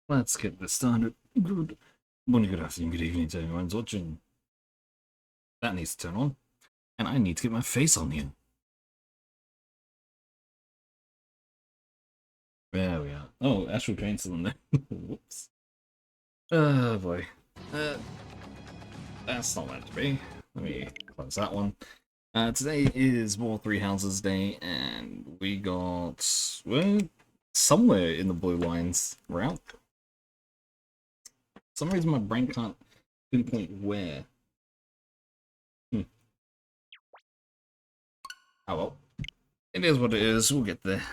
Let's get this started. Good morning, good afternoon, good evening to everyone who's watching. That needs to turn on. And I need to get my face on here. There we are. Oh, Astral Train's still in there. Whoops. Oh boy. That's not meant to be. Let me close that one. Today is more Three Houses Day, and we got... we're somewhere in the Blue Lines route. For some reason my brain can't pinpoint where. Oh well. It is what it is. We'll get there.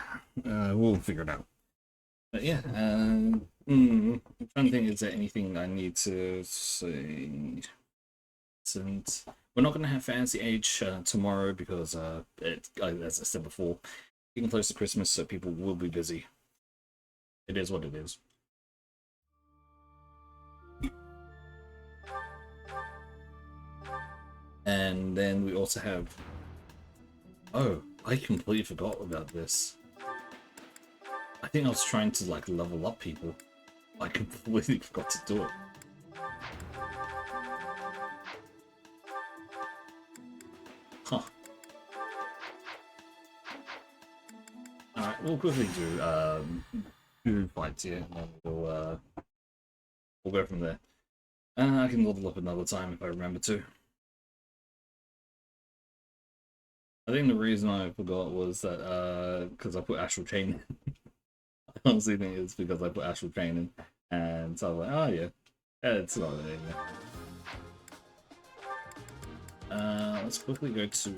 We'll figure it out. But yeah, I'm trying to think, is there anything I need to say? Since we're not going to have Fantasy Age tomorrow because, as I said before, getting close to Christmas, so people will be busy. It is what it is. And then we also have... oh, I completely forgot about this. I think I was trying to like level up people. I completely forgot to do it. Huh. Alright, we'll quickly do fights here, and then we'll go from there. I can level up another time if I remember to. I think the reason I forgot was that because I put Astral Chain in. I honestly think it's because I put Astral Chain in, and so I was like, oh yeah, it's not in there. Let's quickly go to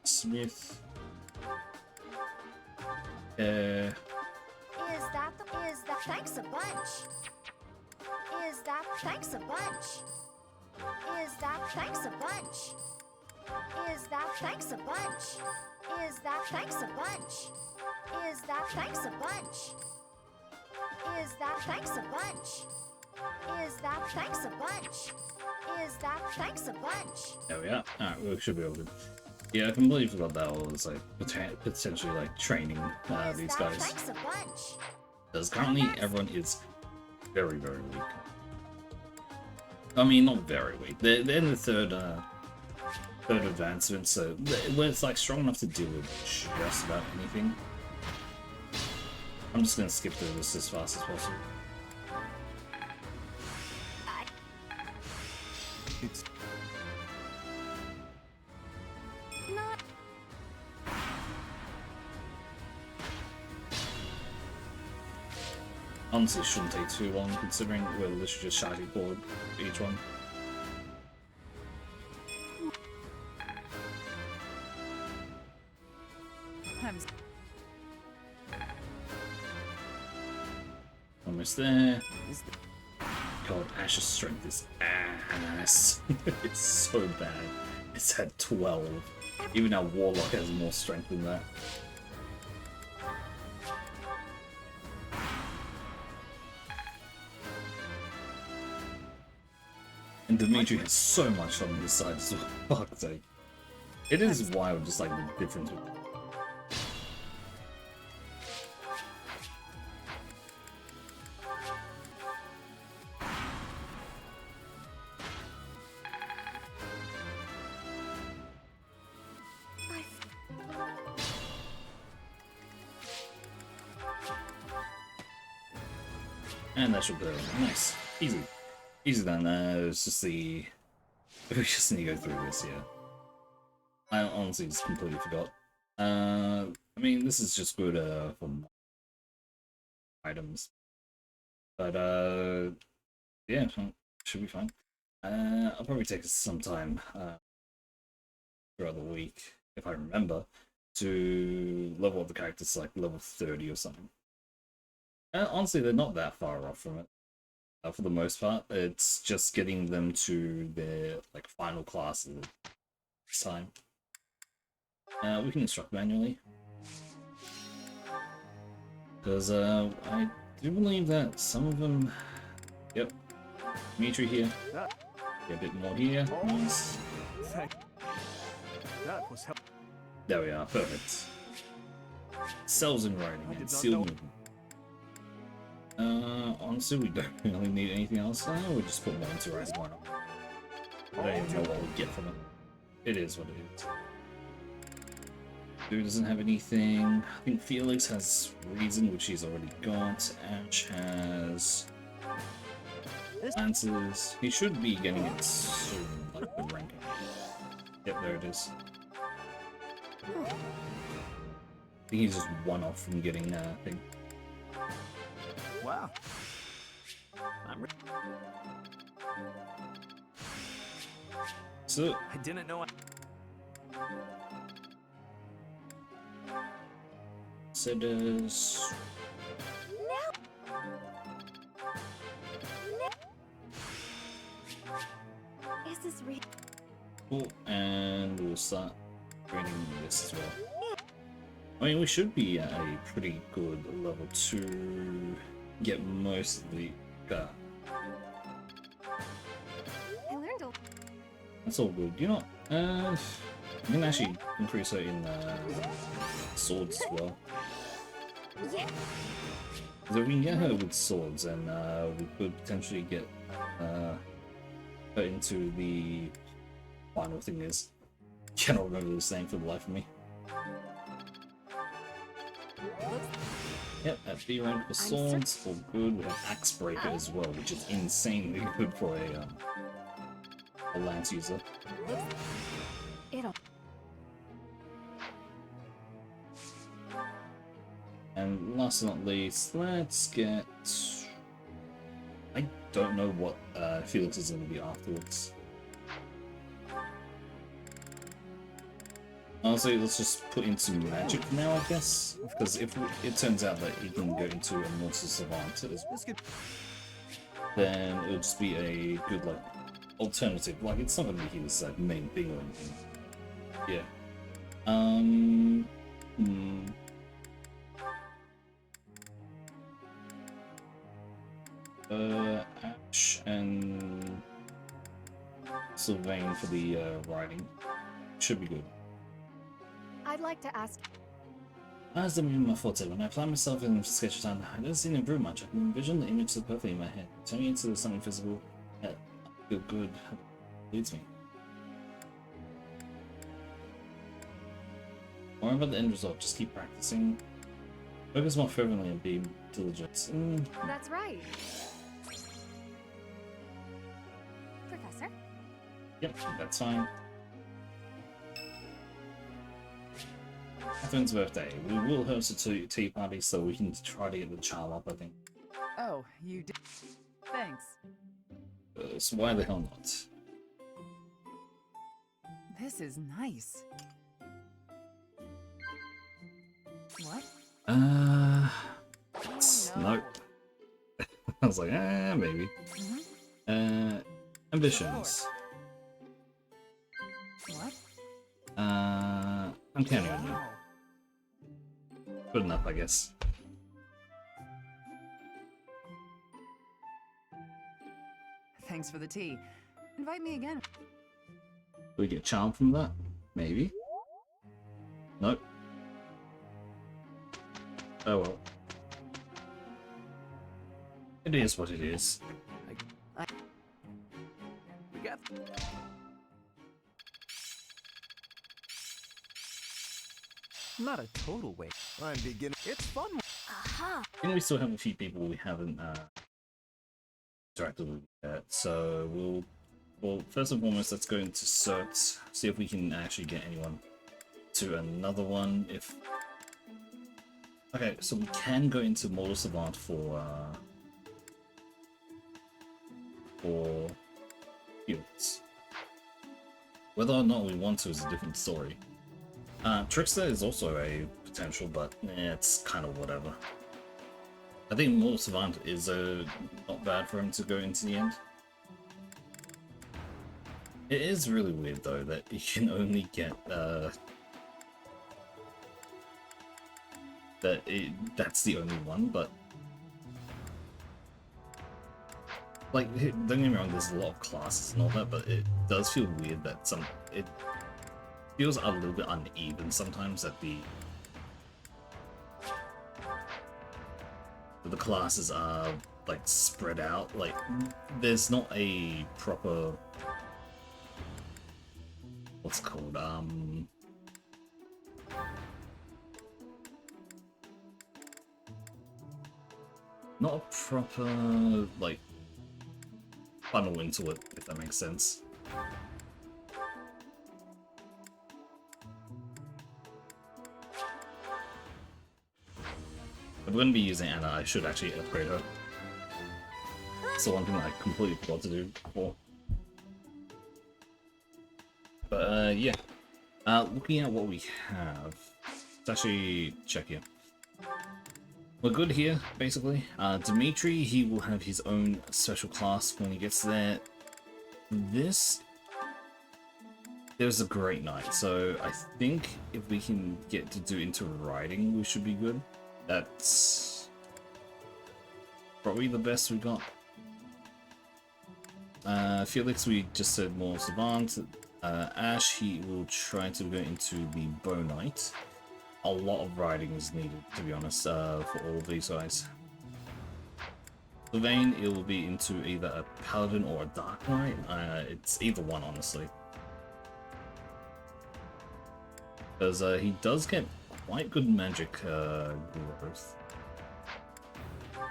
Smith. Is that thanks a bunch? Is that thanks a bunch? Is that thanks a bunch? Is that thanks a bunch? Is that thanks a bunch? Is that thanks a bunch? Is that thanks a bunch? Is that thanks a bunch? Is that thanks a bunch? There we are. Alright, we should be able to. Yeah, I completely forgot that was like potentially like training these guys. Because currently everyone is very, very weak. I mean, not very weak. They're in the third advancement, so where it's like strong enough to deal with just about anything. I'm just gonna skip through this as fast as possible. It's not. Honestly, it shouldn't take too long considering we're literally just shouting forward each one. Almost there. God, Ash's strength is ass. It's so bad. It's at 12. Even our Warlock has more strength than that. And Dimitri has so much on his side, so fuck's sake. It is wild, just like the difference with... And that should go. Nice. Easy. Easy then. It's just the... we just need to go through this, yeah. I honestly just completely forgot. I mean, this is just good for items. But, yeah, should be fine. I'll probably take some time throughout the week, if I remember, to level up the characters to like level 30 or something. Honestly, they're not that far off from it. For the most part, it's just getting them to their like final classes this time. We can instruct manually, because I do believe that some of them. Yep, Dimitri here. Get a bit more here. Nice. There we are. Perfect. Cells in writing and seal movement. Honestly, we don't really need anything else. We'll just put more into Rise. Why not? I don't even know what we get from it. It is what it is. Dude doesn't have anything. I think Felix has Reason, which he's already got. Ash has Lances. He should be getting it soon, like the rank. Yep, there it is. I think he's just one off from getting thing. Wow. So I didn't know. Sedas. Is this real? Cool, and we'll start training this as well. I mean, we should be at a pretty good level to get most of the. I learned a That's all good. You know, we can actually increase her in swords as well. yeah. So if we can get her with swords, and we could potentially get her into the final thing is. Cannot remember his name for the life of me. Yep, at B rank for swords, all good. We have Axe Breaker as well, which is insanely good for a lance user. It'll. And last but not least, let's get. I don't know what Felix is going to be afterwards. Honestly, let's just put into magic now, I guess. Because if it turns out that he can go into a Immortal Savant, then it'll just be a good like alternative. Like it's not gonna be his like main thing or anything. Yeah. Ash and Sylvain for the riding should be good. I'd like to ask. As the movie my forte, when I plan myself in sketch time, I don't seem to improve much. I can envision the image so perfectly in my head. Turning it into something physical, I feel good. Leads me. Worry about the end result, just keep practicing. Focus more fervently and be diligent. That's right. Professor? Yep, that's fine. Catherine's birthday. We will host a tea party so we can try to get the charm up, I think. Oh, you did. Thanks. So why the hell not? This is nice. What? Nope. I was like, maybe. Ambitions. What? I'm counting on you. Wow. Good enough, I guess. Thanks for the tea. Invite me again. Do we get charm from that? Maybe. Nope. Oh well. It is what it is. We got. Not a total waste. I'm beginning. It's fun. Aha. I think we still have a few people we haven't interacted with yet. So well, first and foremost, let's go into certs, see if we can actually get anyone to another one. Okay, so we can go into Mortal Savant for fields. Whether or not we want to is a different story. Trickster is also a potential, but it's kind of whatever. I think Mortal Savant is not bad for him to go into the end. It is really weird though that you can only get that's the only one, but like don't get me wrong, there's a lot of classes and all that, but it does feel weird that it feels a little bit uneven sometimes that the but the classes are like spread out. Like there's not a proper what's it called not a proper like funnel into it, if that makes sense. I'm going to be using Anna. I should actually upgrade her. It's the one thing that I completely forgot to do before. But yeah, looking at what we have, let's actually check here. We're good here, basically. Dimitri, he will have his own special class when he gets there. There's a great night, so I think if we can get to do into riding, we should be good. That's probably the best we got. Felix, we just said more Savant. Ash, he will try to go into the Bow Knight. A lot of riding is needed, to be honest, for all of these guys. Sylvain, it will be into either a Paladin or a Dark Knight. It's either one, honestly. Because he does get quite good magic growth.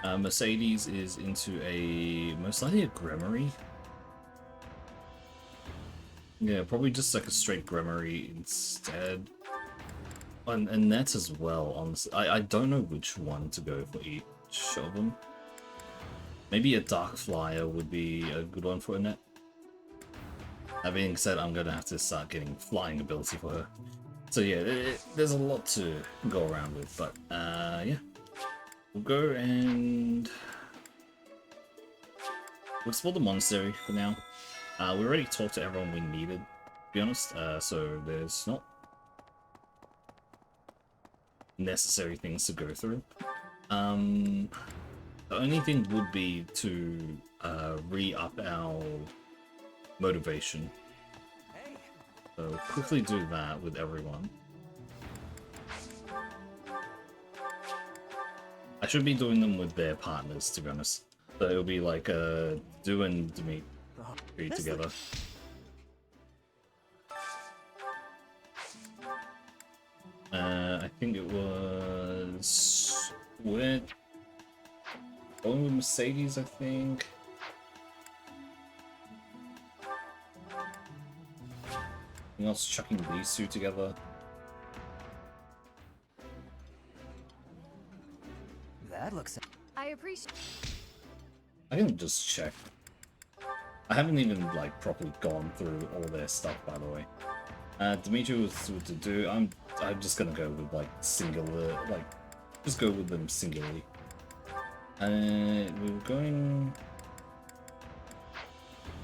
Mercedes is into most likely a Gremory. Yeah, probably just like a straight Gremory instead. And Nets as well, honestly. I don't know which one to go for each of them. Maybe a Dark Flyer would be a good one for Annette. That being said, I'm gonna have to start getting flying ability for her. So yeah, there's a lot to go around with, but yeah. We'll go and we'll explore the monastery for now. We already talked to everyone we needed, to be honest, so there's not necessary things to go through. The only thing would be to re-up our motivation. So quickly do that with everyone. I should be doing them with their partners, to be honest. So it'll be like Do and Dimitri together. I think it was we're going with Mercedes, I think. I was chucking these two together. That looks. I appreciate. I can just check. I haven't even like properly gone through all their stuff, by the way. Dimitri was what to do. I'm just gonna go with like singular, like just go with them singularly. We were going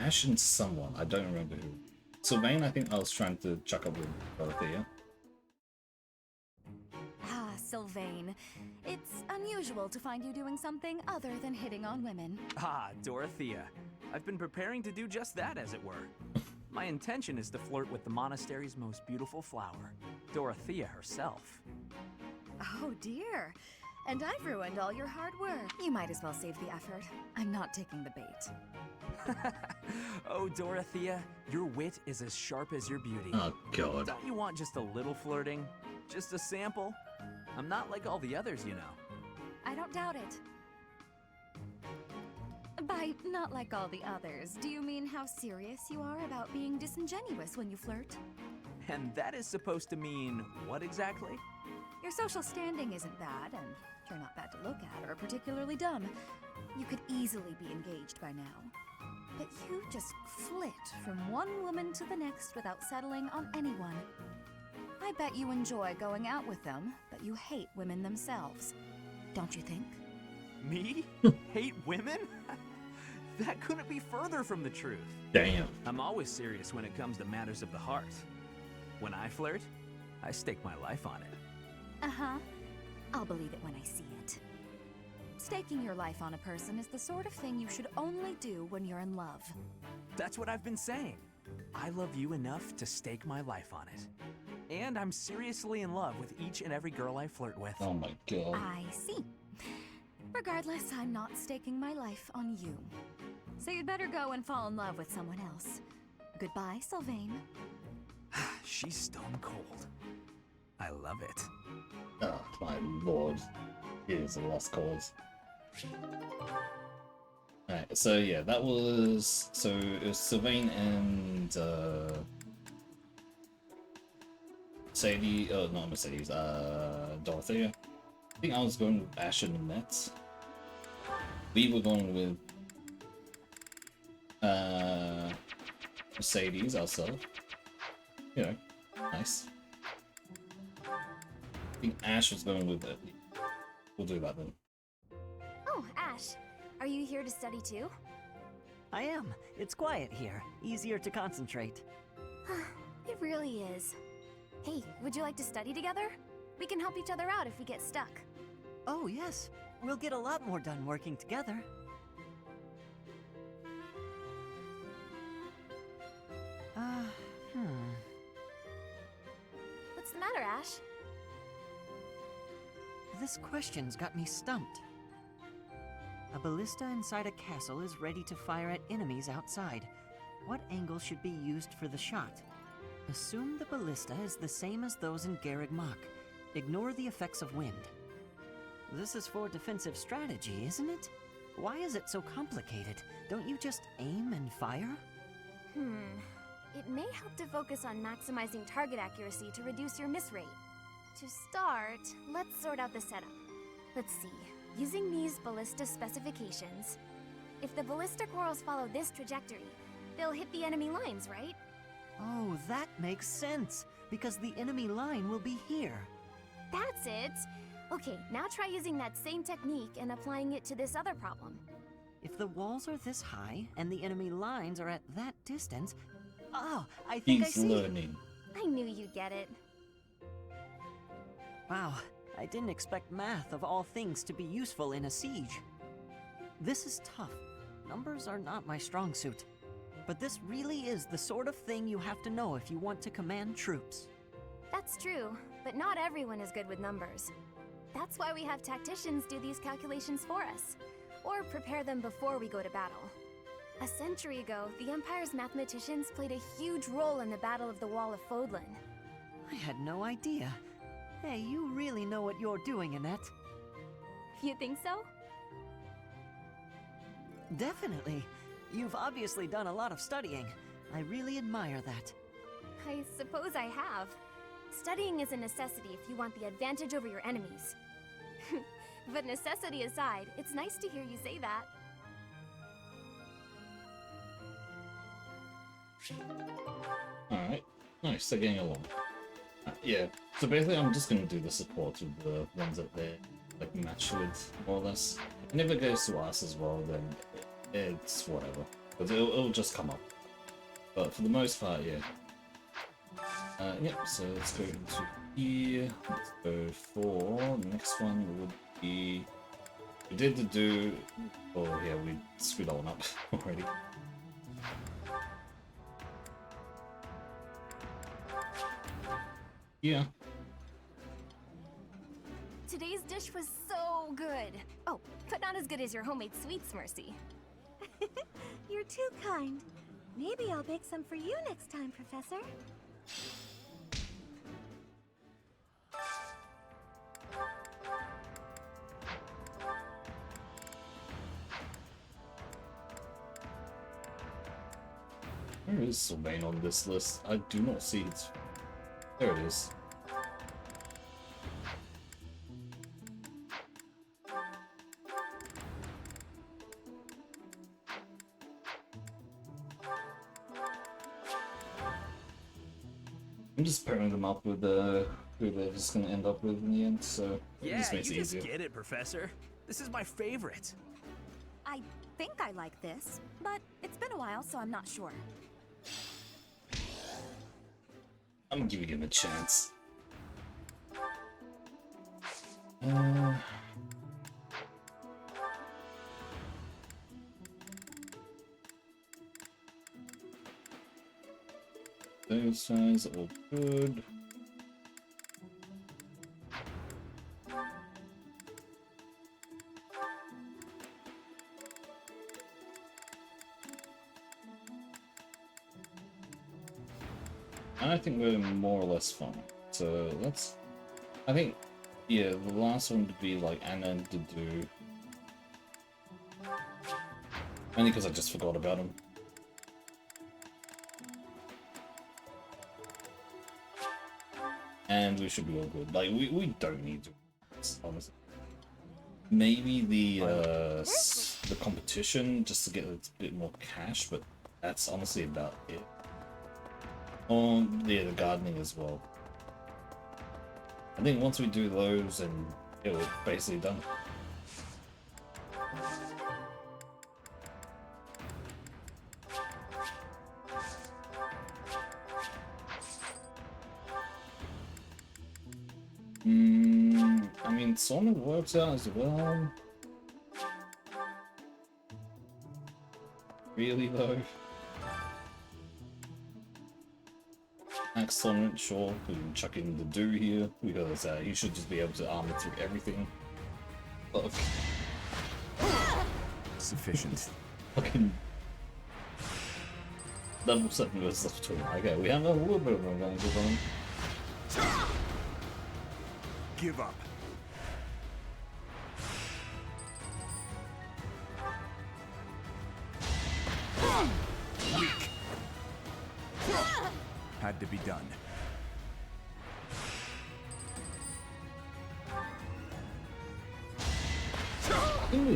Ash and someone. I don't remember who. Sylvain, I think I was trying to chuck up with Dorothea. Ah, Sylvain. It's unusual to find you doing something other than hitting on women. Ah, Dorothea. I've been preparing to do just that, as it were. My intention is to flirt with the monastery's most beautiful flower, Dorothea herself. Oh dear. And I've ruined all your hard work. You might as well save the effort. I'm not taking the bait. Oh, Dorothea, your wit is as sharp as your beauty. Oh god. Don't you want just a little flirting? Just a sample? I'm not like all the others, you know. I don't doubt it. By not like all the others, do you mean how serious you are about being disingenuous when you flirt? And that is supposed to mean what exactly? Your social standing isn't bad, and you're not bad to look at or particularly dumb. You could easily be engaged by now. But you just flit from one woman to the next without settling on anyone. I bet you enjoy going out with them, but you hate women themselves. Don't you think? Me? Hate women? That couldn't be further from the truth. Damn. I'm always serious when it comes to matters of the heart. When I flirt, I stake my life on it. Uh-huh. I'll believe it when I see it. Staking your life on a person is the sort of thing you should only do when you're in love. That's what I've been saying. I love you enough to stake my life on it. And I'm seriously in love with each and every girl I flirt with. Oh my god. I see. Regardless, I'm not staking my life on you. So you'd better go and fall in love with someone else. Goodbye, Sylvain. She's stone cold. I love it. Oh my lord. It is a lost cause. Alright, so yeah, that was... So it was Sylvain and... Sadie... Oh, not Mercedes. Dorothea. I think I was going with Ash and Annette. We were going with... Mercedes, ourselves. You know, nice. I think Ash was going with it. We'll do that then. Oh, Ash, are you here to study too? I am. It's quiet here. Easier to concentrate. It really is. Hey, would you like to study together? We can help each other out if we get stuck. Oh, yes. We'll get a lot more done working together. What's the matter, Ash? This question's got me stumped. A ballista inside a castle is ready to fire at enemies outside. What angle should be used for the shot? Assume the ballista is the same as those in Garreg Mach. Ignore the effects of wind. This is for defensive strategy, isn't it? Why is it so complicated? Don't you just aim and fire? It may help to focus on maximizing target accuracy to reduce your miss rate. To start, let's sort out the setup. Let's see. Using these ballista specifications, if the ballistic whirls follow this trajectory, they'll hit the enemy lines, right? Oh, that makes sense, because the enemy line will be here. That's it! Okay, now try using that same technique and applying it to this other problem. If the walls are this high and the enemy lines are at that distance... Oh, I think I He's see. learning. I knew you'd get it. Wow, I didn't expect math of all things to be useful in a siege. This is tough. Numbers are not my strong suit. But this really is the sort of thing you have to know if you want to command troops. That's true, but not everyone is good with numbers. That's why we have tacticians do these calculations for us, or prepare them before we go to battle. A century ago, the Empire's mathematicians played a huge role in the Battle of the Wall of Fodlan. I had no idea. Hey, you really know what you're doing, Annette. You think so? Definitely. You've obviously done a lot of studying. I really admire that. I suppose I have. Studying is a necessity if you want the advantage over your enemies. But necessity aside, it's nice to hear you say that. Alright, nice, they're getting along. Yeah, so basically I'm just gonna do the support with the ones that they're like matched with, more or less. And if it goes to us as well, then it's whatever. Because it'll just come up. But for the most part, yeah. Yep, so let's go into here. Let's go for the next one would be... We did the do... Oh yeah, we screwed that one up already. Yeah. Today's dish was so good. Oh, but not as good as your homemade sweets, Mercy. You're too kind. Maybe I'll bake some for you next time, Professor. Where is Sylvain on this list? I do not see it. There it is. I'm just pairing them up with who they're just gonna end up with in the end, so it Yeah, just you makes it just easier. get it, Professor. This is my favorite. I think I like this, but it's been a while, so I'm not sure. I'm giving him a chance. Those guys are all good. And I think we're more or less fine. So let's... I think, yeah, the last one would be like Anna and Dudu. Only because I just forgot about him. And we should be all good. Like, we don't need to, honestly. Maybe the competition, just to get a bit more cash, but that's honestly about it. Oh, yeah, the gardening as well. I think once we do those, and yeah, we're basically done. I mean, Sonic works out as well. Really though. Max Tolerant, sure, we can chuck in the do here, because he should just be able to armor through everything. But Sufficient. fucking level 7 versus level 2. Okay, we have a little bit of an advantage on him. Give up. Weak. Had to be done. I think we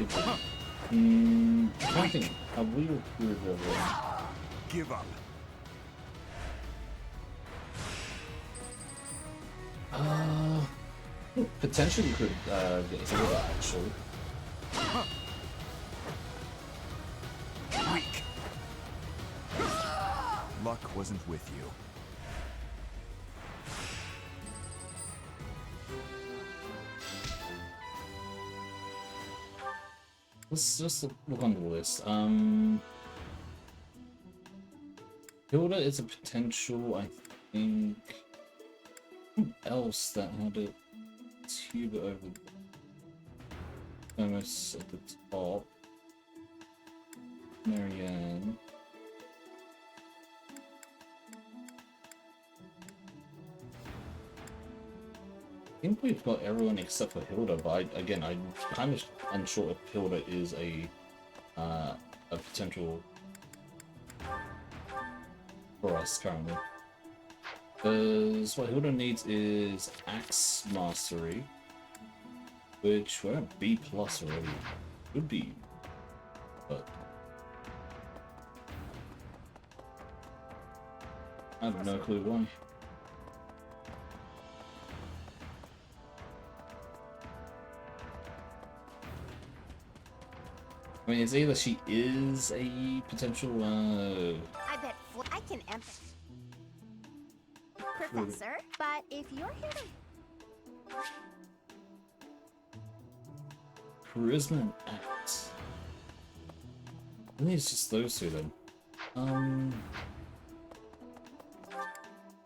I think, have we recruited everyone? Give up. Potentially could get Hilda actually. Weak. Luck wasn't with you. Let's just look on the list. Hilda is a potential, I think. Who else that had a tuber over Thermos at the top? Marianne. I think we've got everyone except for Hilda, but again, I'm kind of unsure if Hilda is a potential for us currently. Because what Hilda needs is Axe Mastery, which we're at B+ already. Could be, but I have no clue why. I mean, it's either she is a potential, I bet I can empathize. Professor, but if you're here to... Charisma and Act. I think it's just those two then.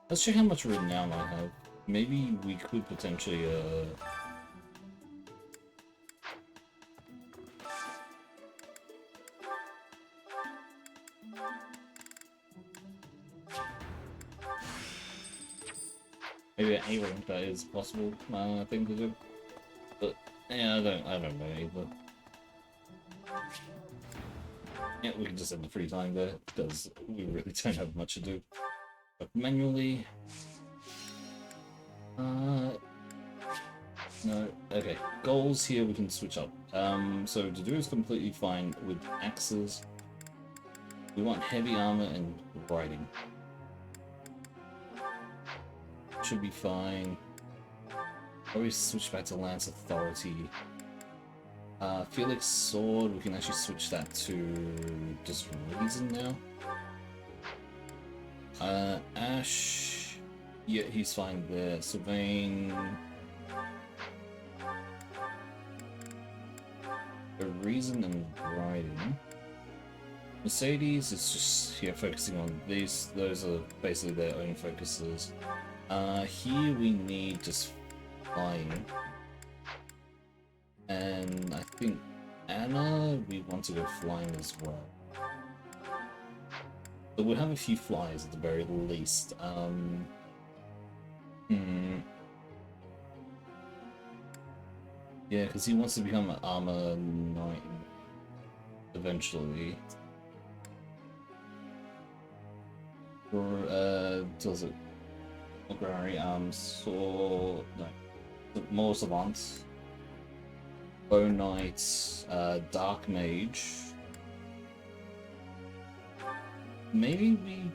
Let's check how much renown I have. Maybe we could potentially, maybe an A rank that is possible, thing to do. But yeah, I don't know either. Yeah, we can just end the free time there, because we really don't have much to do. But manually... no, okay. Goals here we can switch up. So to do is completely fine with axes. We want heavy armor and riding. Should be fine. Probably switch back to Lance Authority. Felix Sword, we can actually switch that to just Reason now. Ash, yeah, he's fine there. Sylvain, Reason and Riding. Mercedes is just focusing on these. Those are basically their own focuses. Here we need just flying. And I think Anna, we want to go flying as well. But we'll have a few flyers at the very least. Yeah, because he wants to become an armor knight eventually. Or does it? Library, Sword, no, more Savant, Bone Knight, Dark Mage. Maybe we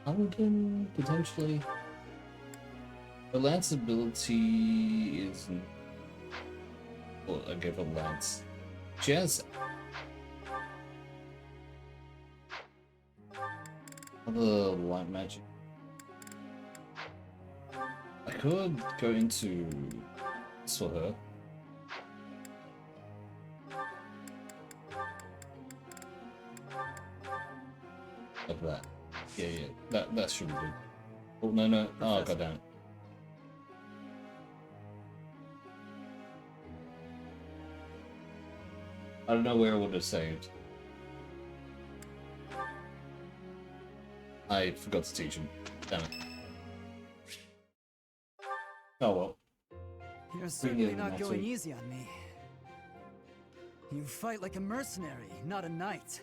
Paladin, potentially. The Lance ability is. Well, I gave her Lance. She has other light magic. I could go into this for her. Like that. Yeah, that should be good. Oh no. Oh god damn it. I don't know where I would have saved. I forgot to teach him. Damn it. Oh well. You're certainly Really not not going to- easy on me. You fight like a mercenary, not a knight.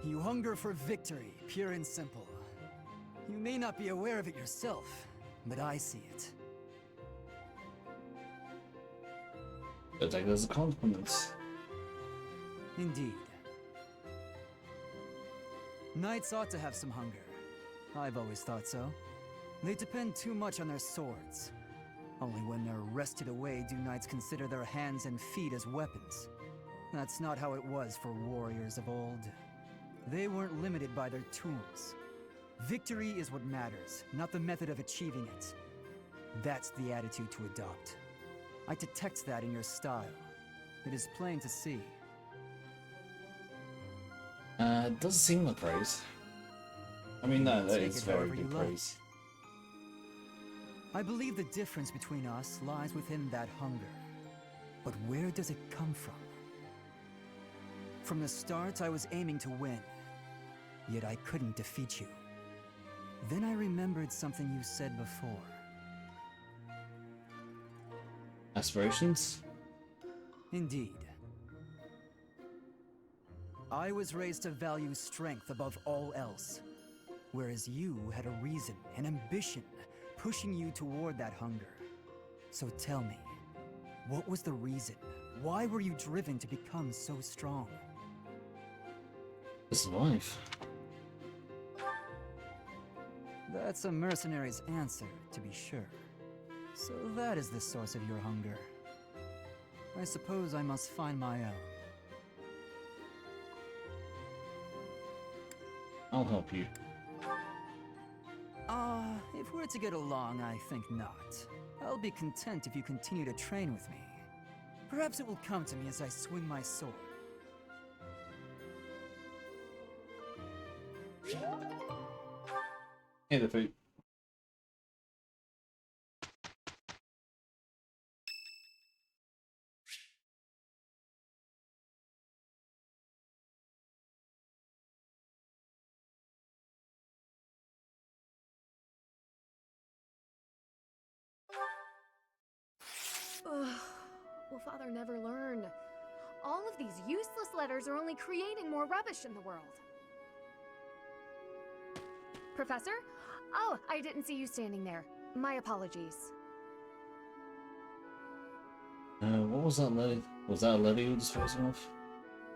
You hunger for victory, pure and simple. You may not be aware of it yourself, but I see it. I'll take it as a compliment. Indeed. Knights ought to have some hunger. I've always thought so. They depend too much on their swords. Only when they're wrested away do knights consider their hands and feet as weapons. That's not how it was for warriors of old. They weren't limited by their tools. Victory is what matters, not the method of achieving it. That's the attitude to adopt. I detect that in your style. It is plain to see. It doesn't seem like praise. I mean, no, that Take is it very however good you like. praise. I believe the difference between us lies within that hunger. But where does it come from? From the start, I was aiming to win. Yet I couldn't defeat you. Then I remembered something you said before. Aspirations? Indeed. I was raised to value strength above all else, whereas you had a reason, an ambition, pushing you toward that hunger. So tell me, what was the reason? Why were you driven to become so strong? To survive. That's a mercenary's answer, to be sure. So that is the source of your hunger. I suppose I must find my own. I'll help you. If we're to get along, I think not. I'll be content if you continue to train with me. Perhaps it will come to me as I swing my sword. Hey, the food. Ugh. Will Father never learn? All of these useless letters are only creating more rubbish in the world. Professor? Oh, I didn't see you standing there. My apologies. What was that letter? Was that a letter you were disposing of?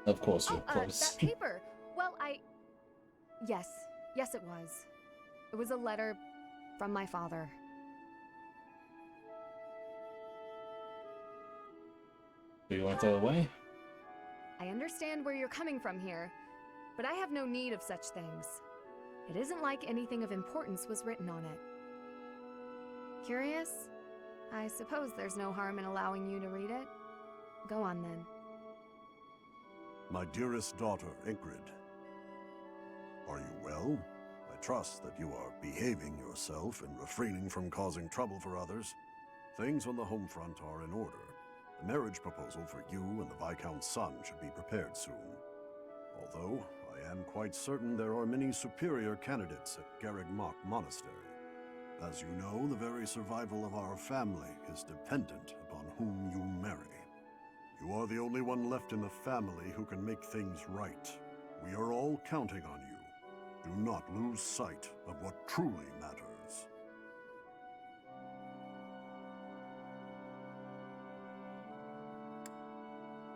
Of course, Oh, of course. that paper. Well, Yes, it was. It was a letter from my father. Do you want to throw it away? I understand where you're coming from here, but I have no need of such things. It isn't like anything of importance was written on it. Curious? I suppose there's no harm in allowing you to read it. Go on then. My dearest daughter, Ingrid. Are you well? I trust that you are behaving yourself and refraining from causing trouble for others. Things on the home front are in order. The marriage proposal for you and the Viscount's son should be prepared soon. Although, I am quite certain there are many superior candidates at Garreg Mach Monastery. As you know, the very survival of our family is dependent upon whom you marry. You are the only one left in the family who can make things right. We are all counting on you. Do not lose sight of what truly matters.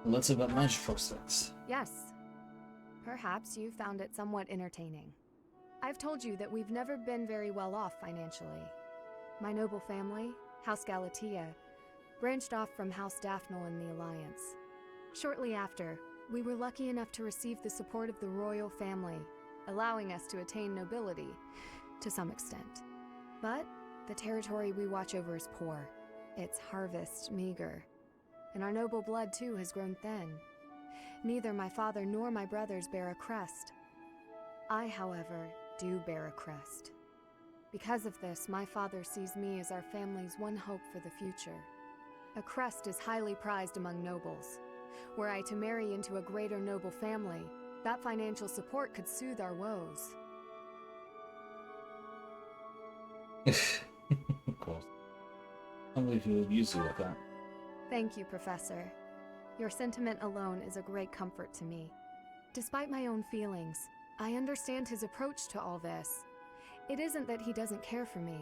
Let's about magic prospects. Yes. Perhaps you found it somewhat entertaining. I've told you that we've never been very well off financially. My noble family, House Galatea, branched off from House Daphne in the Alliance. Shortly after, we were lucky enough to receive the support of the royal family, allowing us to attain nobility, to some extent. But the territory we watch over is poor, its harvest meager, and our noble blood too has grown thin. Neither my father nor my brothers bear a crest. I, however, do bear a crest. Because of this, my father sees me as our family's one hope for the future. A crest is highly prized among nobles. Were I to marry into a greater noble family, that financial support could soothe our woes. Of course. I can't believe he would use you like that. Thank you, Professor. Your sentiment alone is a great comfort to me. Despite my own feelings, I understand his approach to all this. It isn't that he doesn't care for me.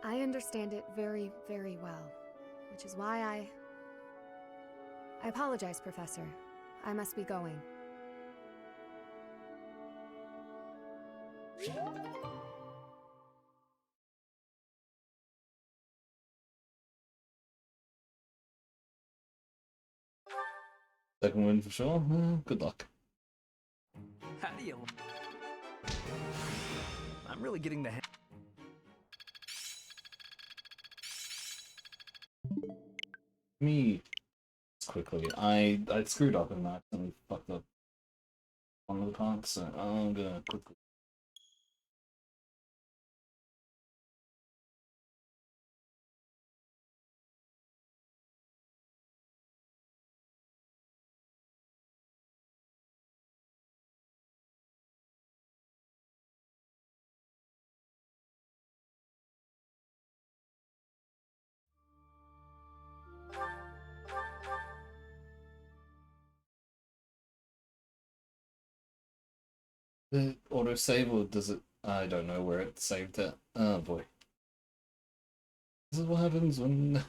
I understand it very, very well, which is why I apologize, Professor. I must be going. Second win for sure. Good luck. How do you... I'm really getting the hang... Me quickly. I screwed up and I accidentally fucked up one of the parts, so I'm gonna quickly. The autosave, or does it? I don't know where it saved it. Oh boy. This is what happens when.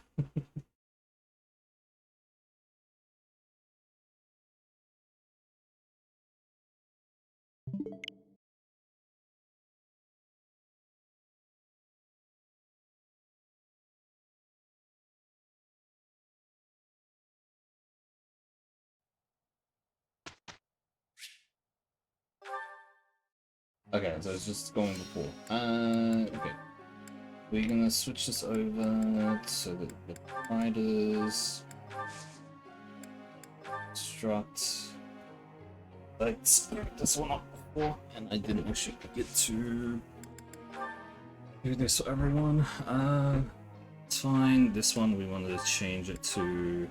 Okay, so it's just going before. Okay. We're gonna switch this over so that the riders construct. Let's pick this one up before, and I didn't actually get to do this for everyone. It's fine. This one we wanted to change it to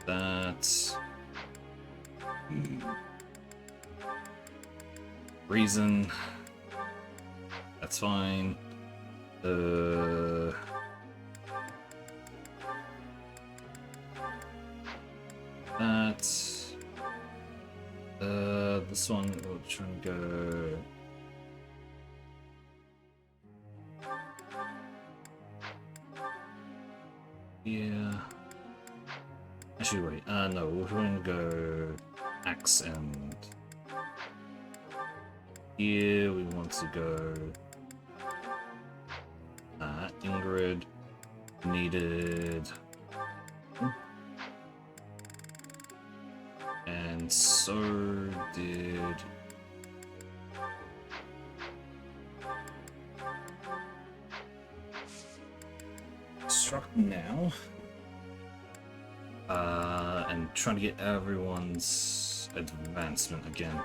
that. Reason. That's fine. That. This one we'll try and go. Yeah. Actually, wait. No, we're going to go axe and here we want to go. Ingrid needed, and so did Struck now. And trying to get everyone's advancement again.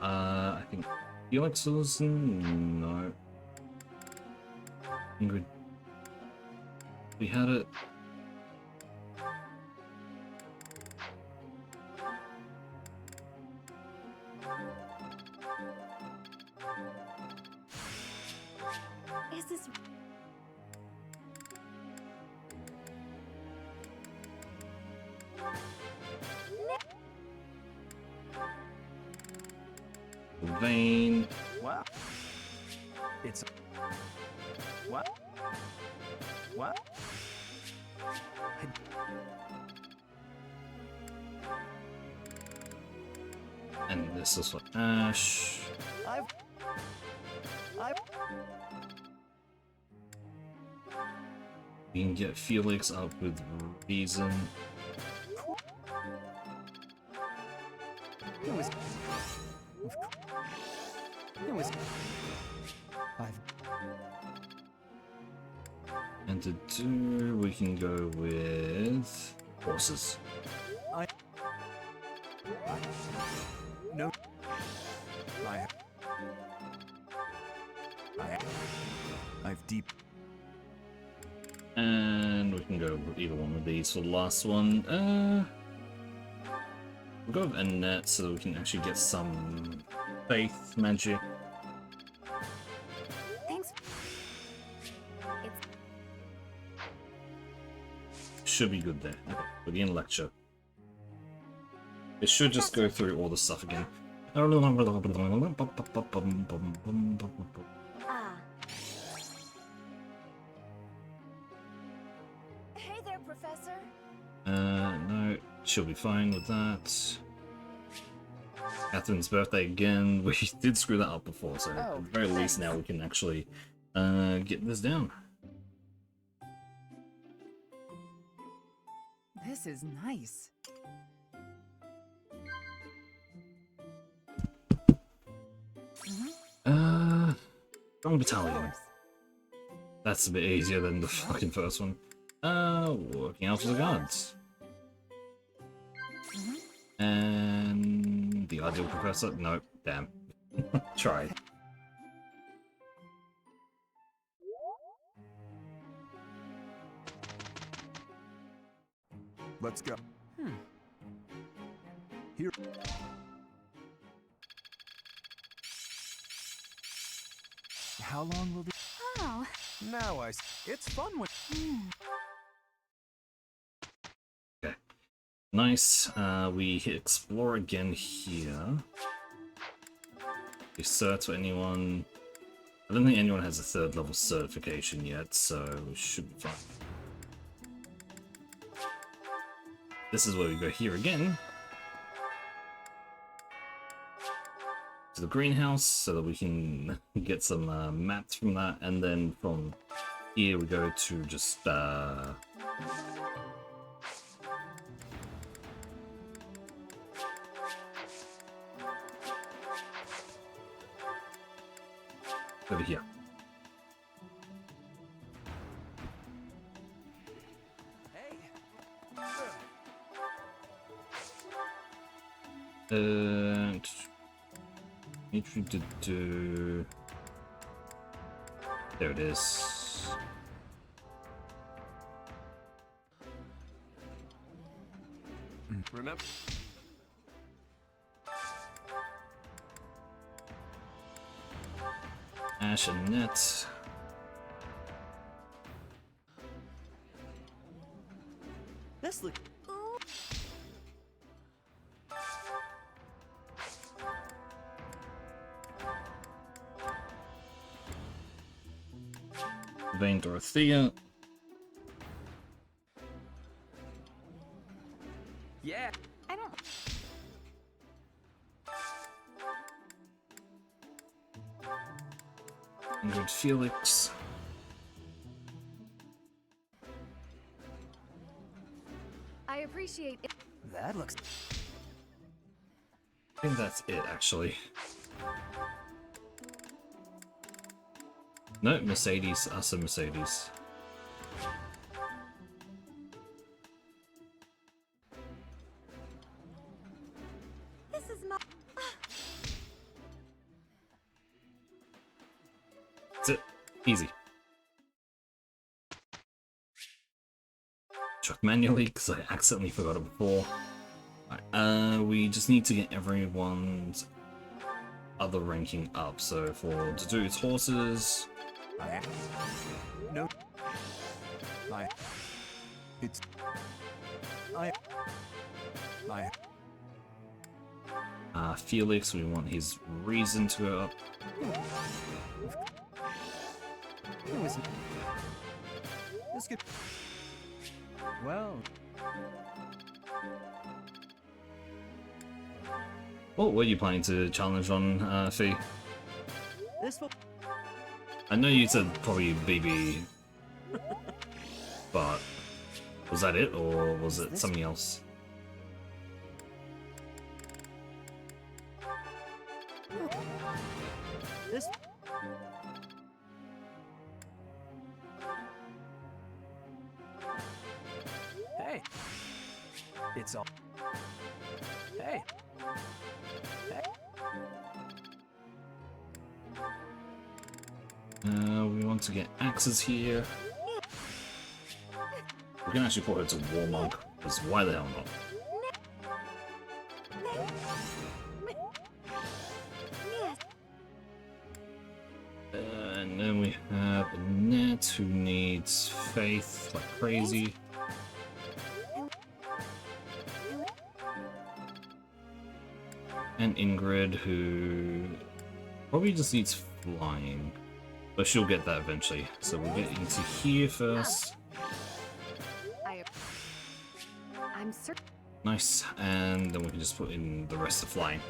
I think Felix was in. No. Ingrid. We had it. Is this... Vein. Wow. It's. What? What? And this is what Ash. I've We can get Felix up with reason. It was. It was. I've. And to do, we can go with horses. No. I've deep. And we can go with either one of these for the last one. We'll go with Annette so that we can actually get some faith magic. Thanks. Should be good there. Okay, begin lecture. It should just go through all the stuff again. Ah. Hey there, Professor. No, she'll be fine with that. Catherine's birthday again. We did screw that up before, so at the very least now we can actually get this down. This is nice. Strong Battalion. That's a bit easier than the fucking first one. Working out for the guards. And the ideal professor? Nope, damn. Try. Let's go. Here. How long will the... Oh, Now it's fun when... Okay. Nice. We hit explore again here. We search for anyone. I don't think anyone has a 3rd level certification yet, so we should be fine. This is where we go here again. To the greenhouse so that we can get some mats from that, and then from here we go to just over here. Need to do. There it is. Remember? Ash and Net. This look. Vein Dorothea. Yeah. I don't. Ingrid Felix. I appreciate it. That looks... I think that's it, actually. No, Mercedes. Us and Mercedes. This is my... Easy. Check manually because I accidentally forgot it before. Right, we just need to get everyone's other ranking up. So for to do its horses, No. It's. Felix, we want his reason to go up. Who is it? This could. Well, What were you planning to challenge on, Fee? This will. I know you said probably BB, but was that it, or was it something else? This. Hey. It's all. Hey. We want to get axes here. We can actually put her to War Monk, because why the hell not? And then we have Annette, who needs faith like crazy. And Ingrid, who probably just needs flying. But she'll get that eventually. So we'll get into here first. I'm certain. Nice. And then we can just put in the rest of flying.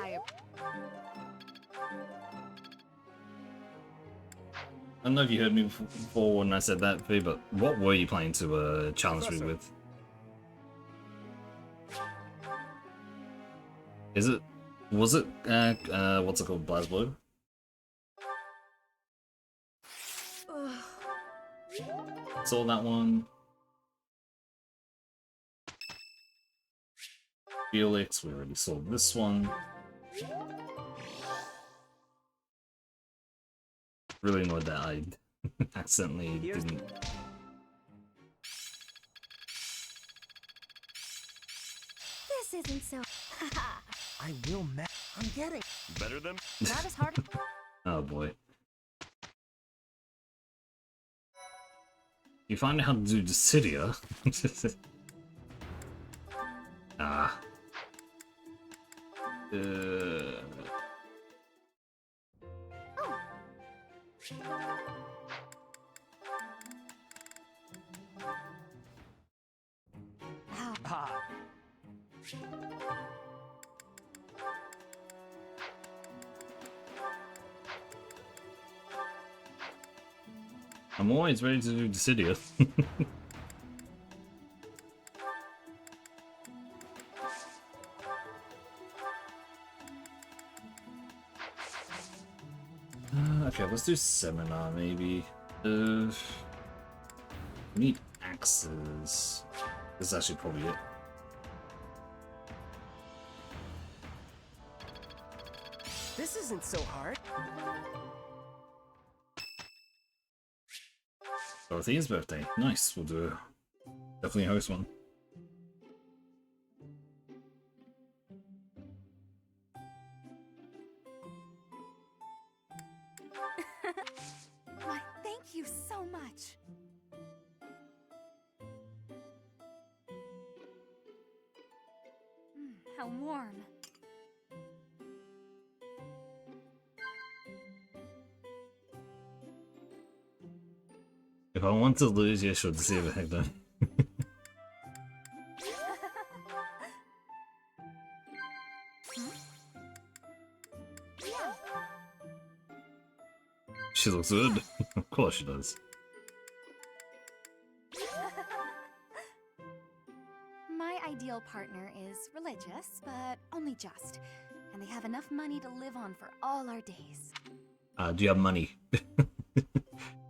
I don't know if you heard me before when I said that, Fee, but what were you planning to challenge me with? Is it? Was it? What's it called? BlazBlue? Saw that one. Felix, we already saw this one. Really annoyed that I accidentally didn't. This isn't so. I will I'm getting. Better than. Not as hard. Oh boy. You find out how to do Dissidia? Ah. Ah. I'm always ready to do Dissidia. Okay, let's do Seminar maybe. We need axes. This is actually probably it. This isn't so hard. Dorothea's birthday. Nice, we'll do definitely host one. Why, thank you so much. How warm. If I want to lose, yeah, sure, Deceive it, heck no. She looks good. Of course she does. My ideal partner is religious, but only just. And they have enough money to live on for all our days. Do you have money?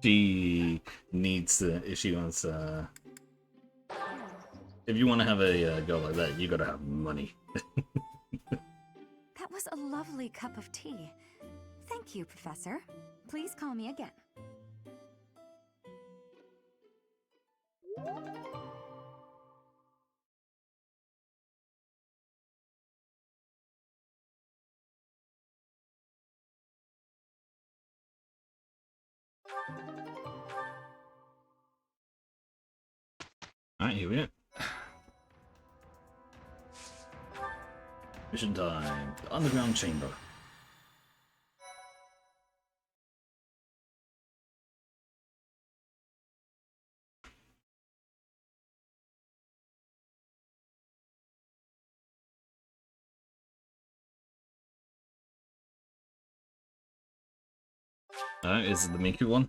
She needs to, if she wants, if you want to have a girl like that, you gotta have money. That was a lovely cup of tea. Thank you, Professor. Please call me again. Alright, here we go. Mission time. The underground chamber. Alright, is it the Miku one?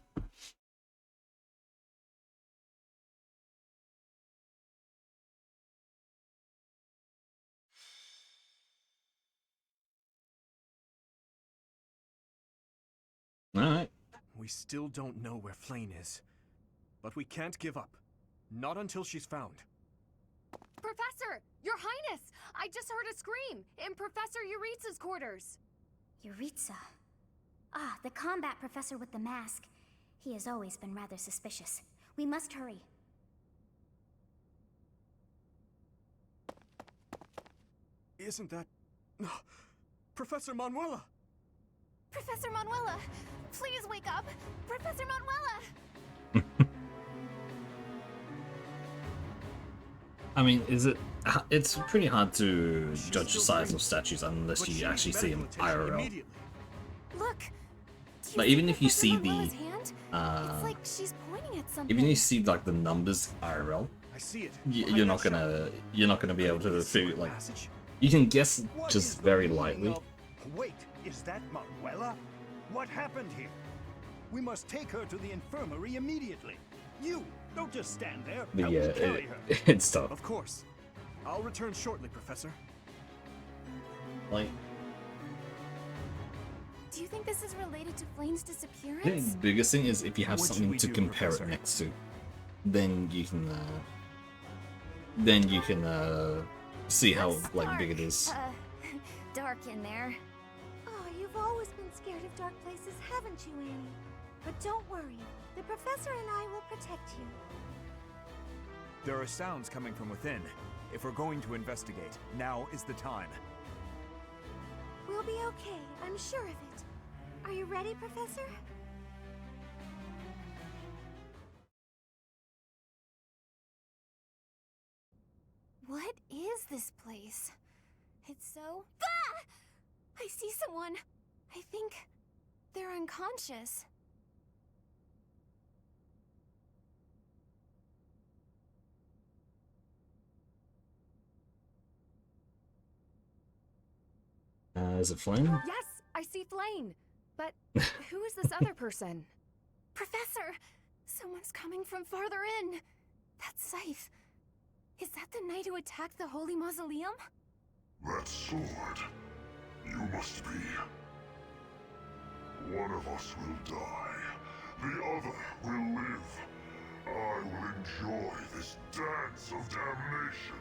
Alright. We still don't know where Flame is, but we can't give up. Not until she's found. Professor! Your Highness! I just heard a scream in Professor Yuritsa's quarters. Yuritsa. Ah, the combat professor with the mask. He has always been rather suspicious. We must hurry. Isn't that... Professor Manuela! Professor Manuela! Please wake up! Professor Manuela! I mean, is it... It's pretty hard to judge the size of statues unless you actually see them IRL. Look! Like, even if you see the... Manuela's hand? It's like she's pointing at something. Even if you see, like, the numbers IRL, I see it. you're not gonna be able to figure, like... You can guess just very lightly. Wait, is that Manuela? What happened here? We must take her to the infirmary immediately. You, don't just stand there. But Help me yeah, carry her. it's tough. Of course. I'll return shortly, Professor. Like, Do you think this is related to Flame's disappearance? I think the biggest thing is if you have What should something we to do, compare Professor? it next to, then you can see how like big it is. Dark in there. Oh, you've always been scared of dark places, haven't you, Annie? But don't worry. The professor and I will protect you. There are sounds coming from within. If we're going to investigate, now is the time. We'll be okay. I'm sure of it. Are you ready, Professor? What is this place? It's so... Ah! I see someone. I think they're unconscious. Is it Flame? Yes, I see Flame. But who is this other person? Professor! Someone's coming from farther in. That's Scythe. Is that the knight who attacked the Holy Mausoleum? That sword. You must be. One of us will die. The other will live. I will enjoy this dance of damnation.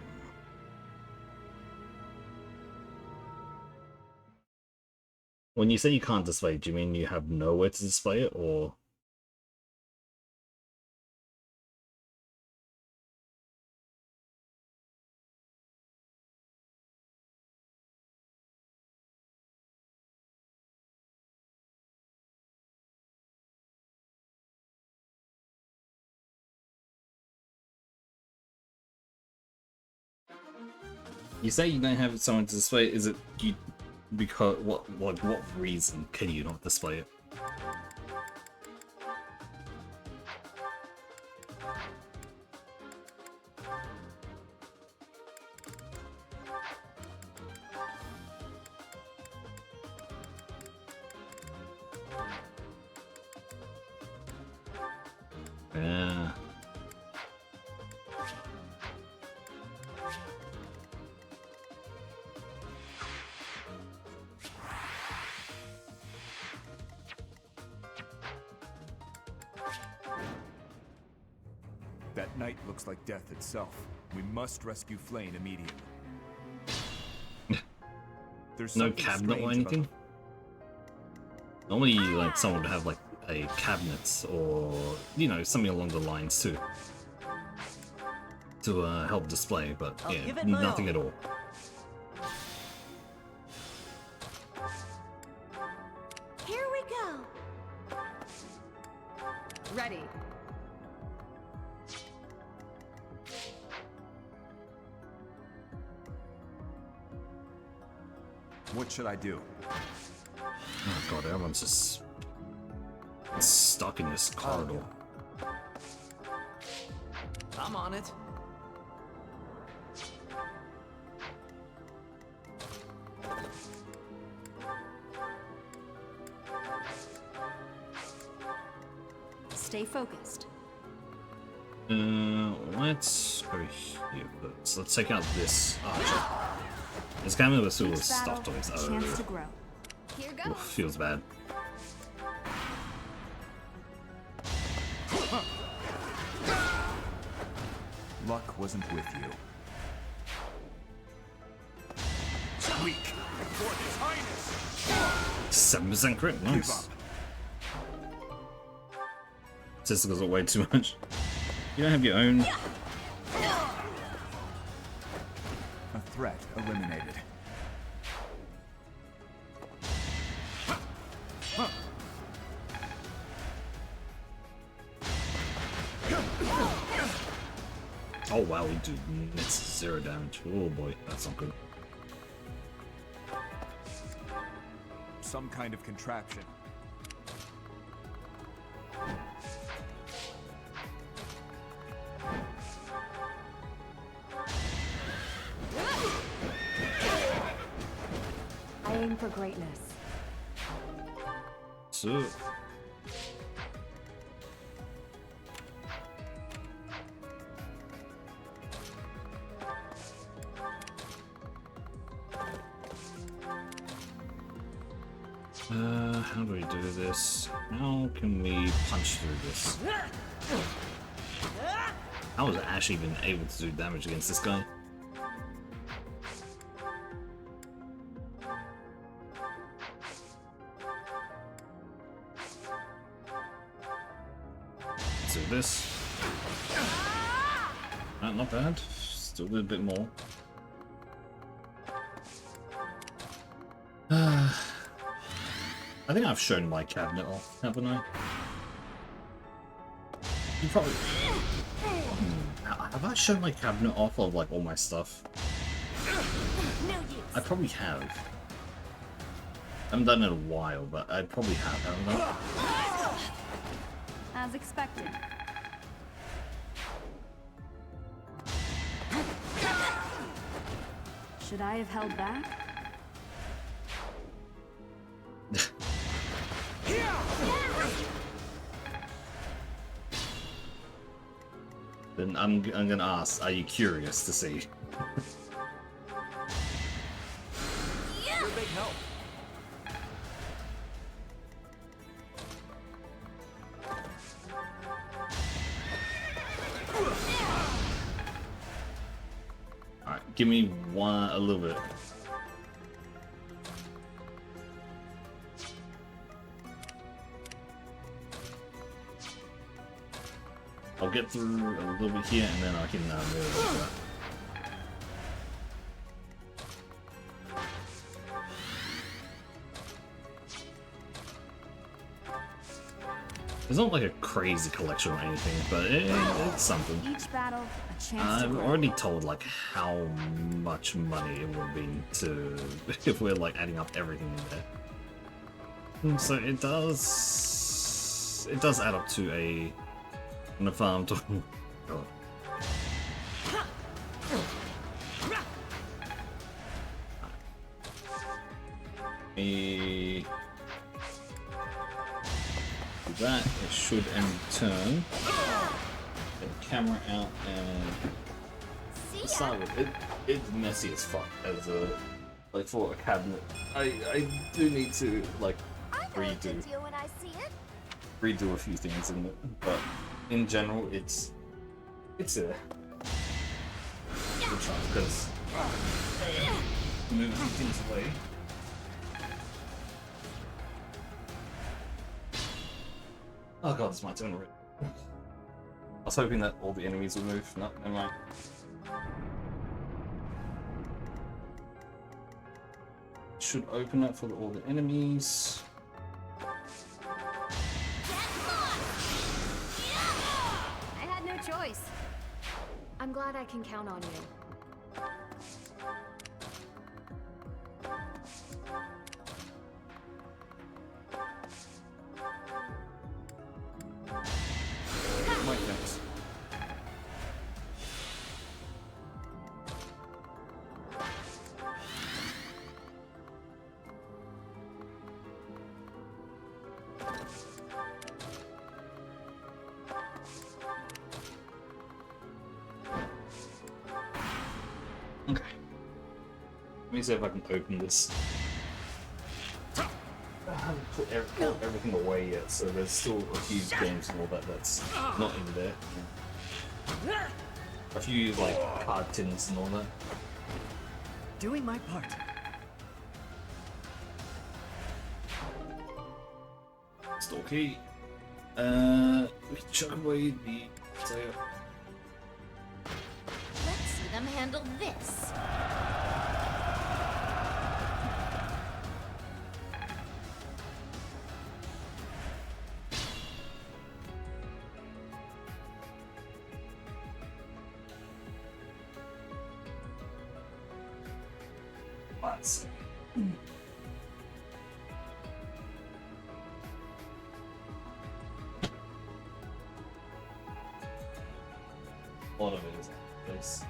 When you say you can't display it, do you mean you have nowhere to display it, or...? You say you don't have someone to display it, is it you... Because what reason can you not display it? Yeah. That night looks like death itself. We must rescue Flame immediately. There's No something cabinet or strange about anything? Normally, like, someone would have, like, a cabinet or, you know, something along the lines, too. to help display, but I'll yeah, give it my nothing all. at all. Here we go. Ready. What should I do? Oh god, everyone's just stuck in this corridor. I'm on it. Stay focused. Let's go here first. Let's take out this archer. This guy with a Each stuffed battle, toys. a chance to grow. Here Oof, goes. feels bad. Luck wasn't with you. Weak. For His Highness! 7% crit, nice. Testicles are way too much. You don't have your own. A threat eliminated. Oh wow, we do nets 0 damage. Oh boy, that's not good. Some kind of contraption. I aim for greatness. So. How do we do this? How can we punch through this? How was I actually even able to do damage against this guy? Let's do this. Not bad. Still a little bit more. I think I've shown my cabinet off, haven't I? You probably... Have I shown my cabinet off of like all my stuff? I probably have. I haven't done it in a while, but I probably have, haven't I? As expected. Should I have held back? Then I'm gonna ask, are you curious to see? You're a big help. Alright, give me a little bit. I'll get through a little bit here and then I can move over that. It's not like a crazy collection or anything, but it's something. Each battle, a chance to I've grow. already told like how much money it would be to if we're like adding up everything in there. So it does add up to a farm to God. That it should end turn. Get the camera out and to start with, it's messy as fuck as a like for a cabinet. I do need to like I know what to redo do when I see it. a few things in it, but in general it's a good try because moving things away. Oh god, it's my turn already. I was hoping that all the enemies would move. No, never mind. Should open up for all the enemies. I had no choice. I'm glad I can count on you. My thanks. Okay. Let me see if I can open this. I haven't put everything away yet, so there's still a few games and all that that's not in there. A few like card tins and all that. Doing my part. Still key. We can chuck away the. Let's see them handle this. Let's see. A lot of it is place.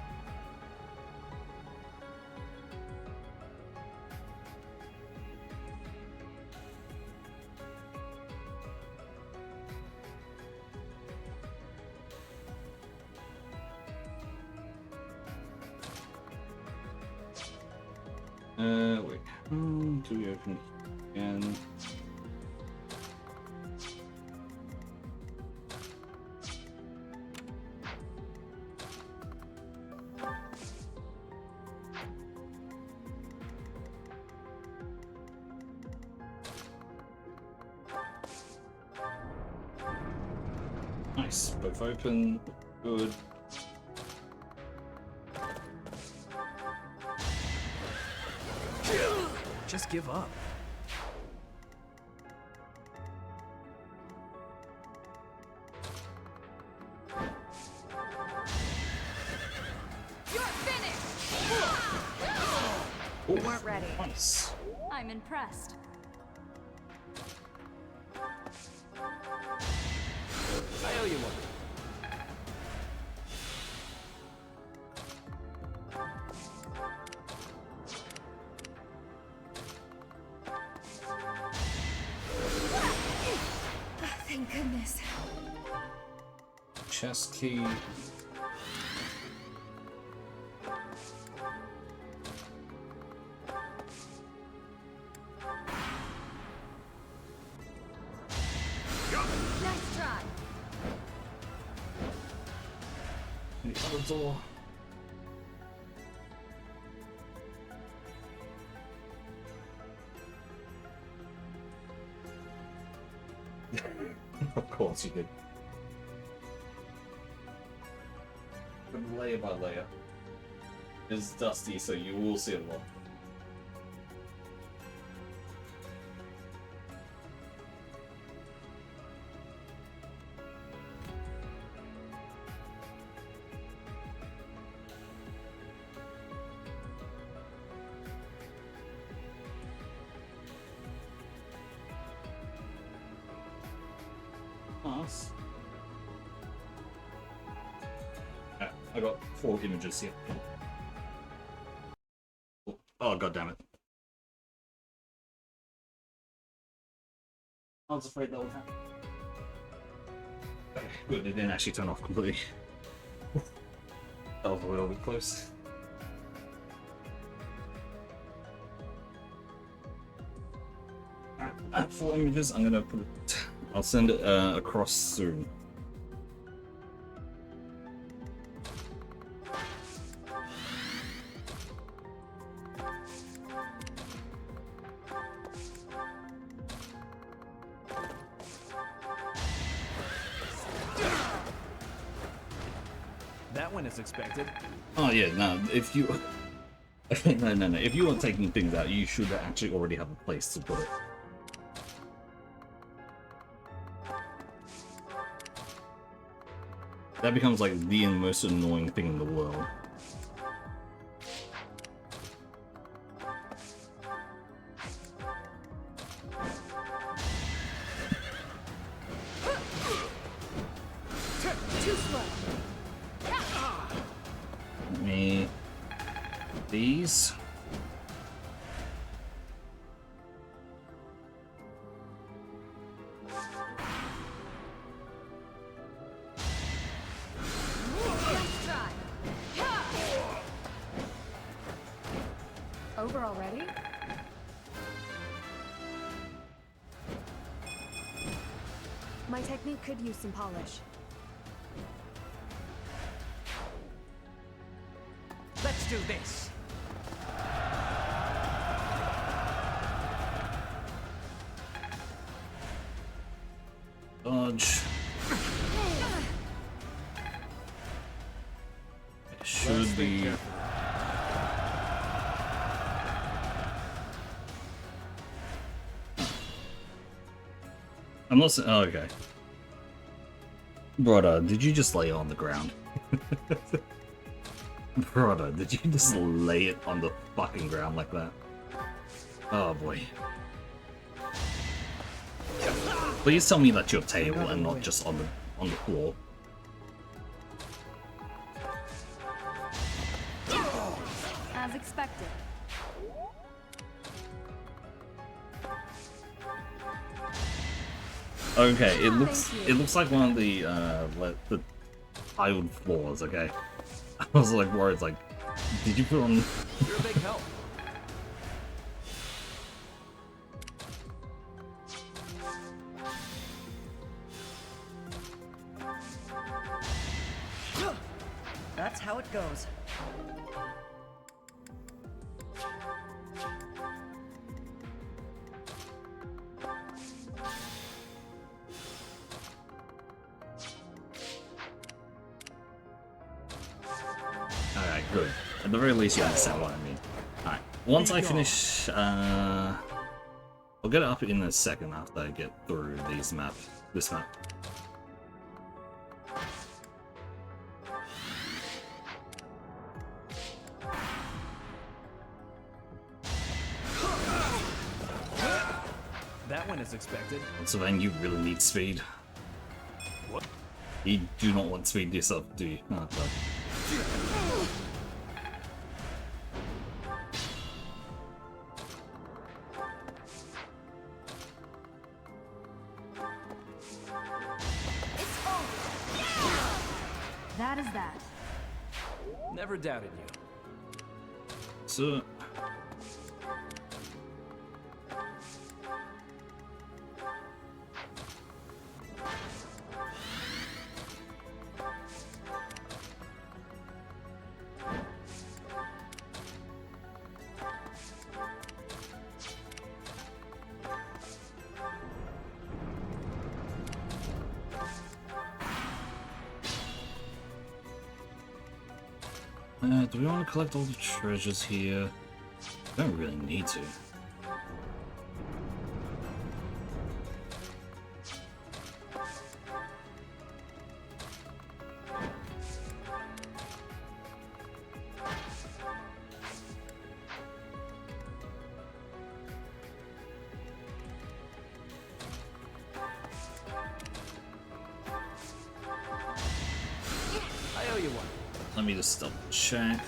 Wait. Do we open it again? Nice, both open, good. Just give up. You're finished! Oh, We weren't ready. Nice. I'm impressed. I owe you one. Thank goodness. Chest key. Nice try. The other door. Of course you did. But layer by layer. It's dusty, so you will see a lot. Nice. Yeah, I got 4 images here. Oh, god damn it. I was afraid that would happen. Okay, good, it didn't actually turn off completely. That was a little bit close. I have 4 images, I'm gonna put it. I'll send it across soon. That That went as expected. Oh yeah, no, if you... no. If you are taking things out, you should actually already have a place to put it. That becomes like the most annoying thing in the world. Too slow. Let me... These. Over already? My technique could use some polish. Let's do this. Dodge. It should be... Unless... Oh, okay. Brother, did you just lay it on the ground? Brother, did you just lay it on the fucking ground like that? Oh boy. Please tell me that's your table and not just on the floor. As expected. Okay, it looks like one of the tiled floors. Okay, I was like worried. Like, did you put on? You're a big help. That's how it goes. Alright, good. At the very least, you understand what I mean. Alright, once I finish, I'll get it up in a second after I get through this map. That went as expected. Sylvain, you really need speed. What? You do not want speed yourself, do you? Oh, God. That is that. Never doubted you. So... do we want to collect all the treasures here? I don't really need to. I owe you one. Let me just double check.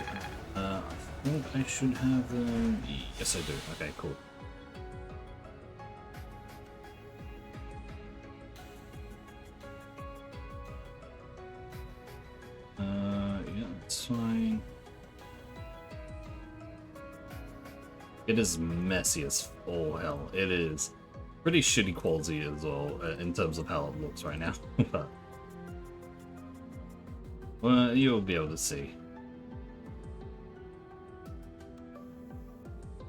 I think I should have them. Yes, I do. Okay, cool. Yeah, it's fine. It is messy as all hell. It is pretty shitty quality as well in terms of how it looks right now. But well, you'll be able to see.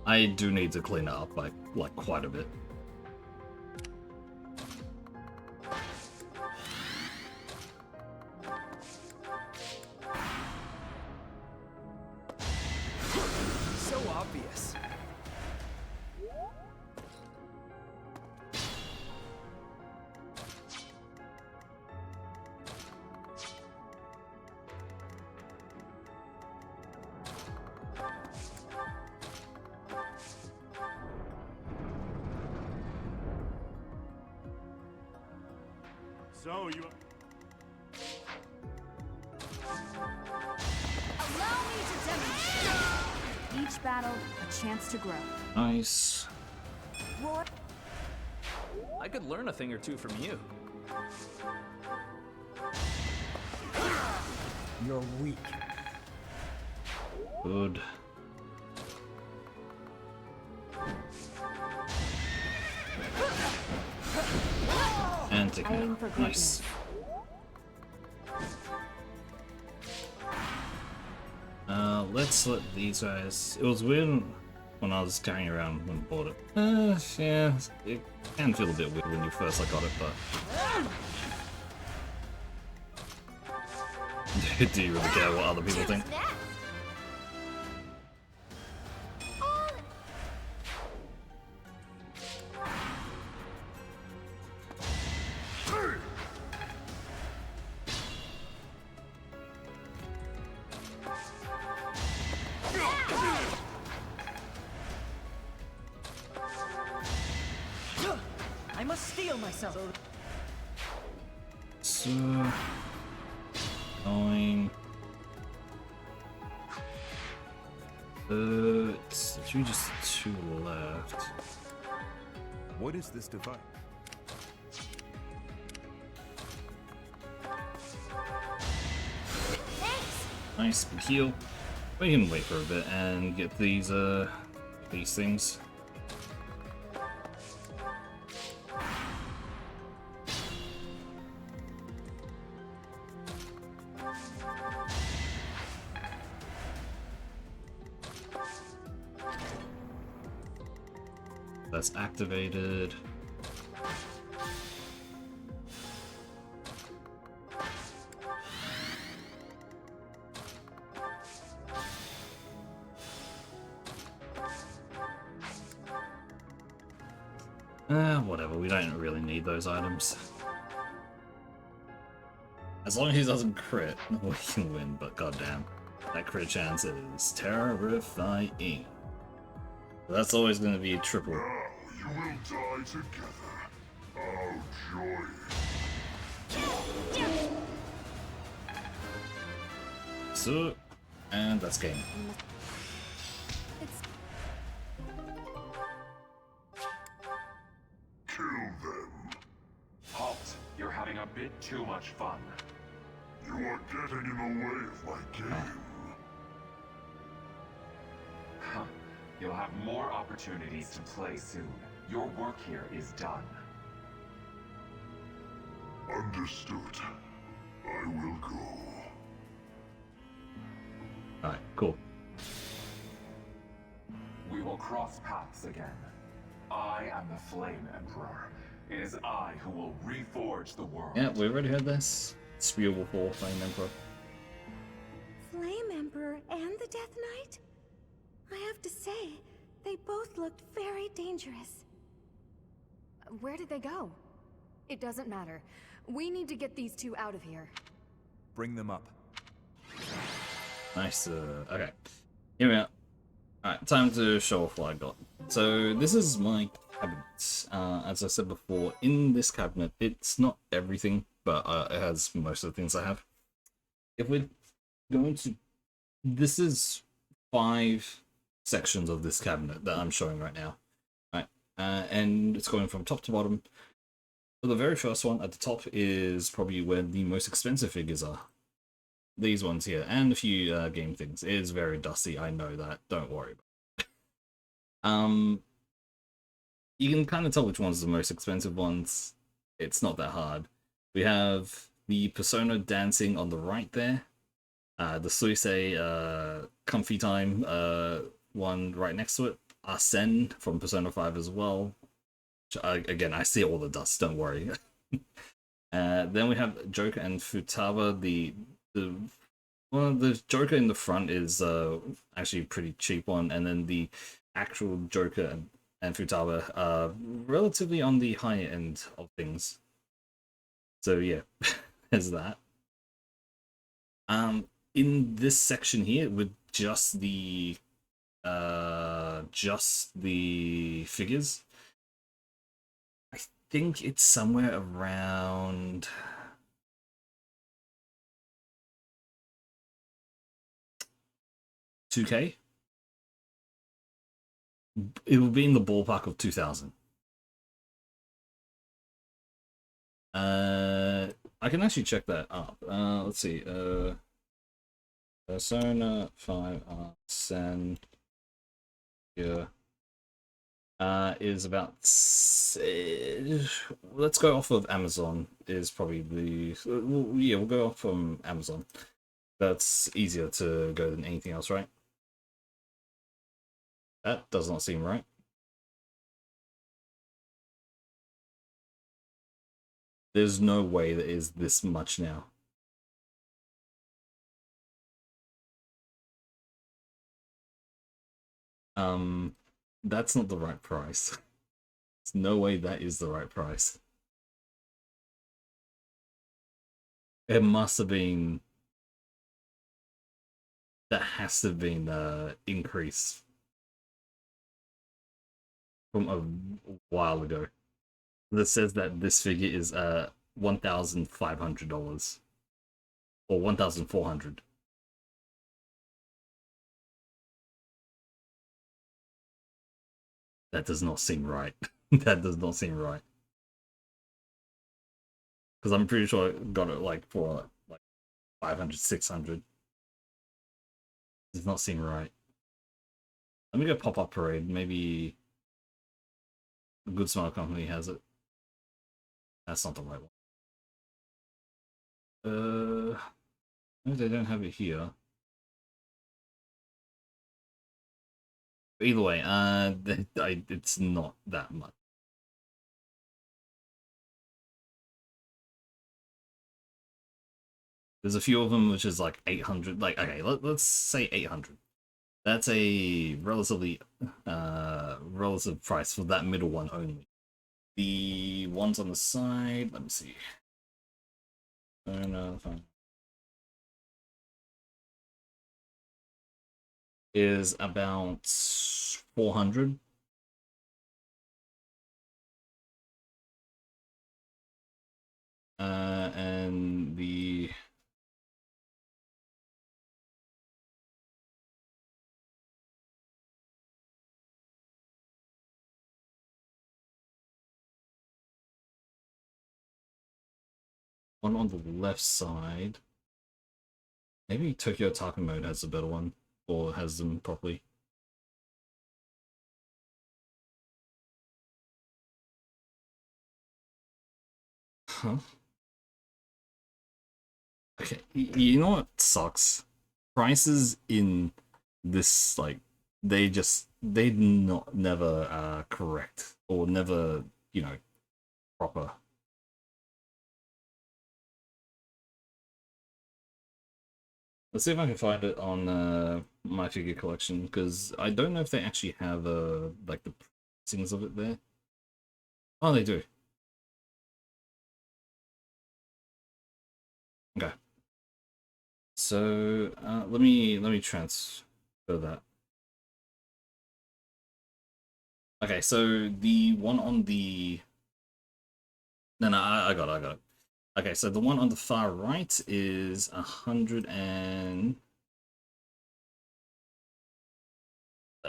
I do need to clean it up by like quite a bit. So you... Allow me to demonstrate. Each battle, a chance to grow. Nice. War. I could learn a thing or two from you. You're weak. Good. And take I aim him for out. Nice. Let's let these guys. It was weird when I was carrying around when I bought it. Yeah, it can feel a bit weird when you first got it, but do you really care what other people think? I must steel myself. So going. It's actually just 2 left. What is this device? Nice, big heal. We can wait for a bit and get these things. That's activated. Whatever, we don't really need those items. As long as he doesn't crit, we can win, but goddamn, that crit chance is terrifying. That's always going to be triple. Now you will die together. How joyous. So, and that's game. Kill them. Halt! You're having a bit too much fun. You are getting in the way of my game. Huh. You'll have more opportunities to play soon. Your work here is done. Understood. I will go. Alright, cool. We will cross paths again. I am the Flame Emperor. It is I who will reforge the world. Yeah, we already heard this. Spew before Flame Emperor. Flame Emperor and the Death Knight? I have to say, they both looked very dangerous. Where did they go? It doesn't matter. We need to get these two out of here. Bring them up. Nice, okay. Here we are. Alright, time to show off what I got. So, this is my cabinet. As I said before, in this cabinet, it's not everything, but it has most of the things I have. If we're going to... This is 5 sections of this cabinet that I'm showing right now. Right, and it's going from top to bottom. So the very first one at the top is probably where the most expensive figures are. These ones here, and a few game things. It is very dusty, I know that. Don't worry about it. You can kind of tell which one's the most expensive ones. It's not that hard. We have the Persona dancing on the right there. The Suisei Comfy Time one right next to it. Arsene from Persona 5 as well. Again, I see all the dust, don't worry. Then we have Joker and Futaba. The Joker in the front is actually a pretty cheap one, and then the actual Joker and Futaba are relatively on the higher end of things. So yeah, there's that. In this section here, with just the figures, I think it's somewhere around 2K. It would be in the ballpark of 2,000. I can actually check that up. Let's see. Persona 5 Sen here is about. Let's go off of Amazon. Is probably the yeah. We'll go off from Amazon. That's easier to go than anything else, right? That does not seem right. There's no way that is this much now. That's not the right price. There's no way that is the right price. It must have been. That has to have been increase from a while ago. That says that this figure is $1,500 or 1,400. That does not seem right. That does not seem right. Because I'm pretty sure I got it like for like 500, 600. Does not seem right. Let me go Pop-Up Parade. Maybe a Good Smile Company has it. That's not the right one. No, they don't have it here. Either way, it's not that much. There's a few of them which is like 800. Like, okay, let's say 800. That's a relatively relative price for that middle one only. The ones on the side, let me see. Is about 400. And the one on the left side, maybe Tokyo Taka Mode has a better one, or has them properly. Huh? Okay, you know what sucks? Prices in this, like, they never correct, or never, you know, proper. Let's see if I can find it on My Figure Collection, because I don't know if they actually have like the pricings of it there. Oh, they do. Okay. So let me transfer that. Okay, so the one on the no, I got it. Okay, so the one on the far right is 100 and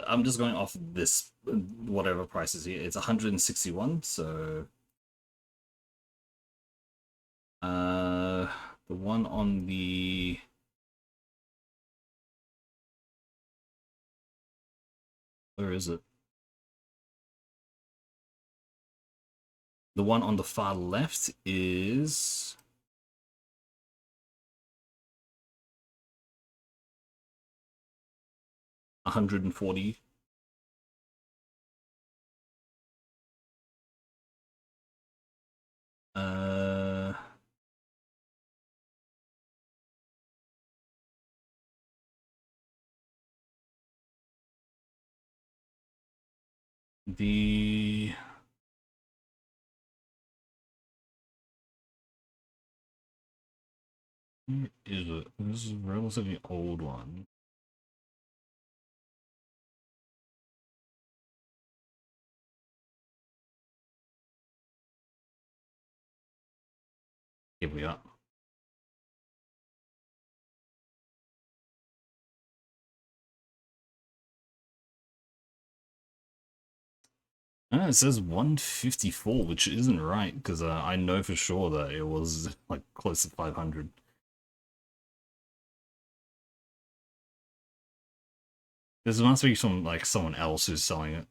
I'm just going off this whatever price is here. It's 161. So the one on the where is it? The one on the far left is 140. The where is it? This is a relatively old one. Here we are. It says 154, which isn't right, because I know for sure that it was like close to 500. This must be from like someone else who's selling it.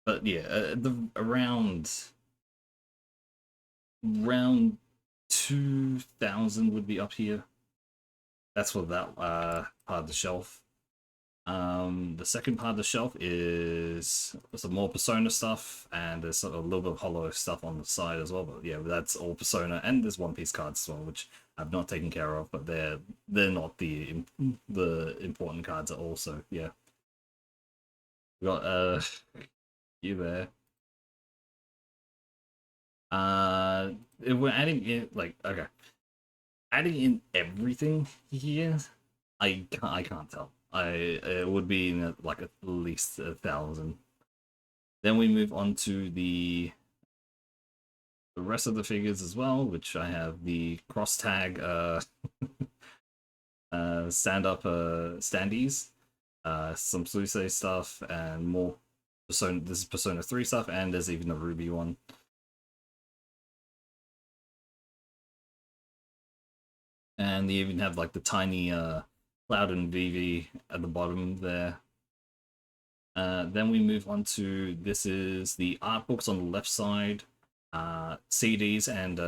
But yeah, around 2,000 would be up here. That's for that part of the shelf. The second part of the shelf is some more Persona stuff, and there's sort of a little bit of Hollow stuff on the side as well. But yeah, that's all Persona, and there's One Piece cards as well, which I've not taken care of, but they're not the important cards at all. So yeah, we got you there. If we're adding in adding in everything here, I can't tell. It would be in like at least 1,000. Then we move on to the rest of the figures as well, which I have the cross tag stand up standees, some Sluse stuff, and more Persona. This is Persona 3 stuff, and there's even a Ruby one. And they even have like the tiny Cloud and Vivi at the bottom there. Then we move on to, this is the art books on the left side, CDs and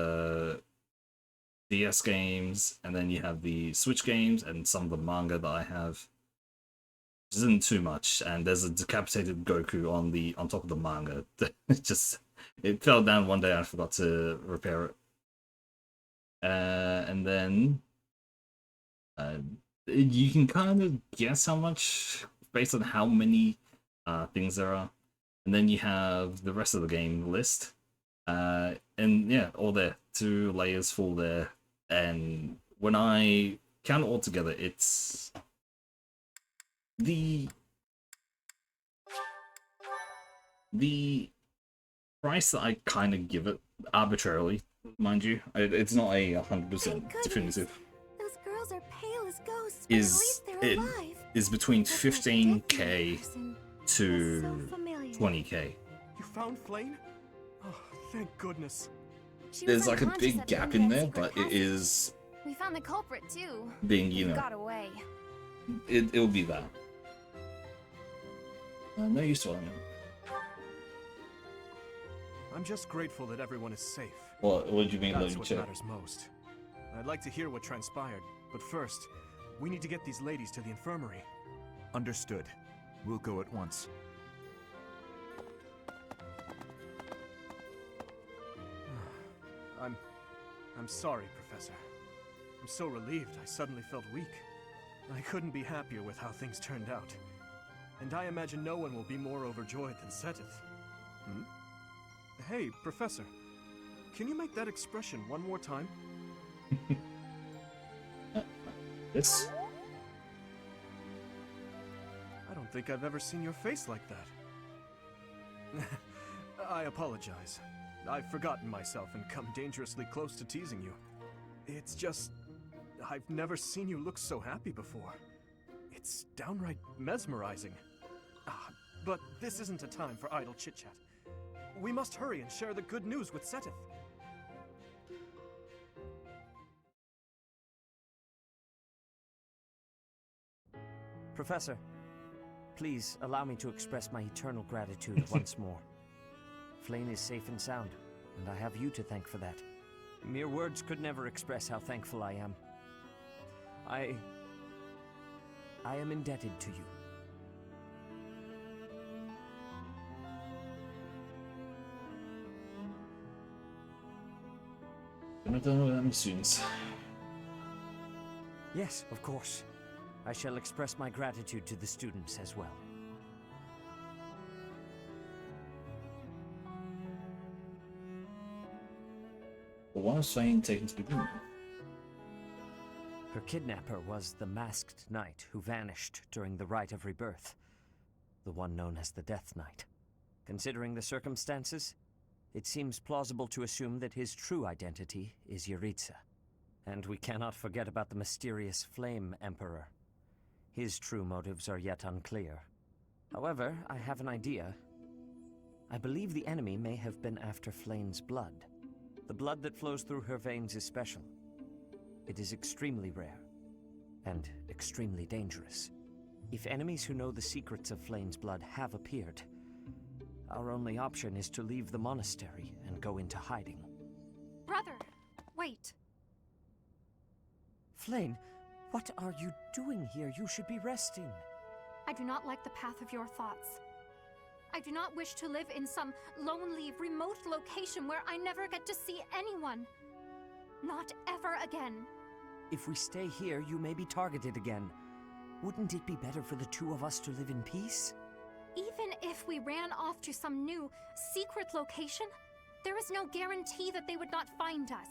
DS games, and then you have the Switch games and some of the manga that I have. Which isn't too much, and there's a decapitated Goku on top of the manga. It fell down one day and I forgot to repair it. And then you can kind of guess how much based on how many things there are. And then you have the rest of the game list. And yeah, all there. 2 layers full there. And when I count it all together, it's the price that I kind of give it arbitrarily, mind you. It's not a 100% definitive. Those girls are pale as ghosts, but at least they're alive. Is between 15k to 20k. You found Flame? Oh, thank goodness. There's like a big gap in there, but it is. We found the culprit too. Being, He got away. It'll be that. No use to it. I'm just grateful that everyone is safe. What do you mean? That's what matters most. I'd like to hear what transpired, but first, we need to get these ladies to the infirmary. Understood. We'll go at once. I'm sorry, Professor. I'm so relieved I suddenly felt weak. I couldn't be happier with how things turned out. And I imagine no one will be more overjoyed than Seteth. Hmm? Hey, Professor. Can you make that expression one more time? Yes. I don't think I've ever seen your face like that. I apologize. I've forgotten myself and come dangerously close to teasing you. It's just, I've never seen you look so happy before. It's downright mesmerizing. But this isn't a time for idle chit-chat. We must hurry and share the good news with Seteth. Professor, please allow me to express my eternal gratitude once more. Flame is safe and sound, and I have you to thank for that. Mere words could never express how thankful I am. I am indebted to you. I'm not done with them students. Yes, of course. I shall express my gratitude to the students as well. But why was Flame taken to the room? Her kidnapper was the masked knight who vanished during the Rite of Rebirth, the one known as the Death Knight. Considering the circumstances, it seems plausible to assume that his true identity is Yuritsa. And we cannot forget about the mysterious Flame Emperor. His true motives are yet unclear. However, I have an idea. I believe the enemy may have been after Flayn's blood. The blood that flows through her veins is special. It is extremely rare, and extremely dangerous. If enemies who know the secrets of Flayn's blood have appeared, our only option is to leave the monastery and go into hiding. Brother, wait. Flayn, what are you doing here? You should be resting. I do not like the path of your thoughts. I do not wish to live in some lonely, remote location where I never get to see anyone. Not ever again. If we stay here, you may be targeted again. Wouldn't it be better for the two of us to live in peace? Even if we ran off to some new, secret location, there is no guarantee that they would not find us.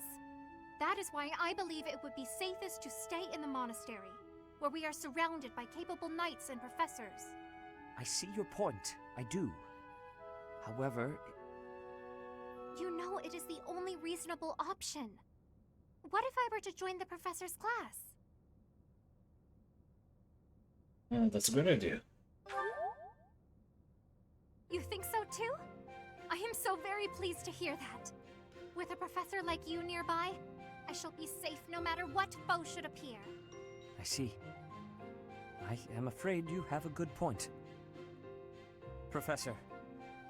That is why I believe it would be safest to stay in the monastery, where we are surrounded by capable knights and professors. I see your point. I do. However... You know it is the only reasonable option. What if I were to join the professor's class? That's a good idea. You think so too? I am so very pleased to hear that. With a professor like you nearby, I shall be safe no matter what foe should appear. I see. I am afraid you have a good point. Professor,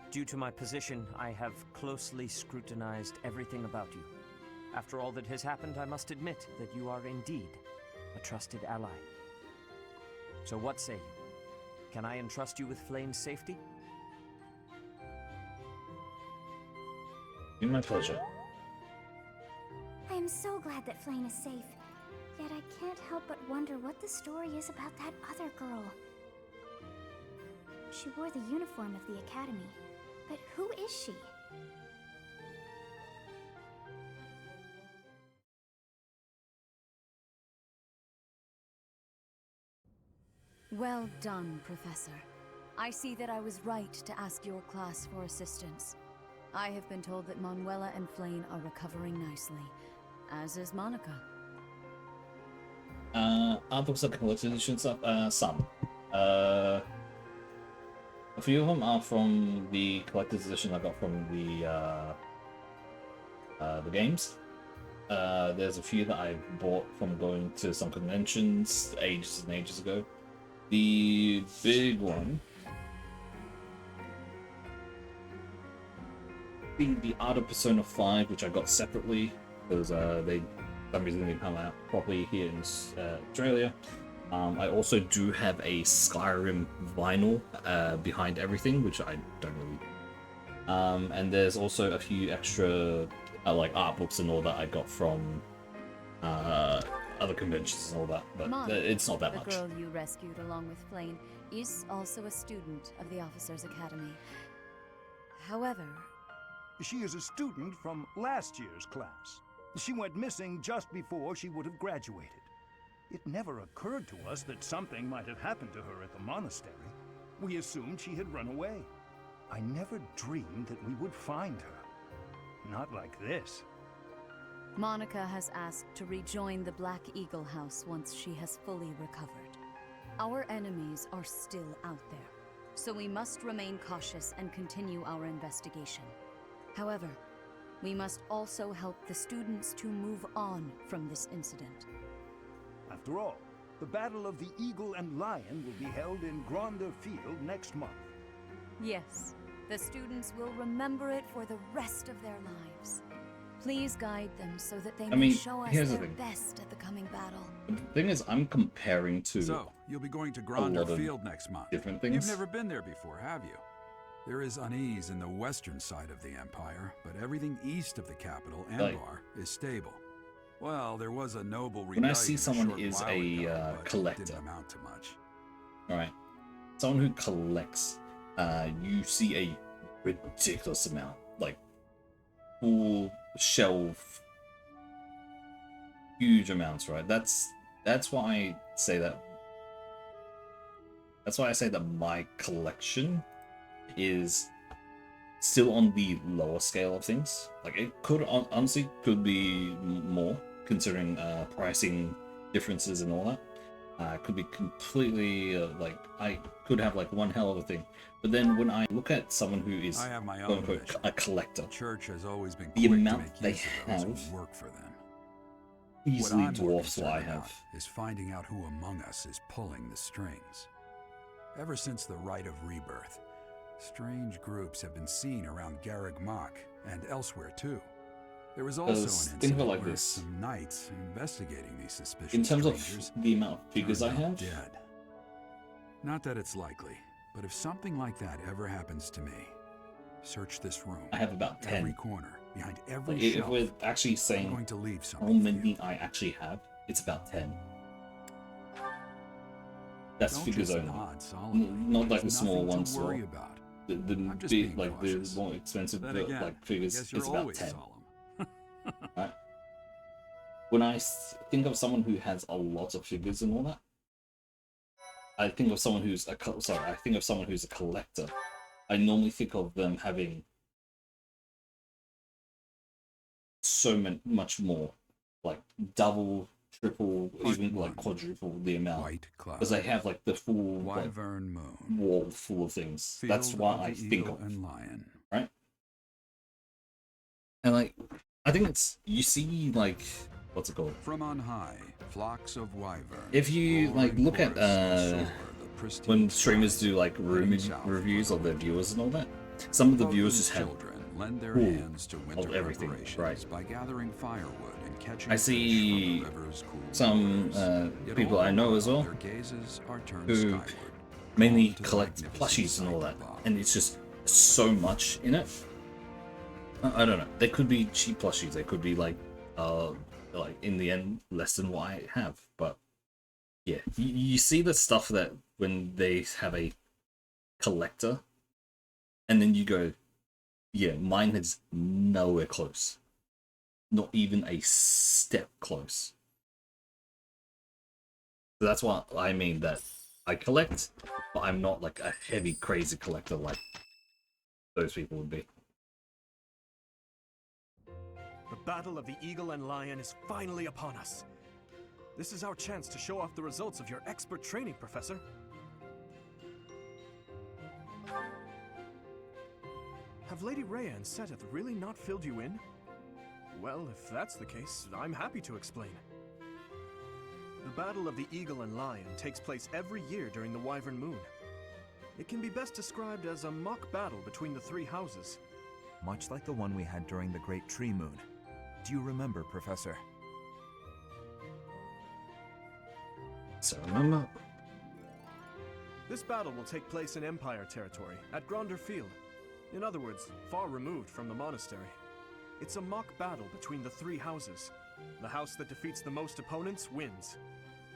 due to my position, I have closely scrutinized everything about you. After all that has happened, I must admit that you are indeed a trusted ally. So what say you? Can I entrust you with Flayn's safety? Be my pleasure. I am so glad that Flayn is safe. Yet I can't help but wonder what the story is about that other girl. She wore the uniform of the academy, but who is she? Well done, Professor. I see that I was right to ask your class for assistance. I have been told that Manuela and Flayn are recovering nicely, as is Monica. Art books are collected edition stuff? Some. A few of them are from the collector's edition I got from the games. There's a few that I bought from going to some conventions ages and ages ago. The big one, the Art of Persona 5, which I got separately because they for some reason didn't come out properly here in Australia. I also do have a Skyrim vinyl behind everything, which I don't really. And there's also a few extra like art books and all that I got from other conventions and all that, but Monica, it's not that the much. girl you rescued along with Flayn, is also a student of the Officers' Academy. However... She is a student from last year's class. She went missing just before she would have graduated. It never occurred to us that something might have happened to her at the monastery. We assumed she had run away. I never dreamed that we would find her. Not like this. Monica has asked to rejoin the Black Eagle House once she has fully recovered. Our enemies are still out there, so we must remain cautious and continue our investigation. However, we must also help the students to move on from this incident. After all, the Battle of the Eagle and Lion will be held in Gronder Field next month. Yes, the students will remember it for the rest of their lives. Please guide them so that they may show us here's the their thing. best at the coming battle. The thing is, I'm comparing to So, you'll be going to a Gronder lot of Field next month. different things. You've never been there before, have you? There is unease in the western side of the Empire, but everything east of the capital, Anbar, is stable. Well, there was a noble rebellion When I see someone short is while a ago, but it collector, didn't amount to much. alright, someone who collects, you see a ridiculous amount, like full shelf, huge amounts, right? That's why I say that. That's why I say that my collection is still on the lower scale of things. Like it could honestly could be more considering pricing differences and all that. Could be completely like I could have like one hell of a thing, but then when I look at someone who is I have my quote own unquote vision. a collector, The church has always been the quick to amount make they use of those have who work for them. easily what I'm more dwarfs what I concerned have. about is finding out who among us is pulling the strings. Ever since the Rite of Rebirth, strange groups have been seen around Garreg Mach and elsewhere too. There was also an think of it incident like where this. some knights investigating these suspicious In terms strangers of the amount of figures I turned out have, dead. Not that it's likely, but if something like that ever happens to me, search this room. I have about 10. Every corner, behind every like, if shelf. we're actually I'm saying going to leave how something for many you. I actually have, it's about 10. That's Don't figures just only. nod solemnly. Not like the There's small nothing ones to worry or about. the I'm just big, being like cautious. the more expensive Then again, like figures. I guess you're It's about always 10. solemn. Right? When I think of someone who has a lot of figures and all that, I think of someone who's I think of someone who's a collector. I normally think of them having so much more, like double, triple, even like quadruple the amount, White cloud. because they have like the full like, Wyvern moon. wall full of things. Field That's what of I the think eagle of, and lion. right? And like, I think it's you see like what's it called? From on high, flocks of wyvern. If you like roaring look at forests and soar the pristine when streamers skies, do like room heading south reviews of their viewers and all that, some of the viewers just have children lend their full hands to winter of everything, preparations right? by gathering firewood and catching I fish see from the river's cool some waters. Yet people all I the know while, as well their gazes are turned who skyward, mainly drawn to the collect magnificent plushies and all sight that, above. and it's just so much in it. I don't know. They could be cheap plushies. They could be like in the end less than what I have. But yeah, you see the stuff that when they have a collector, and then you go, yeah, mine is nowhere close, not even a step close. So that's what I mean that I collect, but I'm not like a heavy crazy collector like those people would be. The battle of the Eagle and Lion is finally upon us. This is our chance to show off the results of your expert training, Professor. Have Lady Rhea and Seteth really not filled you in? Well, if that's the case, I'm happy to explain. The battle of the Eagle and Lion takes place every year during the Wyvern Moon. It can be best described as a mock battle between the three houses. Much like the one we had during the Great Tree Moon. Do you remember, Professor? So remember. This battle will take place in Empire territory, at Gronder Field. In other words, far removed from the monastery. It's a mock battle between the three houses. The house that defeats the most opponents wins.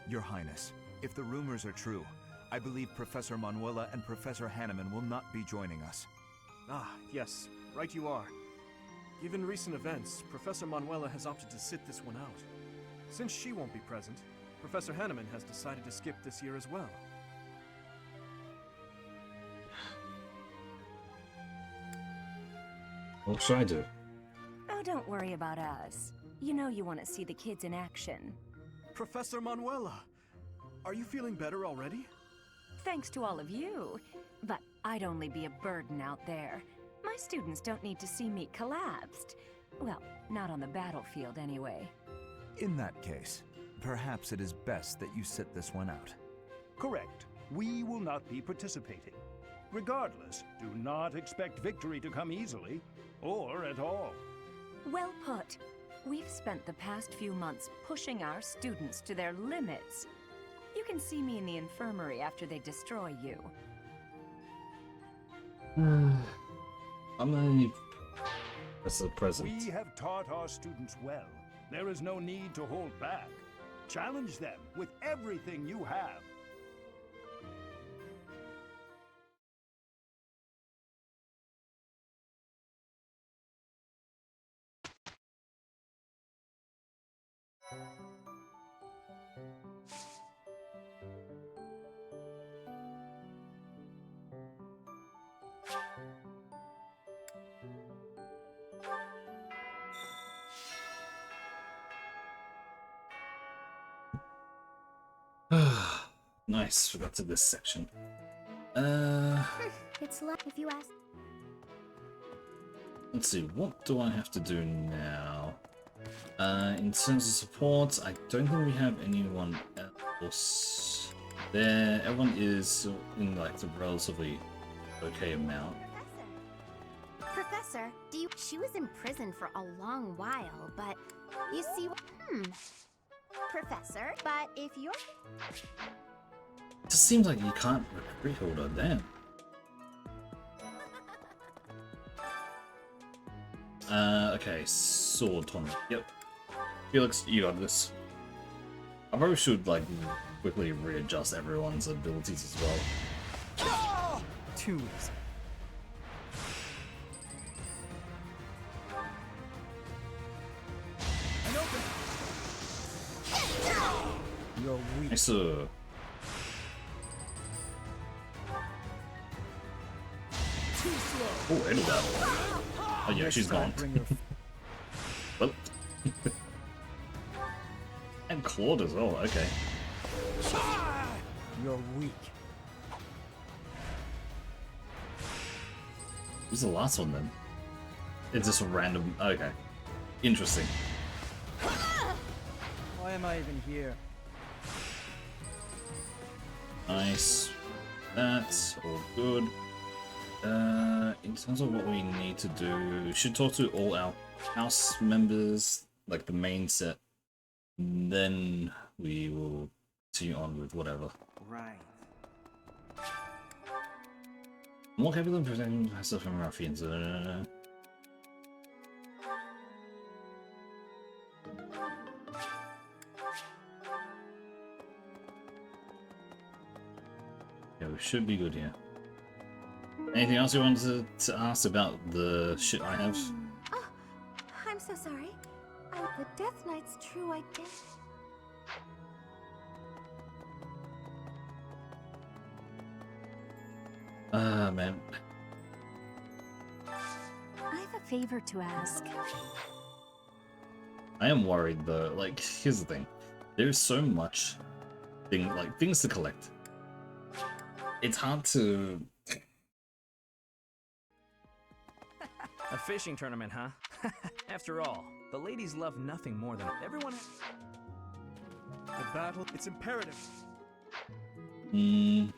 Your Highness, if the rumors are true, I believe Professor Manuela and Professor Hanneman will not be joining us. Ah, yes, right you are. Given recent events, Professor Manuela has opted to sit this one out. Since she won't be present, Professor Hanneman has decided to skip this year as well. What should I do? Oh, don't worry about us. You know you want to see the kids in action. Professor Manuela! Are you feeling better already? Thanks to all of you. But I'd only be a burden out there. My students don't need to see me collapsed. Well, not on the battlefield anyway. In that case, perhaps it is best that you sit this one out. Correct. We will not be participating. Regardless, do not expect victory to come easily, or at all. Well put. We've spent the past few months pushing our students to their limits. You can see me in the infirmary after they destroy you. I'm gonna that's a present. We have taught our students well. There is no need to hold back. Challenge them with everything you have. nice. We got to this section. It's left if you ask. Let's see, what do I have to do now? In terms of support, I don't think we have anyone else there. Everyone is in like the relatively okay amount. Professor, do you? She was in prison for a long while, but you see, Professor, but if you're... It just seems like you can't recruit her, damn. Okay, sword tournament. Yep. Felix, you got this. I probably should, like, quickly readjust everyone's abilities as well. Too easy. You're weak. Nice, sir. Oh, end of that. Oh yeah, she's gone. Well. And Claude as well, okay. You're weak. Who's the last one then? It's just a random... Okay. Interesting. Why am I even here? Nice. That's all good. In terms of what we need to do, we should talk to all our house members, like the main set. Then we will continue on with whatever. Right. More capable of protecting myself from ruffians. Yeah, we should be good here. Anything else you wanted to ask about the shit I have? Oh, I'm so sorry. The Death Knight's true identity. Man. I have a favor to ask. I am worried though. Like, here's the thing. There's so much things to collect. It's hard to... A fishing tournament, huh? After all, the ladies love nothing more than everyone. The battle, it's imperative.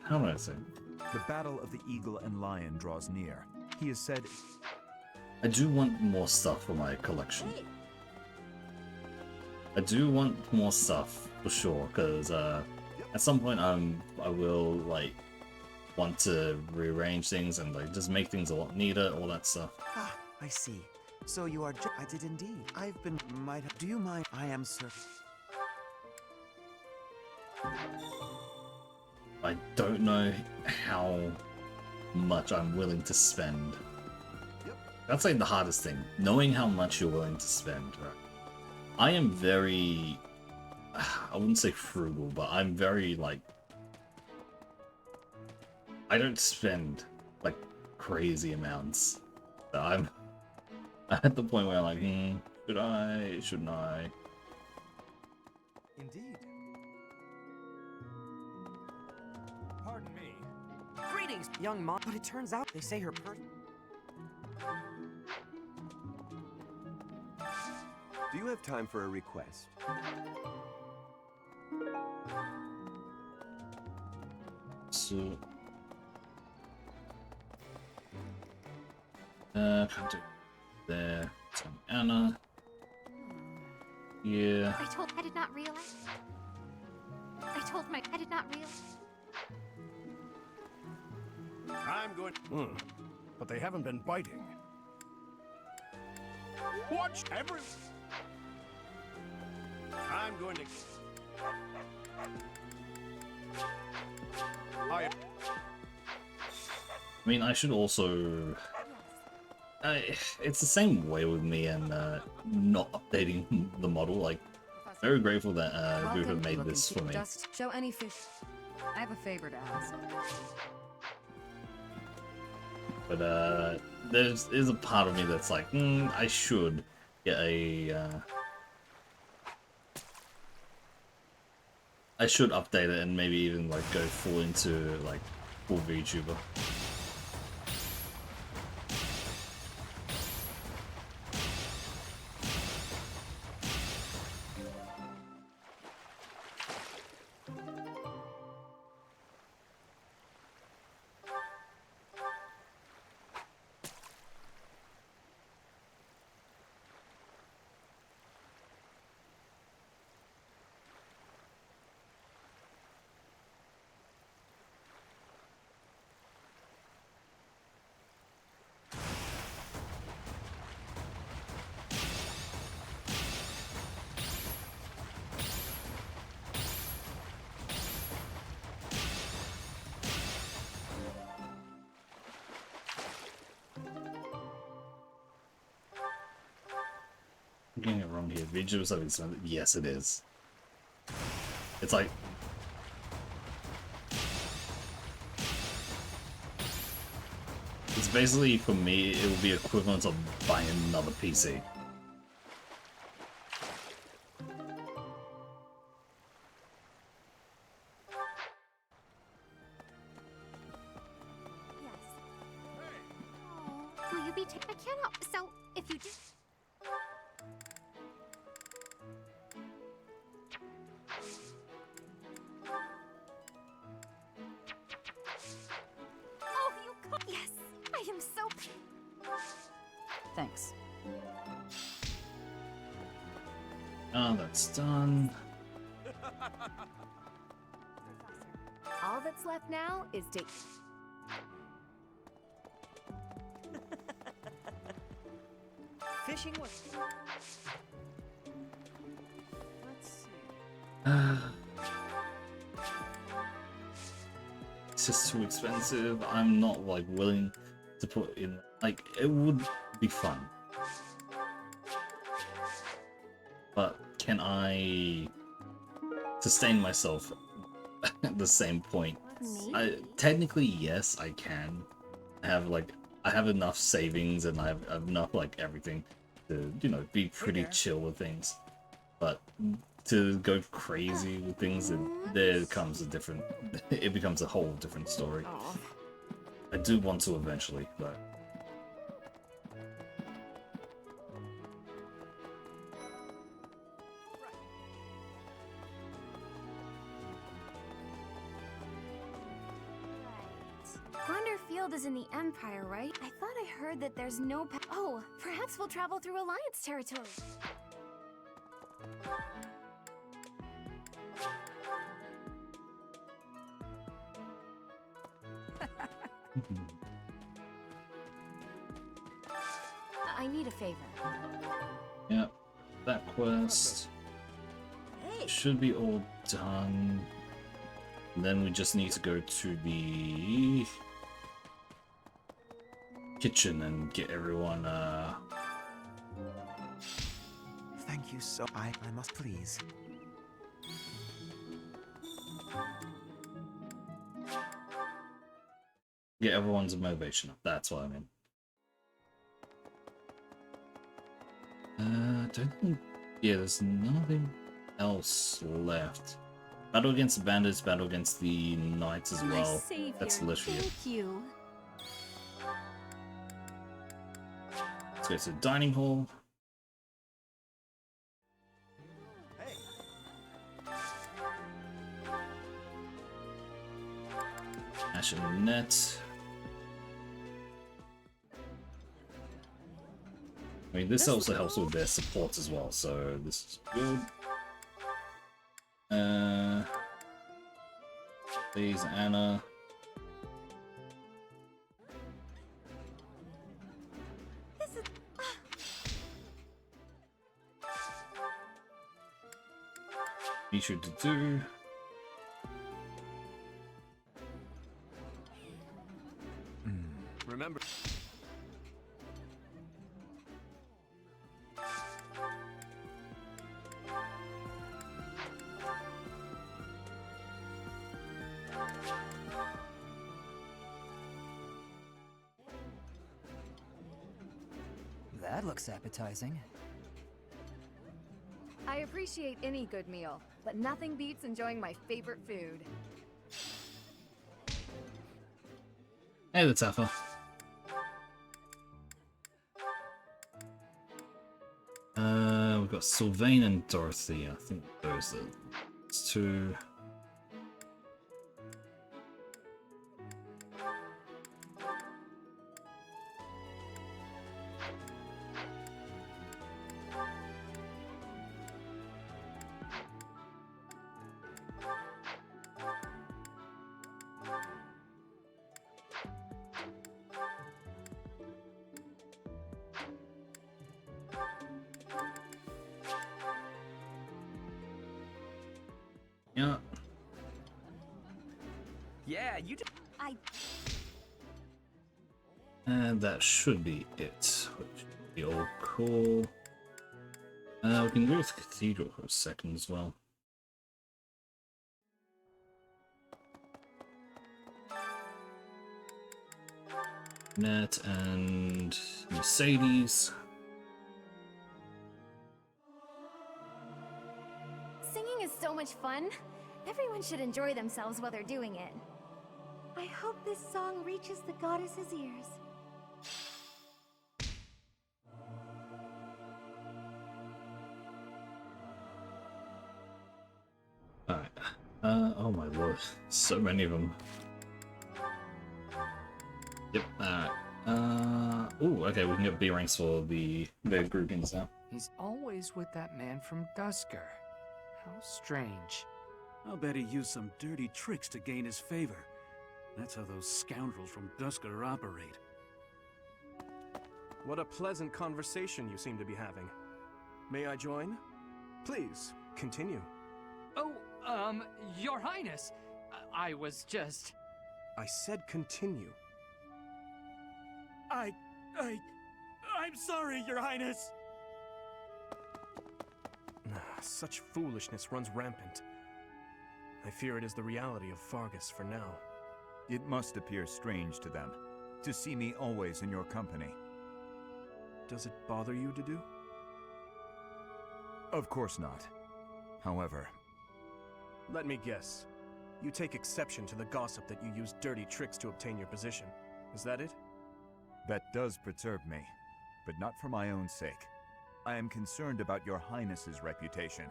How do I say? The battle of the eagle and lion draws near. He has said... I do want more stuff for my collection. I do want more stuff, for sure, because at some point I will, like, want to rearrange things and, like, just make things a lot neater, all that stuff. Ah, I see. So you are I did indeed. I've been... Do you mind? I am certain. I don't know how much I'm willing to spend. That's like the hardest thing, knowing how much you're willing to spend, right? I am very, I wouldn't say frugal, but I'm very, like, I don't spend, like, crazy amounts. So I'm at the point where I'm like, should I, shouldn't I? Indeed. Pardon me. Greetings, young mom. But it turns out they say her person. Do you have time for a request? So, can't do there. Anna. Yeah. I did not realize. I did not realize. I'm going. But they haven't been biting. Watch every. I'm going to. I mean, I should also... it's the same way with me and not updating the model. Like, very grateful that Google made this for me. Just show any fish. I have a favor to ask. But there's a part of me that's like, I should get a I should update it and maybe even like go full into like full VTuber. I'm getting it wrong here. VTuber is something expensive. Yes, it is. It's like it's basically for me. It will be equivalent of buying another PC. Will you be I cannot. So, if you do. Oh, you yes, I am so. Thanks. That's done. All that's left now is to. Fishing was. It's just too expensive. I'm not like willing to put in. Like it would be fun, but can I sustain myself at the same point? Technically, yes, I can. I have enough savings and I have enough like everything to, you know, be pretty chill with things. But to go crazy with things, there comes a different. It becomes a whole different story. I do want to eventually, but. Wanderfield is in the Empire, right? I thought I heard that there's no oh, perhaps we'll travel through Alliance territory. I need a favor. Yeah, that quest should be all done. And then we just need to go to the kitchen and get everyone Thank you so. I must please. get everyone's motivation up. That's what I mean. Don't think. Yeah, there's nothing else left. Battle against the bandits, battle against the knights as My well. savior, That's literally it. thank you. Let's go to the dining hall. Ash and Net. I mean, this also helps with their support as well, so this is good. Please, Anna. Be sure to do. Remember. That looks appetizing. I I appreciate any good meal, but nothing beats enjoying my favorite food. Hey, the Taffa. We've got Sylvain and Dorothy. I think those are two. Yeah. Yeah, you just... And that should be it. Which should be all cool. We can go to the cathedral for a second as well. Nat and Mercedes. Singing is so much fun. Everyone should enjoy themselves while they're doing it. I hope this song reaches the goddess's ears. Alright. Oh my lord. So many of them. Yep, alright. Ooh, okay, we can get B ranks for the groupings now. He's always with that man from Dusker. How strange. I'll bet he used some dirty tricks to gain his favor. That's how those scoundrels from Dusker operate. What a pleasant conversation you seem to be having. May I join? Please, continue. Oh, Your Highness, I was just... I said continue. I'm sorry, Your Highness! Such foolishness runs rampant. I fear it is the reality of Fargus for now. It must appear strange to them, to see me always in your company. Does it bother you to do? Of course not. However... Let me guess. You take exception to the gossip that you use dirty tricks to obtain your position. Is that it? That does perturb me, but not for my own sake. I am concerned about your Highness's reputation.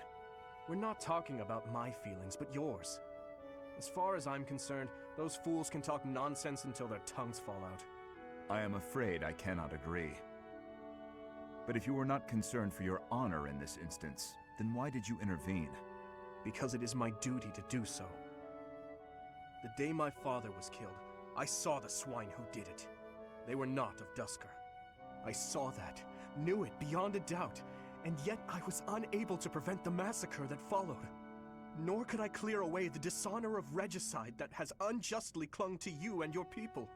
We're not talking about my feelings, but yours. As far as I'm concerned, those fools can talk nonsense until their tongues fall out. I am afraid I cannot agree. But if you were not concerned for your honor in this instance, then why did you intervene? Because it is my duty to do so. The day my father was killed, I saw the swine who did it. They were not of Dusker. I saw that, knew it beyond a doubt, and yet I was unable to prevent the massacre that followed. Nor could I clear away the dishonor of regicide that has unjustly clung to you and your people.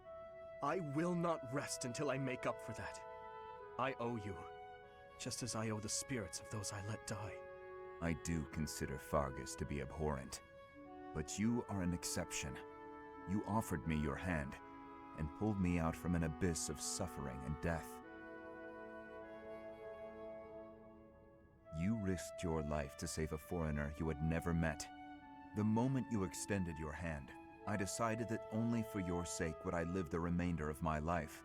I will not rest until I make up for that. I owe you, just as I owe the spirits of those I let die. I do consider Fargus to be abhorrent, but you are an exception. You offered me your hand, and pulled me out from an abyss of suffering and death. You risked your life to save a foreigner you had never met. The moment you extended your hand, I decided that only for your sake would I live the remainder of my life,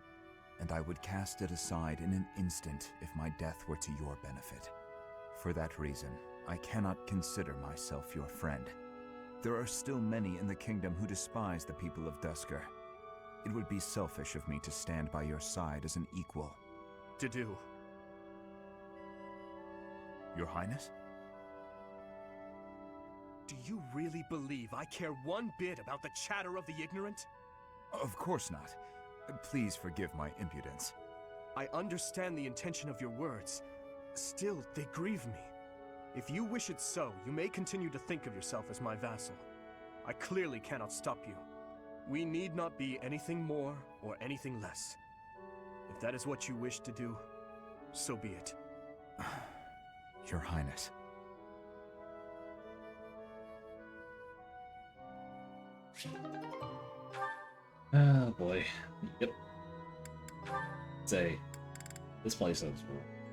and I would cast it aside in an instant if my death were to your benefit. For that reason, I cannot consider myself your friend. There are still many in the kingdom who despise the people of Dusker. It would be selfish of me to stand by your side as an equal. To do. Your Highness? Do you really believe I care one bit about the chatter of the ignorant? Of course not. Please forgive my impudence. I understand the intention of your words. Still, they grieve me. If you wish it so, you may continue to think of yourself as my vassal. I clearly cannot stop you. We need not be anything more or anything less. If that is what you wish to do, so be it. Your Highness. Oh boy. Yep. Say, this place is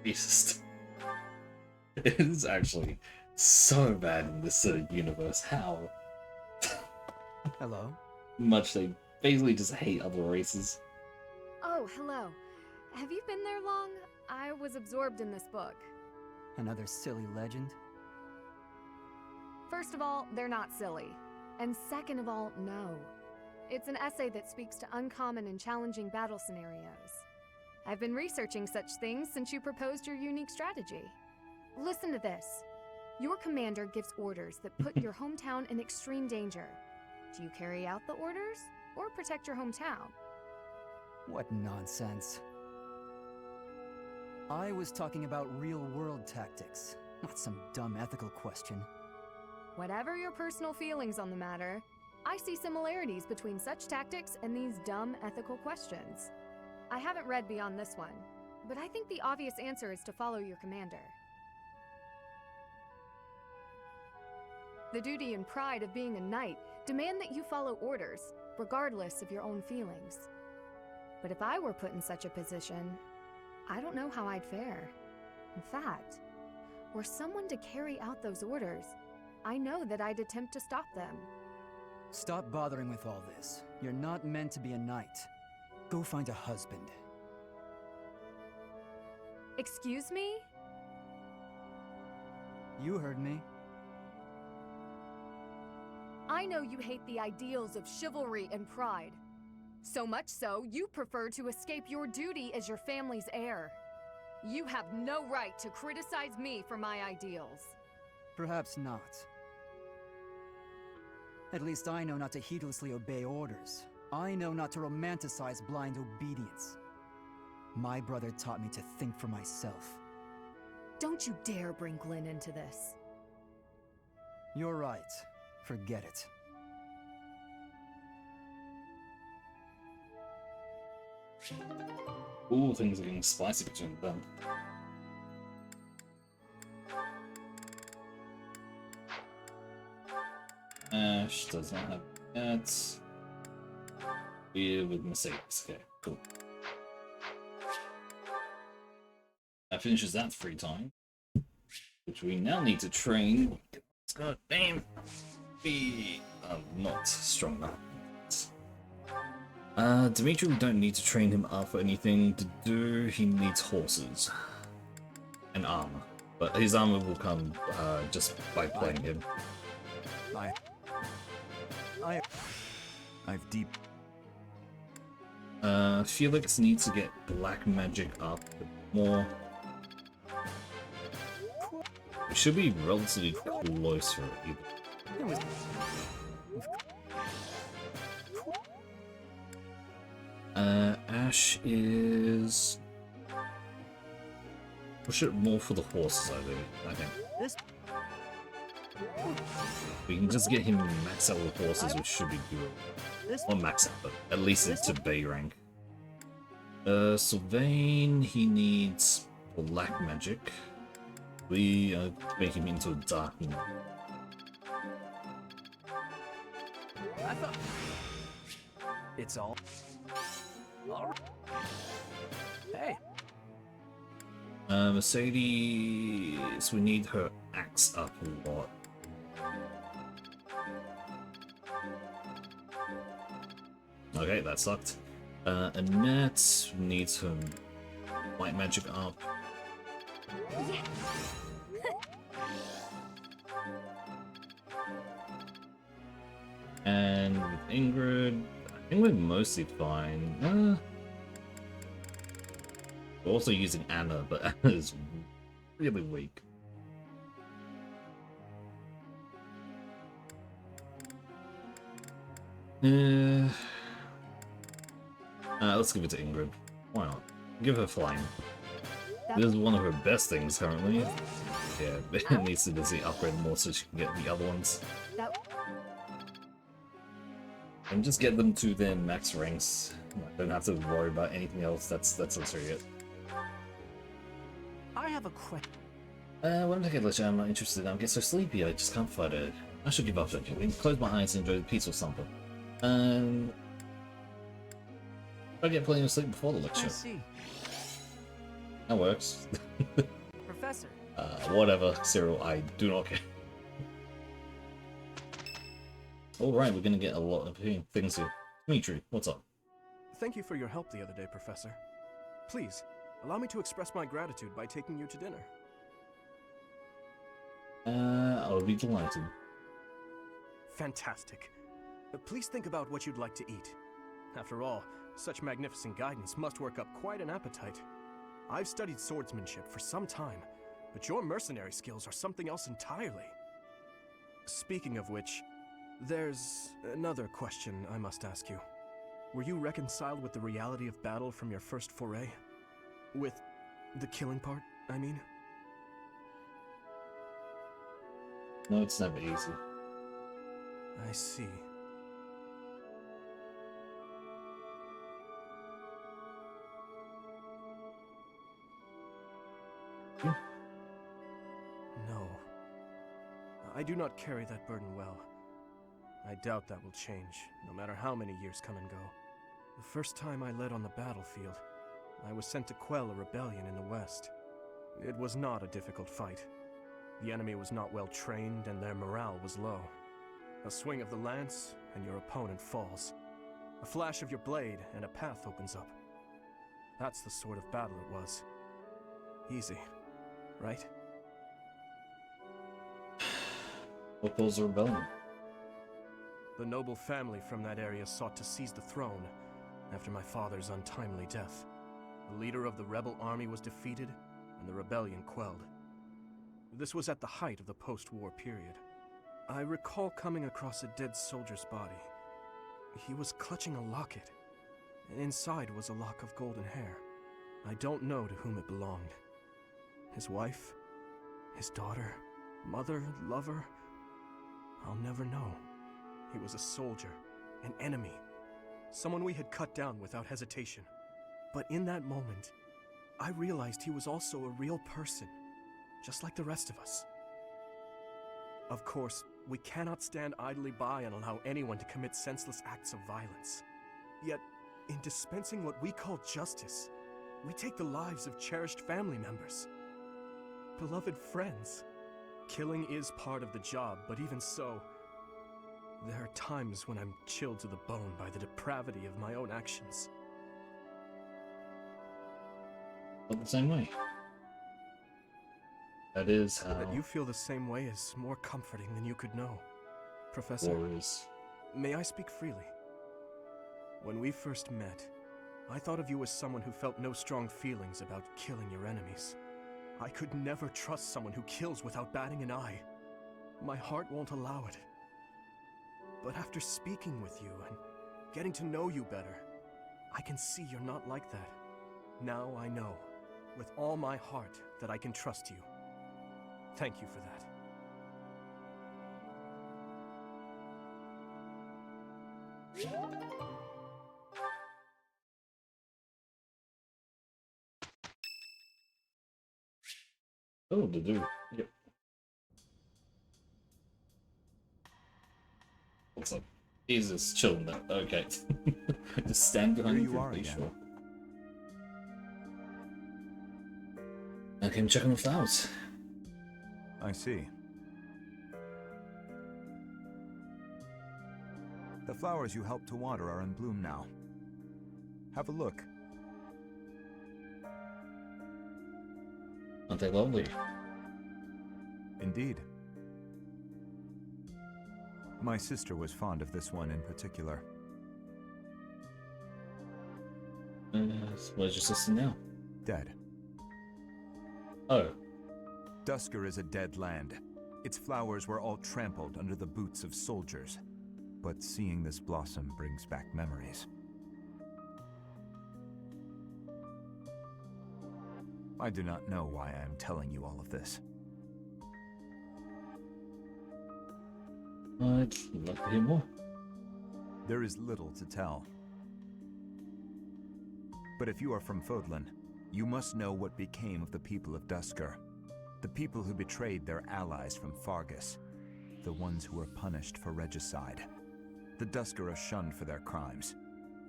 racist. It is actually so bad in this universe. How Hello? much they basically just hate other races. Oh, hello. Have you been there long? I was absorbed in this book. Another silly legend? First of all, they're not silly. And second of all, no. It's an essay that speaks to uncommon and challenging battle scenarios. I've been researching such things since you proposed your unique strategy. Listen to this. Your commander gives orders that put your hometown in extreme danger. Do you carry out the orders or protect your hometown? What nonsense. I was talking about real-world tactics, not some dumb ethical question. Whatever your personal feelings on the matter, I see similarities between such tactics and these dumb ethical questions. I haven't read beyond this one, but I think the obvious answer is to follow your commander. The duty and pride of being a knight demand that you follow orders, regardless of your own feelings. But if I were put in such a position, I don't know how I'd fare. In fact, were someone to carry out those orders, I know that I'd attempt to stop them. Stop bothering with all this. You're not meant to be a knight. Go find a husband. Excuse me? You heard me. I know you hate the ideals of chivalry and pride. So much so, you prefer to escape your duty as your family's heir. You have no right to criticize me for my ideals. Perhaps not. At least I know not to heedlessly obey orders. I know not to romanticize blind obedience. My brother taught me to think for myself. Don't you dare bring Glenn into this. You're right. Forget it. Ooh, things are getting spicy between them. Ash does not have that. We're with Mercedes. Okay, cool. That finishes that free time, which we now need to train. God damn, we are not strong enough. Dimitri, we don't need to train him up for anything to do. He needs horses and armor, but his armor will come just by playing him. I've deep. Felix needs to get black magic up a bit more. We should be relatively close for it. Ash is push it more for the horses, I think. We can just get him max out with horses, which should be good. Or max out, but at least it's to Bay rank. Sylvain, he needs black magic. We make him into a dark knight. I thought it's all. Hey. Mercedes, we need her axe up a lot. Okay, that sucked. Annette needs her white magic up. And with Ingrid, I think we're mostly fine. We're also using Anna, but Anna is really weak. Let's give it to Ingrid. Why not? Give her flying. This is one of her best things currently. Yeah, it needs to basically upgrade more so she can get the other ones. And just get them to their max ranks. I don't have to worry about anything else. That's literally it. I have a question. When I get later, I'm not interested. I get so sleepy, I just can't fight it. I should give up, don't you? Close my eyes and enjoy the peaceful slumber. I get plenty of sleep before the lecture. I see. That works. Professor, Whatever, Cyril, I do not care. Alright, we're gonna get a lot of things here. Dimitri, what's up? Thank you for your help the other day, Professor. Please, allow me to express my gratitude by taking you to dinner. I'll be delighted. Fantastic. Please think about what you'd like to eat. After all, such magnificent guidance must work up quite an appetite. I've studied swordsmanship for some time, but your mercenary skills are something else entirely. Speaking of which, there's another question I must ask you. Were you reconciled with the reality of battle from your first foray? With the killing part, I mean? No, it's never easy. I see. No. I do not carry that burden well. I doubt that will change, no matter how many years come and go. The first time I led on the battlefield, I was sent to quell a rebellion in the west. It was not a difficult fight. The enemy was not well trained and their morale was low. A swing of the lance and your opponent falls. A flash of your blade and a path opens up. That's the sort of battle it was. Easy, right? What caused the rebellion? The noble family from that area sought to seize the throne after my father's untimely death. The leader of the rebel army was defeated and the rebellion quelled. This was at the height of the post-war period. I recall coming across a dead soldier's body. He was clutching a locket, and inside was a lock of golden hair. I don't know to whom it belonged. His wife? His daughter? Mother? Lover? I'll never know. He was a soldier, an enemy, someone we had cut down without hesitation. But in that moment, I realized he was also a real person, just like the rest of us. Of course, we cannot stand idly by and allow anyone to commit senseless acts of violence. Yet, in dispensing what we call justice, we take the lives of cherished family members, beloved friends. Killing is part of the job, but even so, there are times when I'm chilled to the bone by the depravity of my own actions. Not the same way. That is how... That you feel the same way is more comforting than you could know, Professor. Warriors. May I speak freely? When we first met, I thought of you as someone who felt no strong feelings about killing your enemies. I could never trust someone who kills without batting an eye. My heart won't allow it. But after speaking with you and getting to know you better, I can see you're not like that. Now I know, with all my heart, that I can trust you. Thank you for that. Oh, the dude. Yep. What's up? He's just chilling there. Okay. Just stand behind Here you are again. sure. I came checking the flowers. I see. The flowers you helped to water are in bloom now. Have a look. Aren't they lovely? Indeed. My sister was fond of this one in particular. Where's your sister now? Dead. Oh. Duscur is a dead land. Its flowers were all trampled under the boots of soldiers. But seeing this blossom brings back memories. I do not know why I am telling you all of this. I'd love to hear more. There is little to tell. But if you are from Fodlan, you must know what became of the people of Duscur. The people who betrayed their allies from Fargus. The ones who were punished for regicide. The Duscur are shunned for their crimes,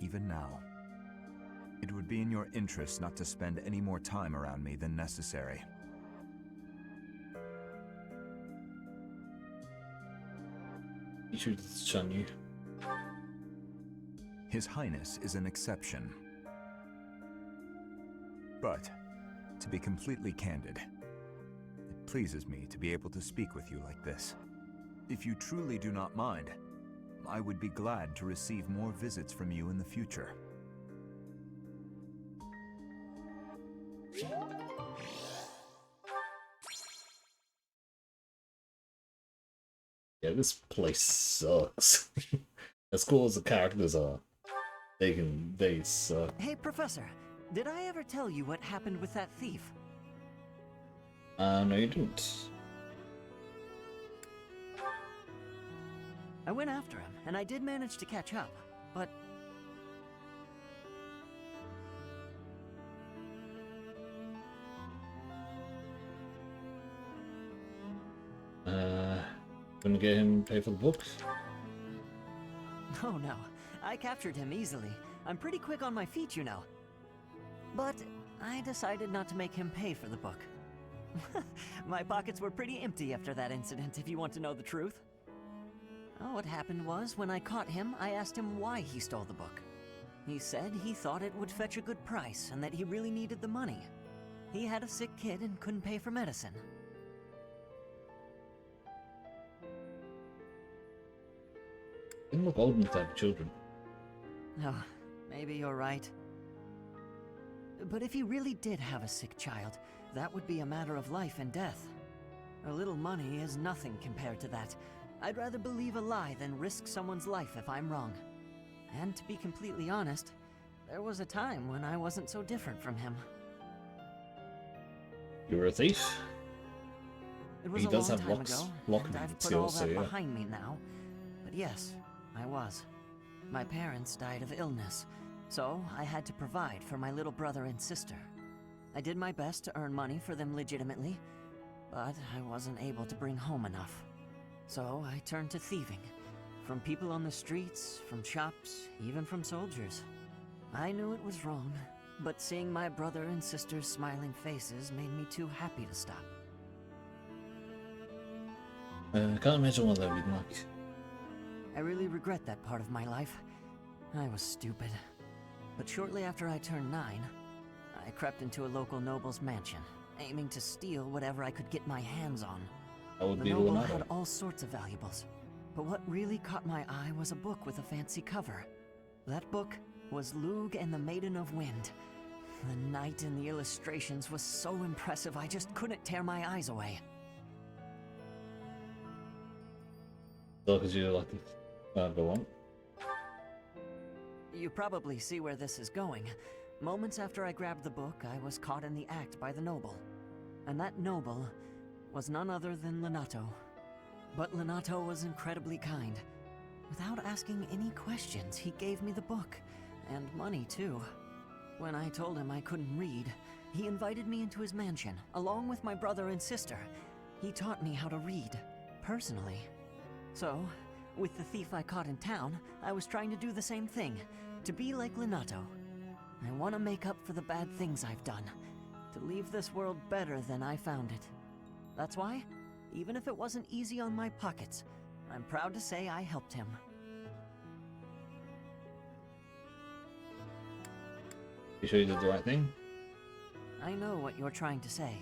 even now. It would be in your interest not to spend any more time around me than necessary. You should shun you. His Highness is an exception. But, to be completely candid, it pleases me to be able to speak with you like this. If you truly do not mind, I would be glad to receive more visits from you in the future. Yeah, this place sucks. As cool as the characters are, they suck. Hey, Professor, did I ever tell you what happened with that thief? No, you didn't. I went after him, and I did manage to catch up, but... Couldn't get him to pay for the book? Oh no, I captured him easily. I'm pretty quick on my feet, you know. But I decided not to make him pay for the book. My pockets were pretty empty after that incident, if you want to know the truth. Oh, what happened was, when I caught him, I asked him why he stole the book. He said he thought it would fetch a good price and that he really needed the money. He had a sick kid and couldn't pay for medicine. Didn't look old enough to have children. Oh, maybe you're right. But if he really did have a sick child, that would be a matter of life and death. A little money is nothing compared to that. I'd rather believe a lie than risk someone's life if I'm wrong. And to be completely honest, there was a time when I wasn't so different from him. You were a thief? It was He a does long have time locks, ago, lock and I've put skills, all so that yeah. behind me now. But yes, I was. My parents died of illness, so I had to provide for my little brother and sister. I did my best to earn money for them legitimately, but I wasn't able to bring home enough. So I turned to thieving. From people on the streets, from shops, even from soldiers. I knew it was wrong, but seeing my brother and sister's smiling faces made me too happy to stop. I can't imagine what that would be like. I really regret that part of my life. I was stupid. But shortly after I turned 9, I crept into a local noble's mansion, aiming to steal whatever I could get my hands on. That would The be noble Leonardo. had all sorts of valuables, but what really caught my eye was a book with a fancy cover. That book was Lug and the Maiden of Wind. The knight in the illustrations was so impressive I just couldn't tear my eyes away. So, because you like to go on. You probably see where this is going. Moments after I grabbed the book, I was caught in the act by the noble. And that noble was none other than Lenato. But Lenato was incredibly kind. Without asking any questions, he gave me the book. And money, too. When I told him I couldn't read, he invited me into his mansion, along with my brother and sister. He taught me how to read, personally. So, with the thief I caught in town, I was trying to do the same thing. To be like Lenato. I want to make up for the bad things I've done. To leave this world better than I found it. That's why, even if it wasn't easy on my pockets, I'm proud to say I helped him. You sure you did the right thing? I know what you're trying to say.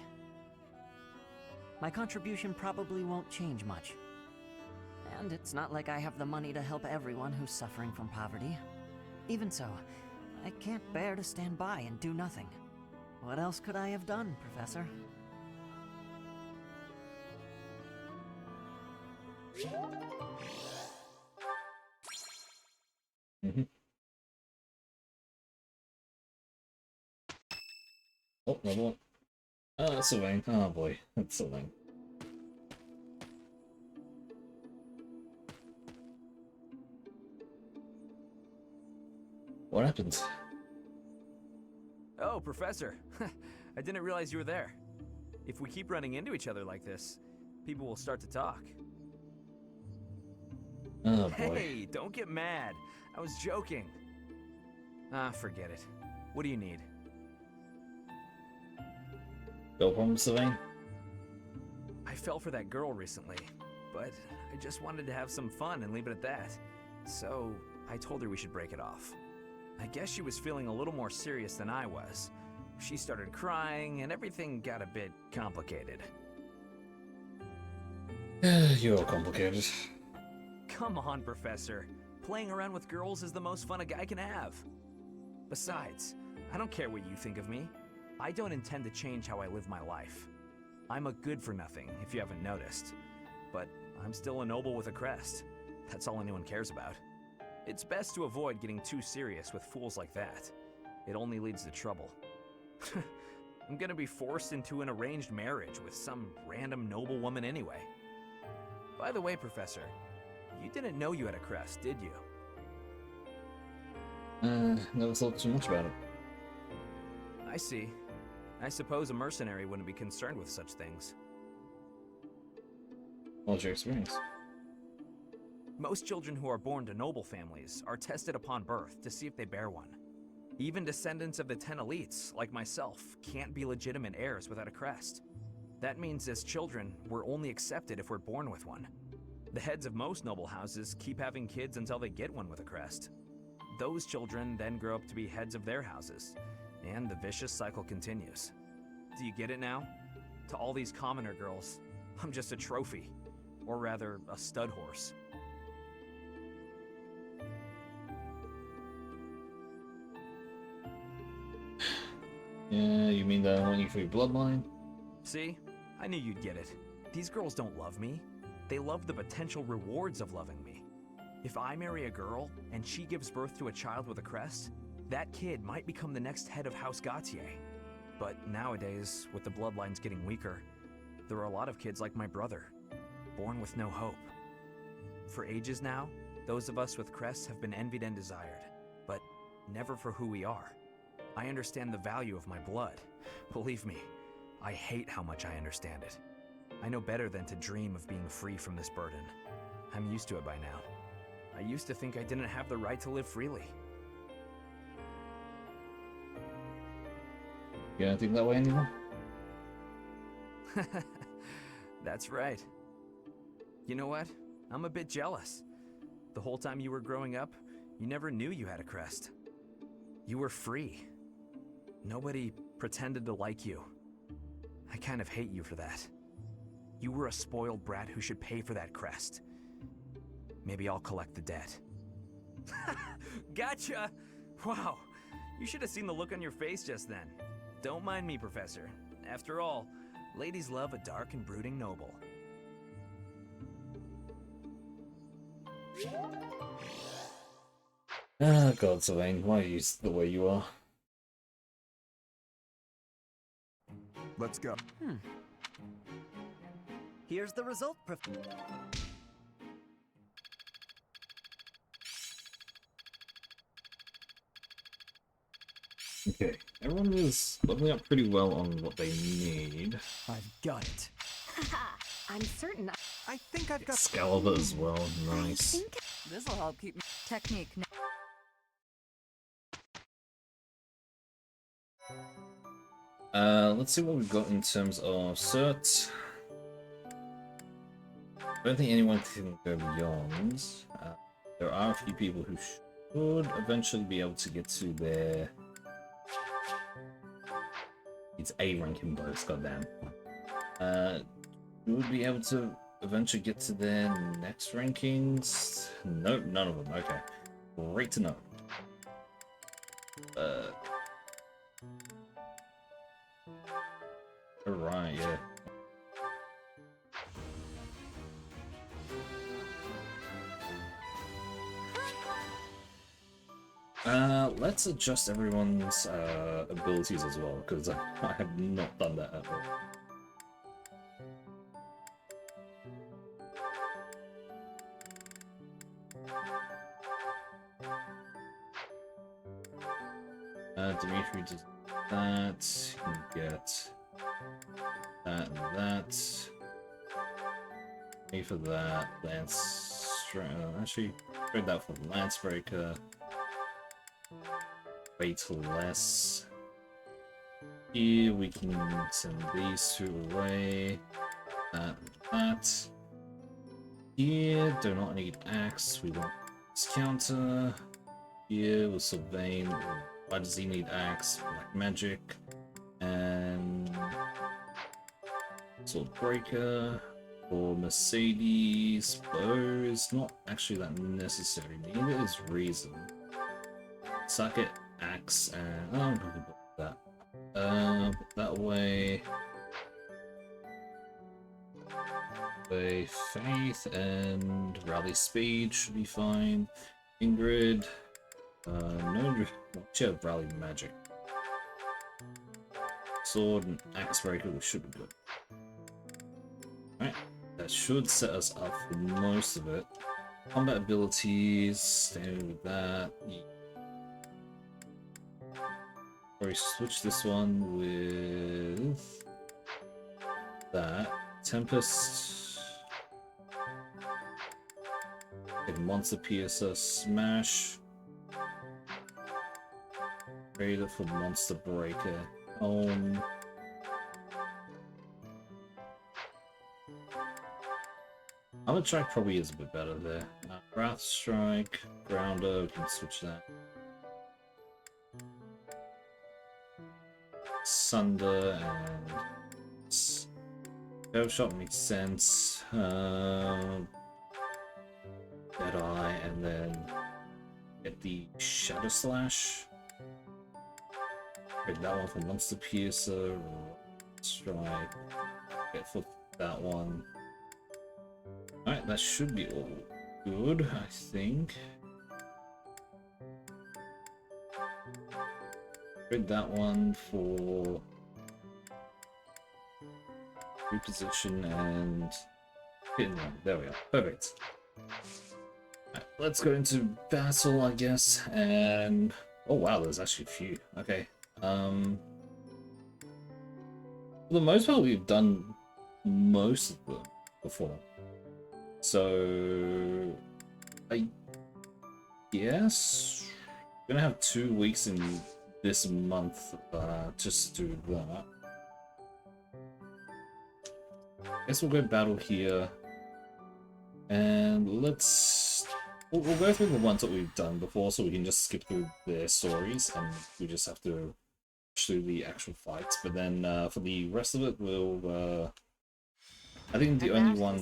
My contribution probably won't change much. And it's not like I have the money to help everyone who's suffering from poverty. Even so, I can't bear to stand by and do nothing. What else could I have done, Professor? Oh, another one. Oh, that's Sylvain. Oh boy, that's Sylvain. What happened? Oh, Professor. I didn't realize you were there. If we keep running into each other like this, people will start to talk. Oh boy. Hey, don't get mad. I was joking. Ah, forget it. What do you need? No problem, Sylvain? I fell for that girl recently. but I just wanted to have some fun and leave it at that. So I told her we should break it off. I guess she was feeling a little more serious than I was. She started crying, and everything got a bit complicated. You're complicated. Come on, Professor. Playing around with girls is the most fun a guy can have. Besides, I don't care what you think of me. I don't intend to change how I live my life. I'm a good-for-nothing, if you haven't noticed. But I'm still a noble with a crest. That's all anyone cares about. It's best to avoid getting too serious with fools like that. It only leads to trouble. I'm gonna be forced into an arranged marriage with some random noble woman anyway. By the way, Professor, you didn't know you had a crest, did you? Never thought too much about it. I see. I suppose a mercenary wouldn't be concerned with such things. What's your experience? Most children who are born to noble families are tested upon birth to see if they bear one. Even descendants of the 10 elites, like myself, can't be legitimate heirs without a crest. That means as children, we're only accepted if we're born with one. The heads of most noble houses keep having kids until they get one with a crest. Those children then grow up to be heads of their houses, and the vicious cycle continues. Do you get it now? To all these commoner girls, I'm just a trophy. Or rather, a stud horse. Yeah, you mean that I want you for your bloodline? See? I knew you'd get it. These girls don't love me. They love the potential rewards of loving me. If I marry a girl, and she gives birth to a child with a crest, that kid might become the next head of House Gautier. But nowadays, with the bloodlines getting weaker, there are a lot of kids like my brother, born with no hope. For ages now, those of us with crests have been envied and desired, but never for who we are. I understand the value of my blood. Believe me, I hate how much I understand it. I know better than to dream of being free from this burden. I'm used to it by now. I used to think I didn't have the right to live freely. You don't think that way anymore? That's right. You know what? I'm a bit jealous. The whole time you were growing up, you never knew you had a crest. You were free. Nobody pretended to like you. I kind of hate you for that. You were a spoiled brat who should pay for that crest. Maybe I'll collect the debt. Gotcha! Wow, you should have seen the look on your face just then. Don't mind me, Professor. After all, ladies love a dark and brooding noble. Ah, God, Sylvain, why are you the way you are? Let's go. Here's the result, Okay, everyone is leveling up pretty well on what they need. I've got it. I'm certain. I think I've got Excalibur as well, nice. This'll help keep me. Technique. Let's see what we've got in terms of certs. I don't think anyone can go beyond. There are a few people who should eventually be able to get to their... It's A ranking boats, goddamn. We would be able to eventually get to their next rankings. Nope, none of them. Okay, great to know. Alright, yeah. Let's adjust everyone's abilities as well, because I have not done that at all. Dimitri does that. You can get that and that. Me for that. Lance. Actually, trade that for the Lancebreaker. Less. Here we can send these two away. That and that. Here, do not need axe. We want this counter. Here with Sylvain. Why does he need axe? Like magic. And Sword Breaker. For Mercedes, bow is not actually that necessary. Neither is Reason. Socket, axe, and I'm going to put that. That way. Faith and Rally Speed should be fine. Ingrid. No, she have Rally Magic. Sword and Axe Breaker, we should be good. Alright, that should set us up for most of it. Combat abilities, stay with that. Or switch this one with that. Tempest. Monster Piercer, Smash. Raider for Monster Breaker. Other track probably is a bit better there. Wrath Strike, Grounder, we can switch that. Sunder and Shadow Shot makes sense. Deadeye, and then get the Shadow Slash. Get that one for Monster Piercer. Strike. Get for that one. Alright, that should be all good, I think. Get that one for reposition and hidden one. There we are. Perfect. Right, let's go into battle, I guess, and oh wow, there's actually a few. Okay. For the most part, we've done most of them before. So I guess we're gonna have 2 weeks in this month just to do that. Guess we'll go battle here, and we'll go through the ones that we've done before, so we can just skip through their stories, and we just have to through the actual fights. But then for the rest of it, we'll. I think the only one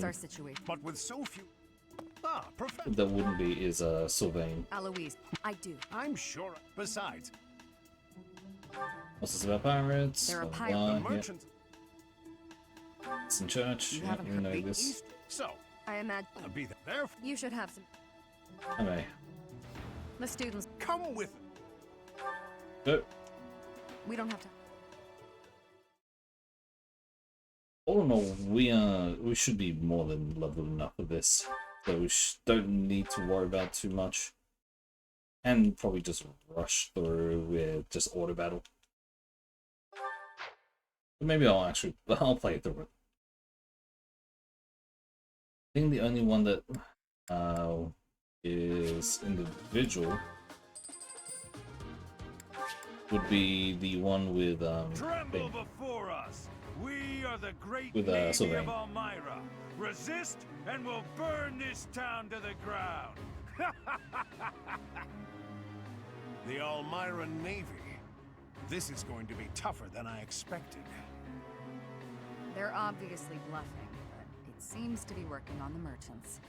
but with so few. that wouldn't be is Sylvain. Aloise, I do. I'm sure. Besides, What's this about pirates? There are Blah, pirates. blah, the yeah. merchants. It's in church. You Yeah, haven't we heard know the this. So, I imagine I'll be there. you should have some. I may. The students. Come with. Oh. We don't have to. All in all, we should be more than level enough for this, so we don't need to worry about too much, and probably just rush through with just auto battle. But maybe I'll play through it. I think the only one that is individual would be the one with Tremble before us. We are the great With, Navy Sylvain. of Elmira. Resist, and we'll burn this town to the ground. The Elmira Navy. This is going to be tougher than I expected. They're obviously bluffing, but it seems to be working on the merchants.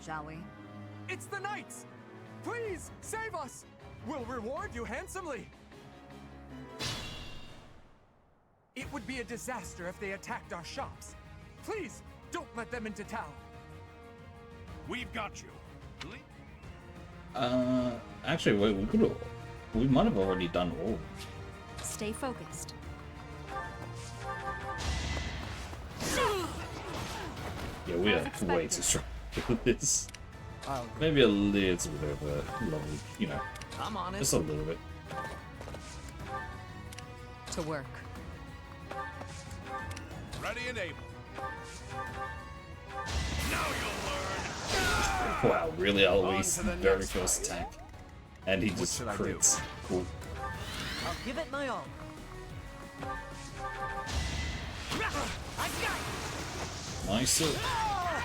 Shall we? It's the Knights! Please, save us! We'll reward you handsomely! It would be a disaster if they attacked our shops. Please, don't let them into town. We've got you. Actually, wait, we might have already done all. Stay focused. Yeah, we are way too strong for this. Maybe a little bit of a level, you know. I'm honest. Just a little bit. To work. Ready and able. Now you'll learn. Wow, really, Alois, On to the very next first attack. And he just should I do? crits. Cool. I'll give it my all. Nice.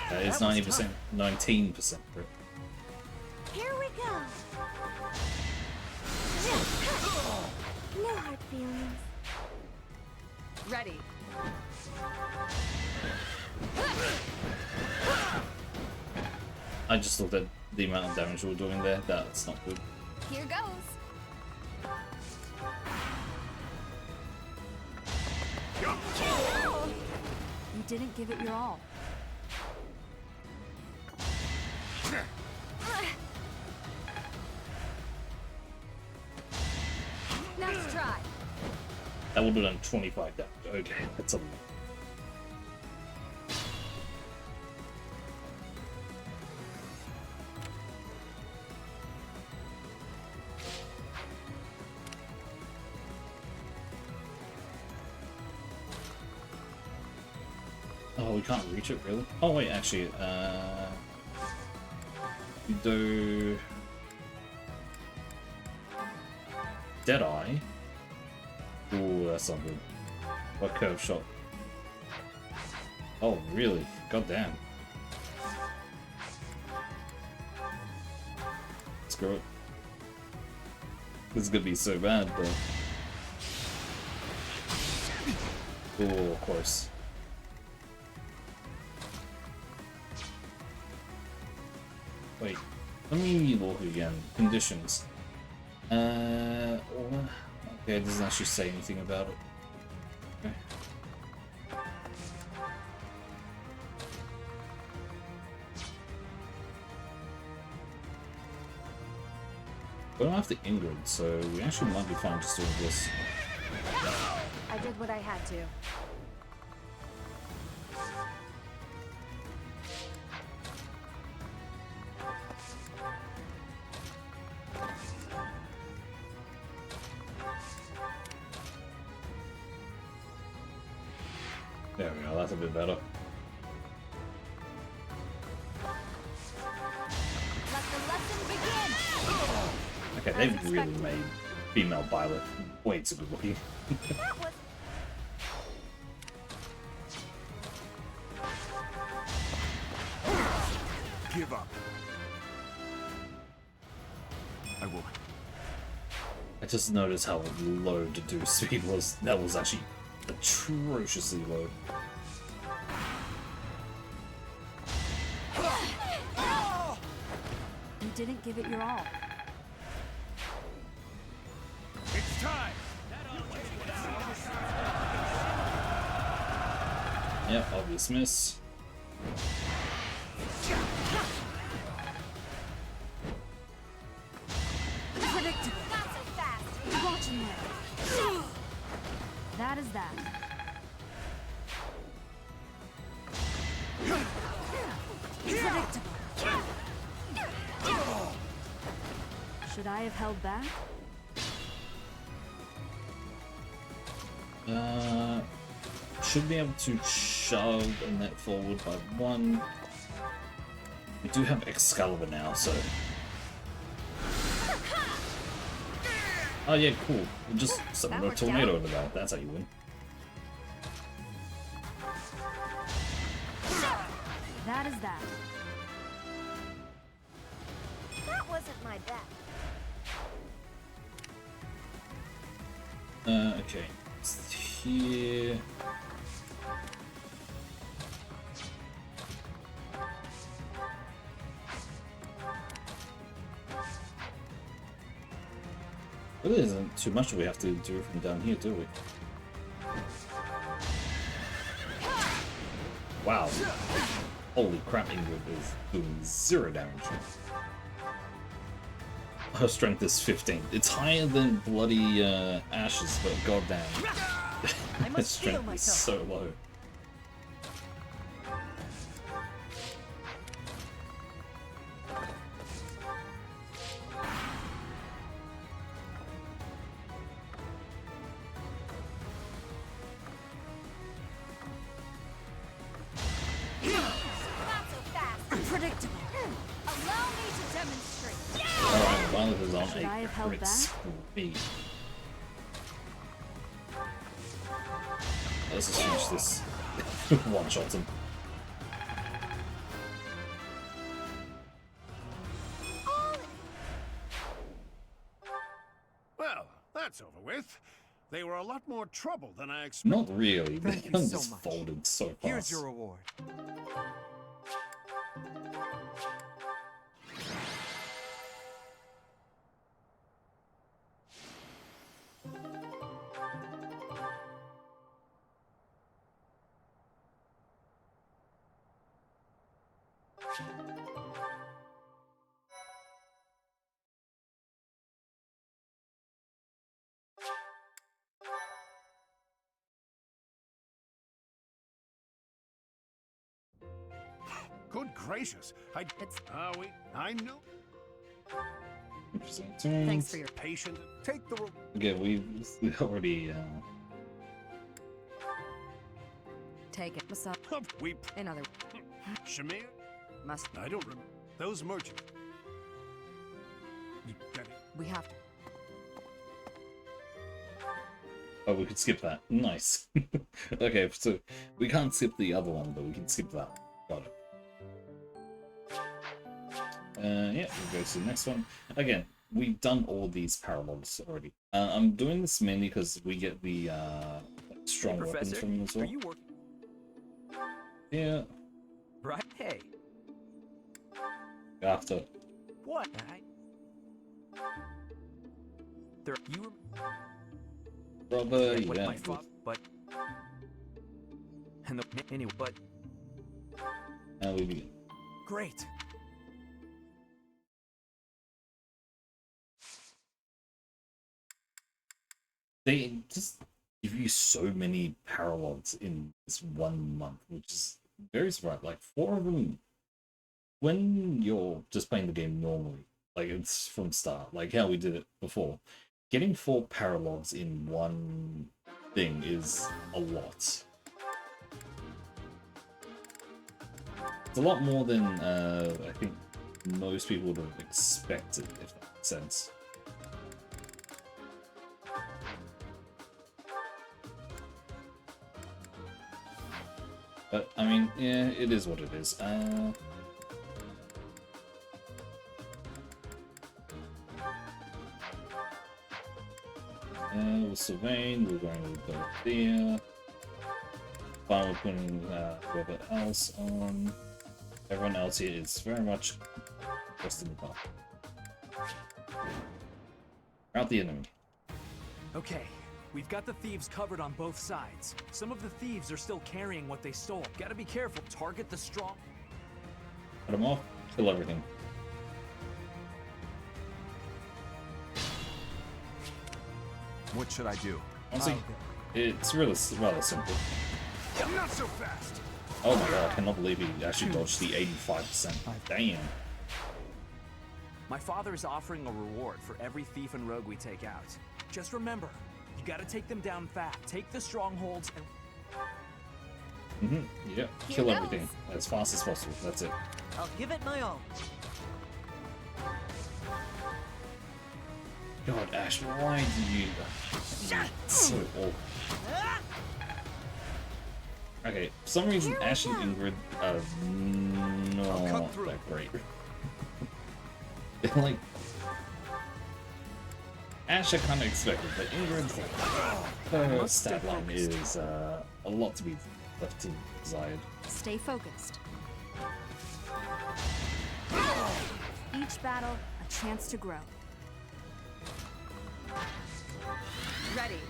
It's 90%, 19% crit. Here we go. No hard feelings. Ready. I just looked at the amount of damage we're doing there. That's not good. Here goes. You didn't give it your all. Nice try. That would have done 25 damage. Okay, that's a lot. Oh, we can't reach it, really? Oh, wait, actually, you do... Deadeye? Ooh, that's not good. What curve shot? Oh, really? Goddamn. Screw it. This is gonna be so bad, but... Oh, of course. Wait, let me look again. Conditions. Okay, it doesn't actually say anything about it. Okay. We don't have the Ingrid, so we actually might be fine just doing this. I did what I had to. There we go, that's a bit better. Let the lesson begin. Okay, they've really made female Violet way too good looking. Give up. I will. I just noticed how low the do speed was. That was actually atrociously low. You didn't give it your all. It's time. Yep, obvious miss. Predictable. Not so fast. Watching you. That is that. Predictable. Should I have held back? Should be able to shove a net forward by 1. We do have Excalibur now, so... Oh yeah, cool. We just summon a tornado over that. That's how you win. That is that. That wasn't my bet. Okay. It's here. Really isn't too much we have to do from down here, do we? Wow. Holy crap, Ingrid is doing 0 damage. Her strength is 15. It's higher than bloody Ashes, but goddamn. Her strength is so low. Unpredictable. Allow me to demonstrate. Alright, Violet is on Should I have a held crit back? spree. Let's just finish this. One-shot him. that's over with. They were a lot more trouble than I expected. Not really. Thank They you so just much. folded so fast. Here's your reward. Good gracious. I knew. Interesting. Thanks for your patience. Take the Again, we already. Take it. Massage. We. Another. Shamir? Must. I don't remember. Those merchants. You get it. We have to. Oh, we could skip that. Nice. Okay, so we can't skip the other one, but we can skip that. Got it. Yeah, we'll go to the next one. Again, we've done all these parallels already. I'm doing this mainly because we get the strong weapons Professor, from them as well. are you working? Yeah, Right? Hey, after. what? There, you were. Brother, What yeah. my father, but. And the anyway, but Now we begin. great. They just give you so many paralogs in this 1 month, which is very surprising. Like 4 of them, when you're just playing the game normally, like it's from start, like how we did it before, getting 4 paralogs in one thing is a lot. It's a lot more than I think most people would have expected, if that makes sense. But, I mean, yeah, it is what it is. With Sylvain, we're going with Dorothea. Fine, we're putting whoever else on. Everyone else here is very much just in the car. Out the enemy. Okay, we've got the thieves covered on both sides. Some of the thieves are still carrying what they stole. Gotta be careful. Target the strong. Cut them off, kill everything. What should I do? Honestly, it's really rather simple. Not so fast. Oh my god, I cannot believe he actually dodged the 85%. Damn. My father is offering a reward for every thief and rogue we take out. Just remember, you gotta take them down fast. Take the strongholds and... Yeah, Here kill goes. everything as fast as possible. That's it. I'll give it my all. God, Ash, why do you... So awful. Okay, for some reason Ash and Ingrid are not that great. They're like... Ash I kind of expected, but Ingrid's like... Her stat line is a lot to be left to desired. Stay focused. Each battle, a chance to grow. Ready.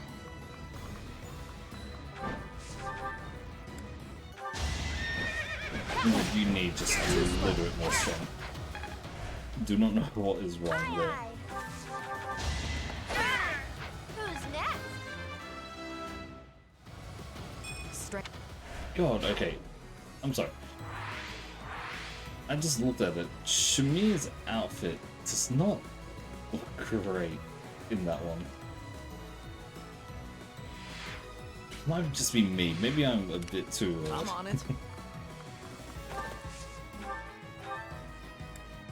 You need just a little bit more strength. Do not know what is wrong there. Who's next? Strength. God, okay. I'm sorry. I just looked at it. Shamir's outfit does not look great in that one. Might just be me. Maybe I'm a bit too. I'm on it.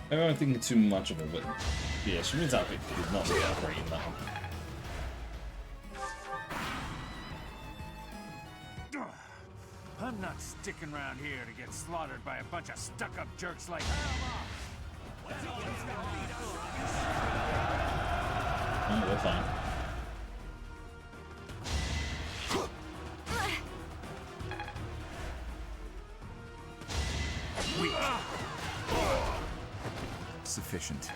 Maybe I'm thinking too much of it, but yeah, Shamir's outfit did not look that great in that one. I'm not sticking around here to get slaughtered by a bunch of stuck-up jerks like Oh, we're fine. sufficient.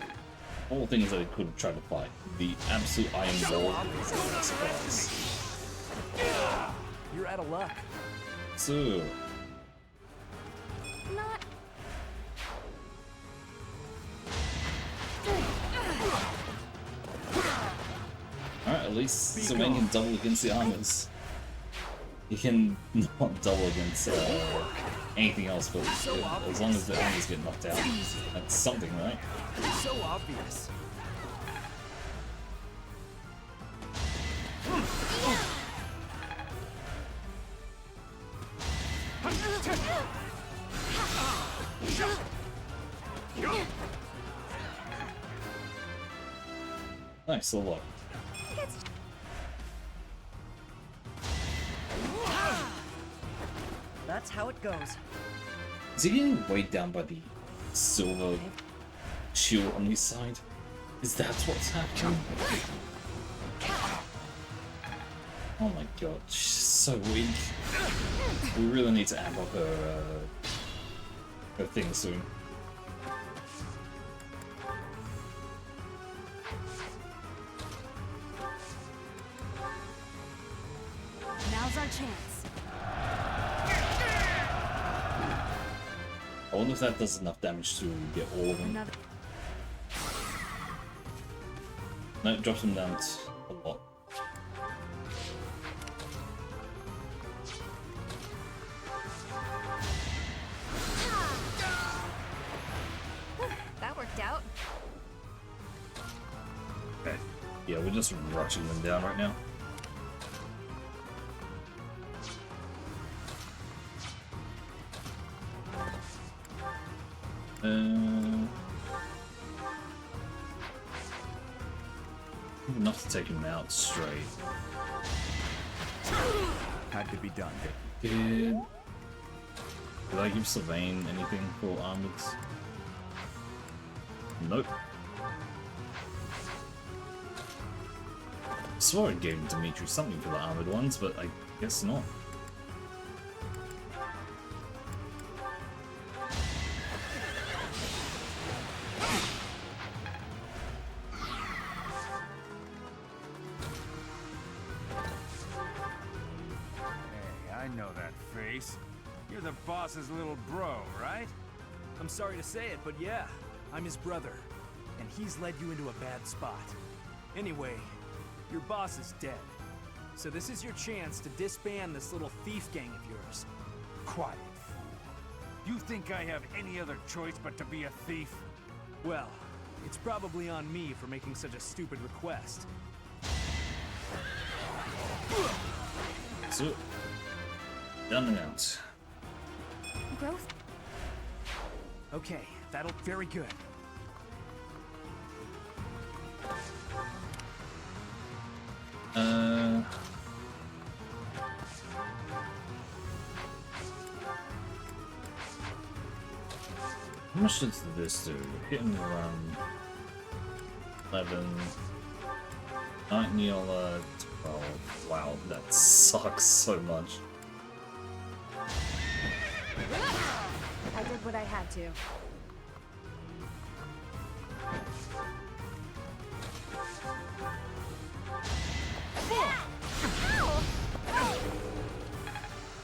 All things that it could have tried to fight. The absolute iron wall is a surprise. You're out of luck. So, Not. alright, at least Sylvain can double against the armors. He can not double against anything else, but as long as the armors get knocked out, that's something, right? It's so obvious. Nice, level up. That's how it goes. Is he getting weighed down by the silver shield on his side? Is that what's happening? Oh my god, she's so weak. We really need to amp up her thing soon. Now's our chance. I wonder if that does enough damage to get all of them. No, it drops them down a lot. That worked out. Okay. Yeah, we're just rushing them down right now. Enough to take him out straight. Had to be done. Did I give Sylvain anything for armors? Nope. I swore I gave Dimitri something for the armored ones, but I guess not. Hey, I know that face. You're the boss's little bro, right? I'm sorry to say it, but yeah, I'm his brother, and he's led you into a bad spot. Anyway, your boss is dead, so this is your chance to disband this little thief gang of yours. Quiet, fool. You think I have any other choice but to be a thief? Well, it's probably on me for making such a stupid request. So, done and out. Growth? Okay, that'll very good. How much does this do? Hit and run. 11. 9 Neola, 12. Wow, that sucks so much. I did what I had to.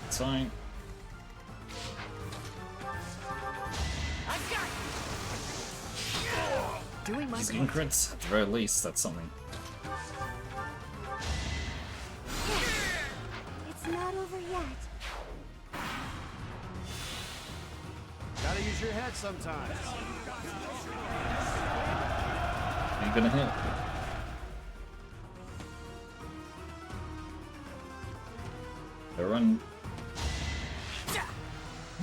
It's fine. Doing my He's best. getting crits, at the very least, that's something. It's not over yet. Gotta use your head sometimes. Ain't gonna hit. They're running.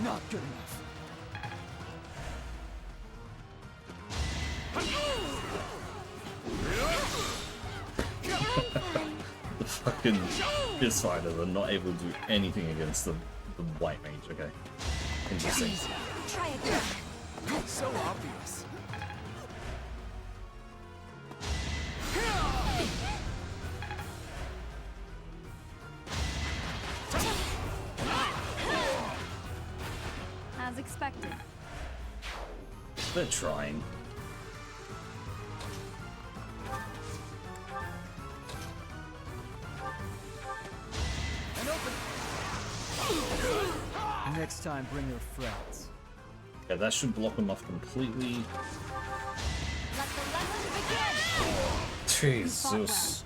Not good enough. The fucking fist fighters are not able to do anything against the white mage, okay. Interesting. Try again. So obvious. As expected. They're trying. Next time, bring your friends. Yeah, that should block them off completely. Let the lesson begin! Jesus.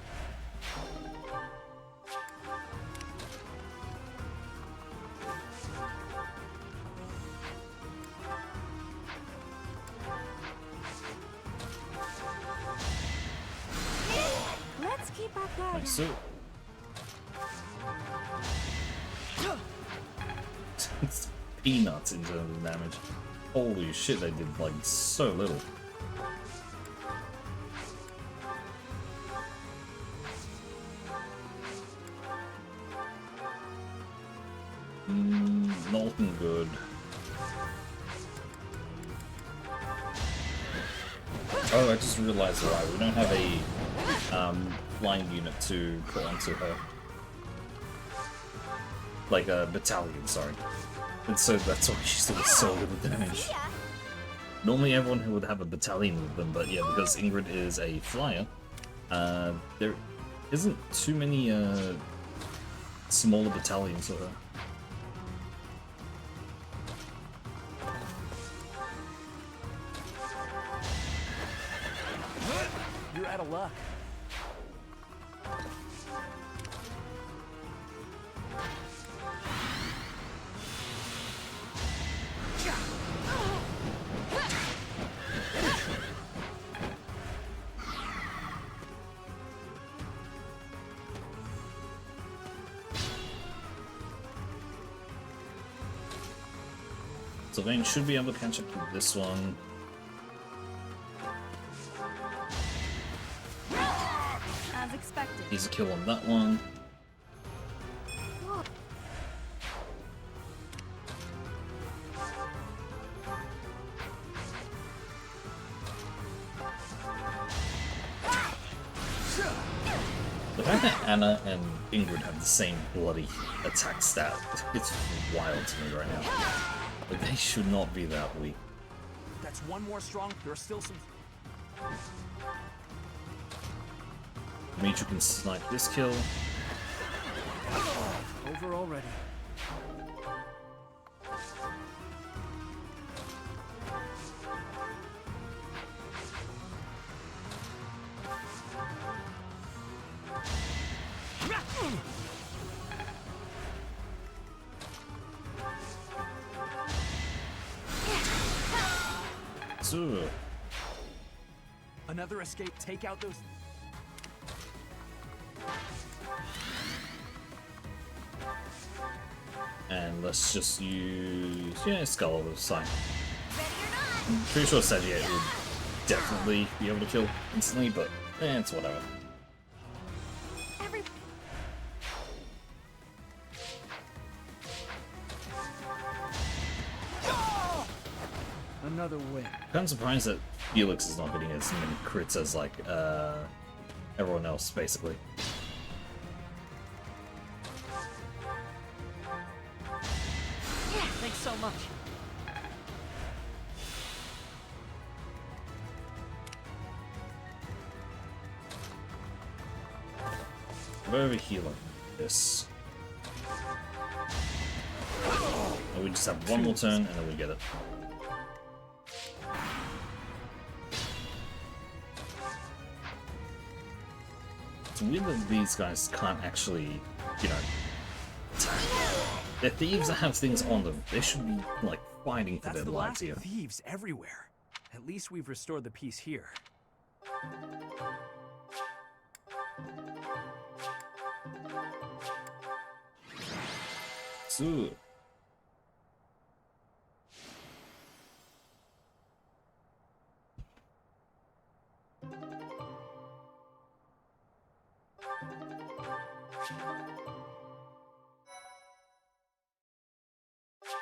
Let's keep our guard. Like so. It's peanuts in terms of damage. Holy shit, they did like so little. Not looking good. Oh, I just realized why. We don't have a flying unit to put onto her. Like a battalion, sorry. And so that's why she's doing so little damage. Normally everyone would have a battalion with them, but yeah, because Ingrid is a flyer, there isn't too many smaller battalions of her. You're out of luck. Sylvain should be able to catch up to this one. As expected. He's a kill on that one. The fact that Anna and Ingrid have the same bloody attack stat, it's wild to me right now. Like, they should not be that weak. That's one more strong. There are still some. Dimitri can snipe this kill. Over already. So, Another escape. Take out those. and let's just use Skull of Sight. I'm pretty sure Sagiet would definitely be able to kill instantly, but it's whatever. Another win. I'm surprised that Felix is not getting as many crits as like everyone else, basically. Yeah, thanks so much. Very healing. This. And we just have one more turn and then we get it. It's weird that these guys can't actually, you know, attack. They're thieves that have things on them. They should be, like, fighting for That's their the lives lack here. of thieves everywhere. At least we've restored the peace here. So,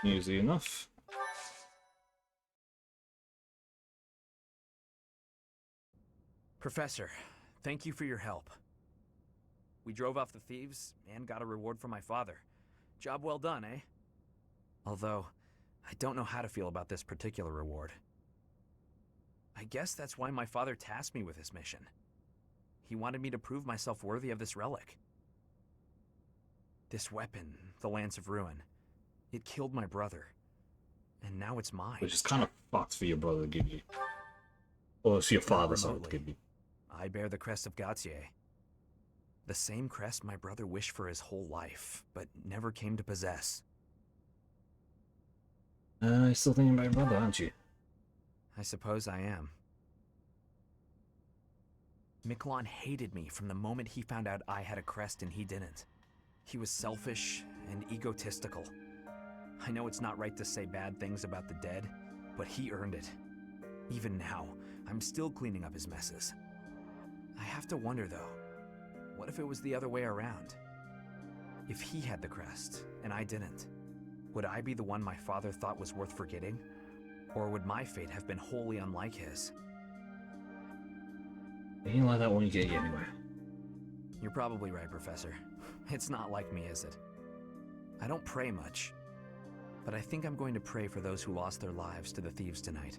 easy enough. Professor, thank you for your help. We drove off the thieves and got a reward for my father. Job well done, eh? Although, I don't know how to feel about this particular reward. I guess that's why my father tasked me with this mission. He wanted me to prove myself worthy of this relic. This weapon, the Lance of Ruin, It killed my brother. And now it's mine. Which is kind of fucked for your brother to give you. Or for your father, sorry, to give you. I bear the crest of Gautier. The same crest my brother wished for his whole life, but never came to possess. You're still thinking about your brother, aren't you? I suppose I am. Miquelon hated me from the moment he found out I had a crest and he didn't. He was selfish and egotistical. I know it's not right to say bad things about the dead, but he earned it. Even now, I'm still cleaning up his messes. I have to wonder, though, what if it was the other way around? If he had the crest, and I didn't, would I be the one my father thought was worth forgetting? Or would my fate have been wholly unlike his? He ain't like that when you get you anyway. You're probably right, Professor. It's not like me, is it? I don't pray much, but I think I'm going to pray for those who lost their lives to the thieves tonight.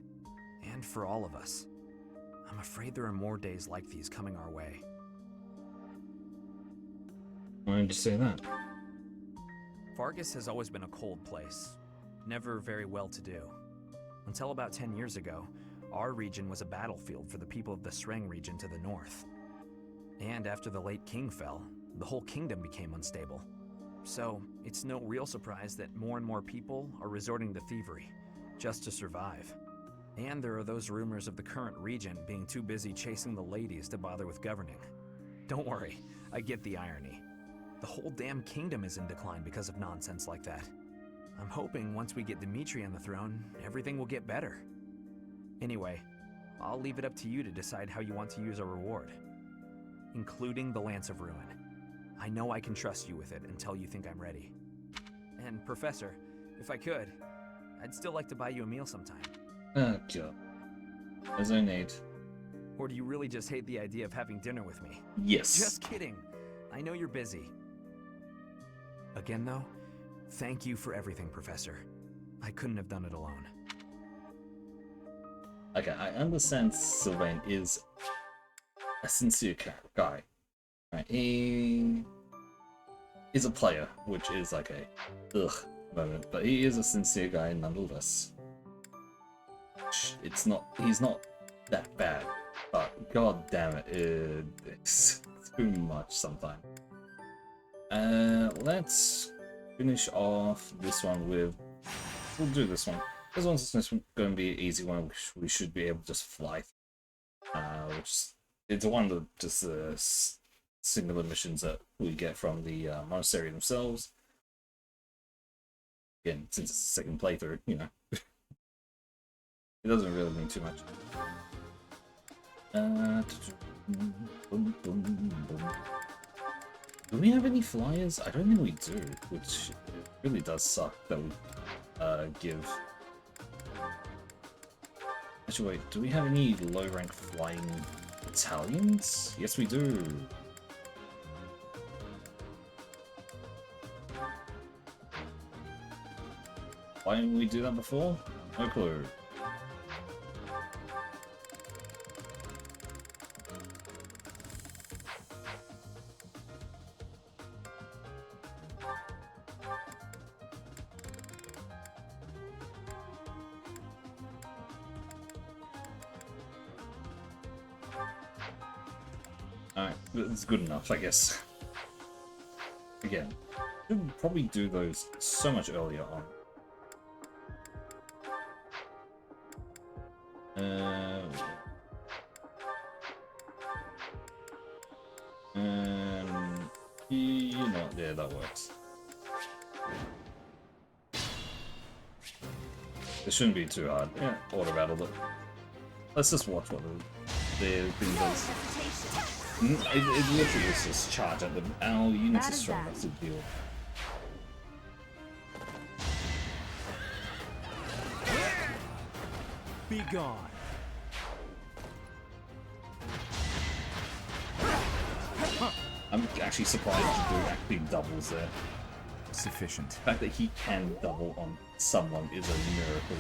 And for all of us. I'm afraid there are more days like these coming our way. Why did you say that? Faerghus has always been a cold place, never very well-to-do. Until about 10 years ago, our region was a battlefield for the people of the Sreng region to the north. And after the late king fell, the whole kingdom became unstable. So, it's no real surprise that more and more people are resorting to thievery, just to survive. And there are those rumors of the current regent being too busy chasing the ladies to bother with governing. Don't worry, I get the irony. The whole damn kingdom is in decline because of nonsense like that. I'm hoping once we get Dimitri on the throne, everything will get better. Anyway, I'll leave it up to you to decide how you want to use our reward, including the Lance of Ruin. I know I can trust you with it until you think I'm ready. And Professor, if I could, I'd still like to buy you a meal sometime. Oh, God. There's no need. Or do you really just hate the idea of having dinner with me? Yes. Just kidding. I know you're busy. Again, though, thank you for everything, Professor. I couldn't have done it alone. Okay, I understand Sylvain is a sincere guy. Right? He is a player, which is like a ugh moment, but he is a sincere guy nonetheless. He's not that bad, but god damn it, it's too much sometimes. Let's finish off this one with, we'll do this one. This one's going to be an easy one, which we should be able to just fly through. It's one of just singular missions that we get from the monastery themselves. Again, since it's the second playthrough, you know. It doesn't really mean too much. Do we have any flyers? I don't think we do, which really does suck that we give. Actually, wait, do we have any low-rank flying battalions? Yes, we do. Why didn't we do that before? No clue. Alright, it's good enough, I guess. Again, should probably do those so much earlier on. You know what, yeah, that works. It shouldn't be too hard. Yeah, auto battled it. Let's just watch what the thing does. It literally is just charge at them. Our units are strong, that's the deal. Be gone. I'm actually surprised to do actually doubles there. Sufficient. The fact that he can double on someone is a miracle.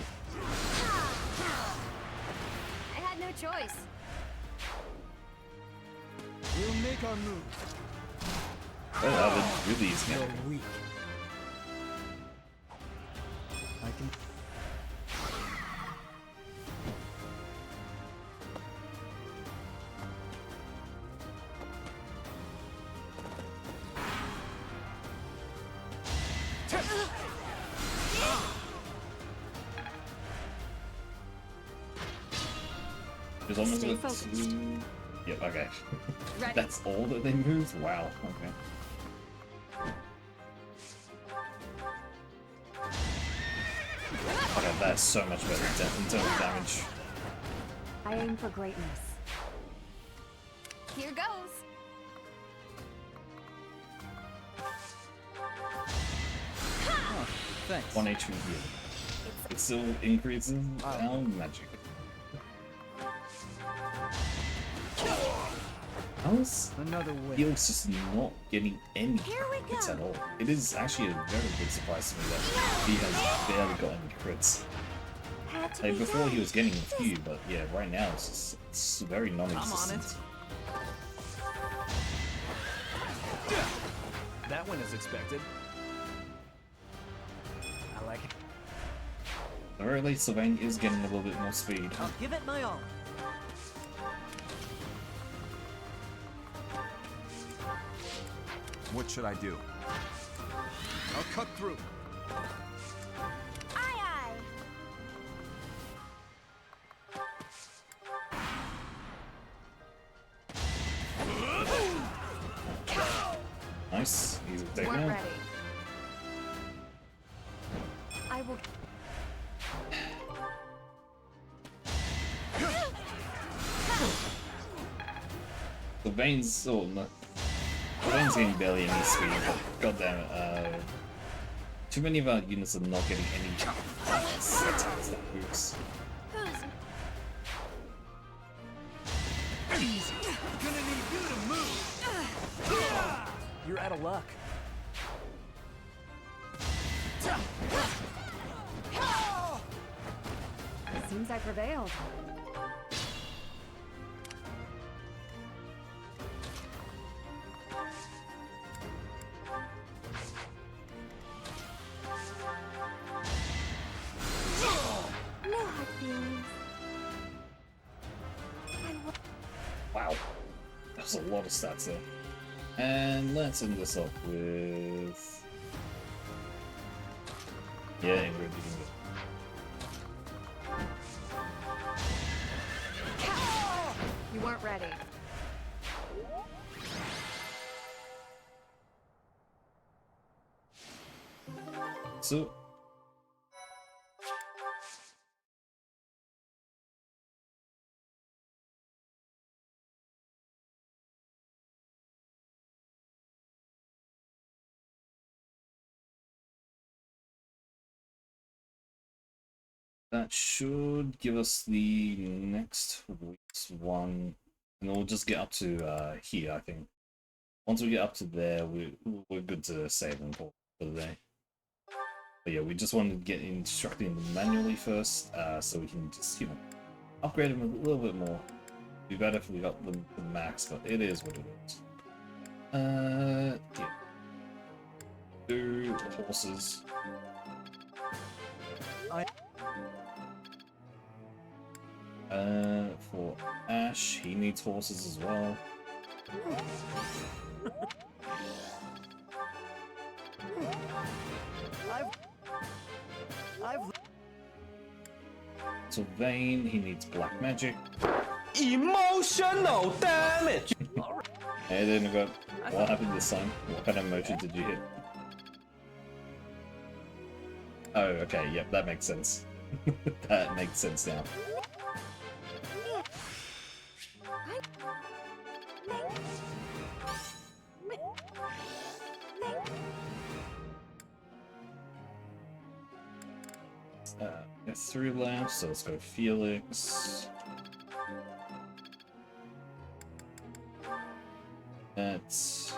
I had no choice. We'll make our move. Oh, that really is You're gonna weak. There's almost Stay got focused. two. Yep, okay. Ready. That's all that they moved? Wow, okay. Okay, that's so much better in terms of damage. I aim for greatness. Here goes. Thanks. 1 HP heal. It still increases our magic. How's Another way. Felix just not getting any hits at all? It is actually a very big surprise to me that he has barely got any crits. Like before he was getting a few, but yeah, right now it's very non-existent. That went as expected. I like it. At the very least, Sylvain is getting a little bit more speed. I'll give it my all. What should I do? I'll cut through. Aye, aye. Nice, he's taken Weren't out. ready. I will. Sylvain's no. Sylvain's getting barely any speed, but goddamn it, too many of our units are not getting any set attacks that boost. Easy. Gonna need you to move. You're out of luck. Seems I prevailed. No hard feelings. Wow, that was a lot of stats there. And let's end this up with... Yeah, Ingrid, you can go. You weren't ready. So... that should give us the next week's one, and we'll just get up to here, I think. Once we get up to there, we're good to save and for the day. But yeah, we just wanted to get instructing them manually first, so we can just, you know, upgrade them a little bit more. Be better if we got the max, but it is what it is. Yeah. Do horses. For Ash, he needs horses as well. So Vayne, he needs black magic. Emotional damage! Hey there, Nugget. What happened this time? What kind of emotion did you hit? Oh, okay, yep, that makes sense. That makes sense now. Got 3 left, so let's go Felix. That's...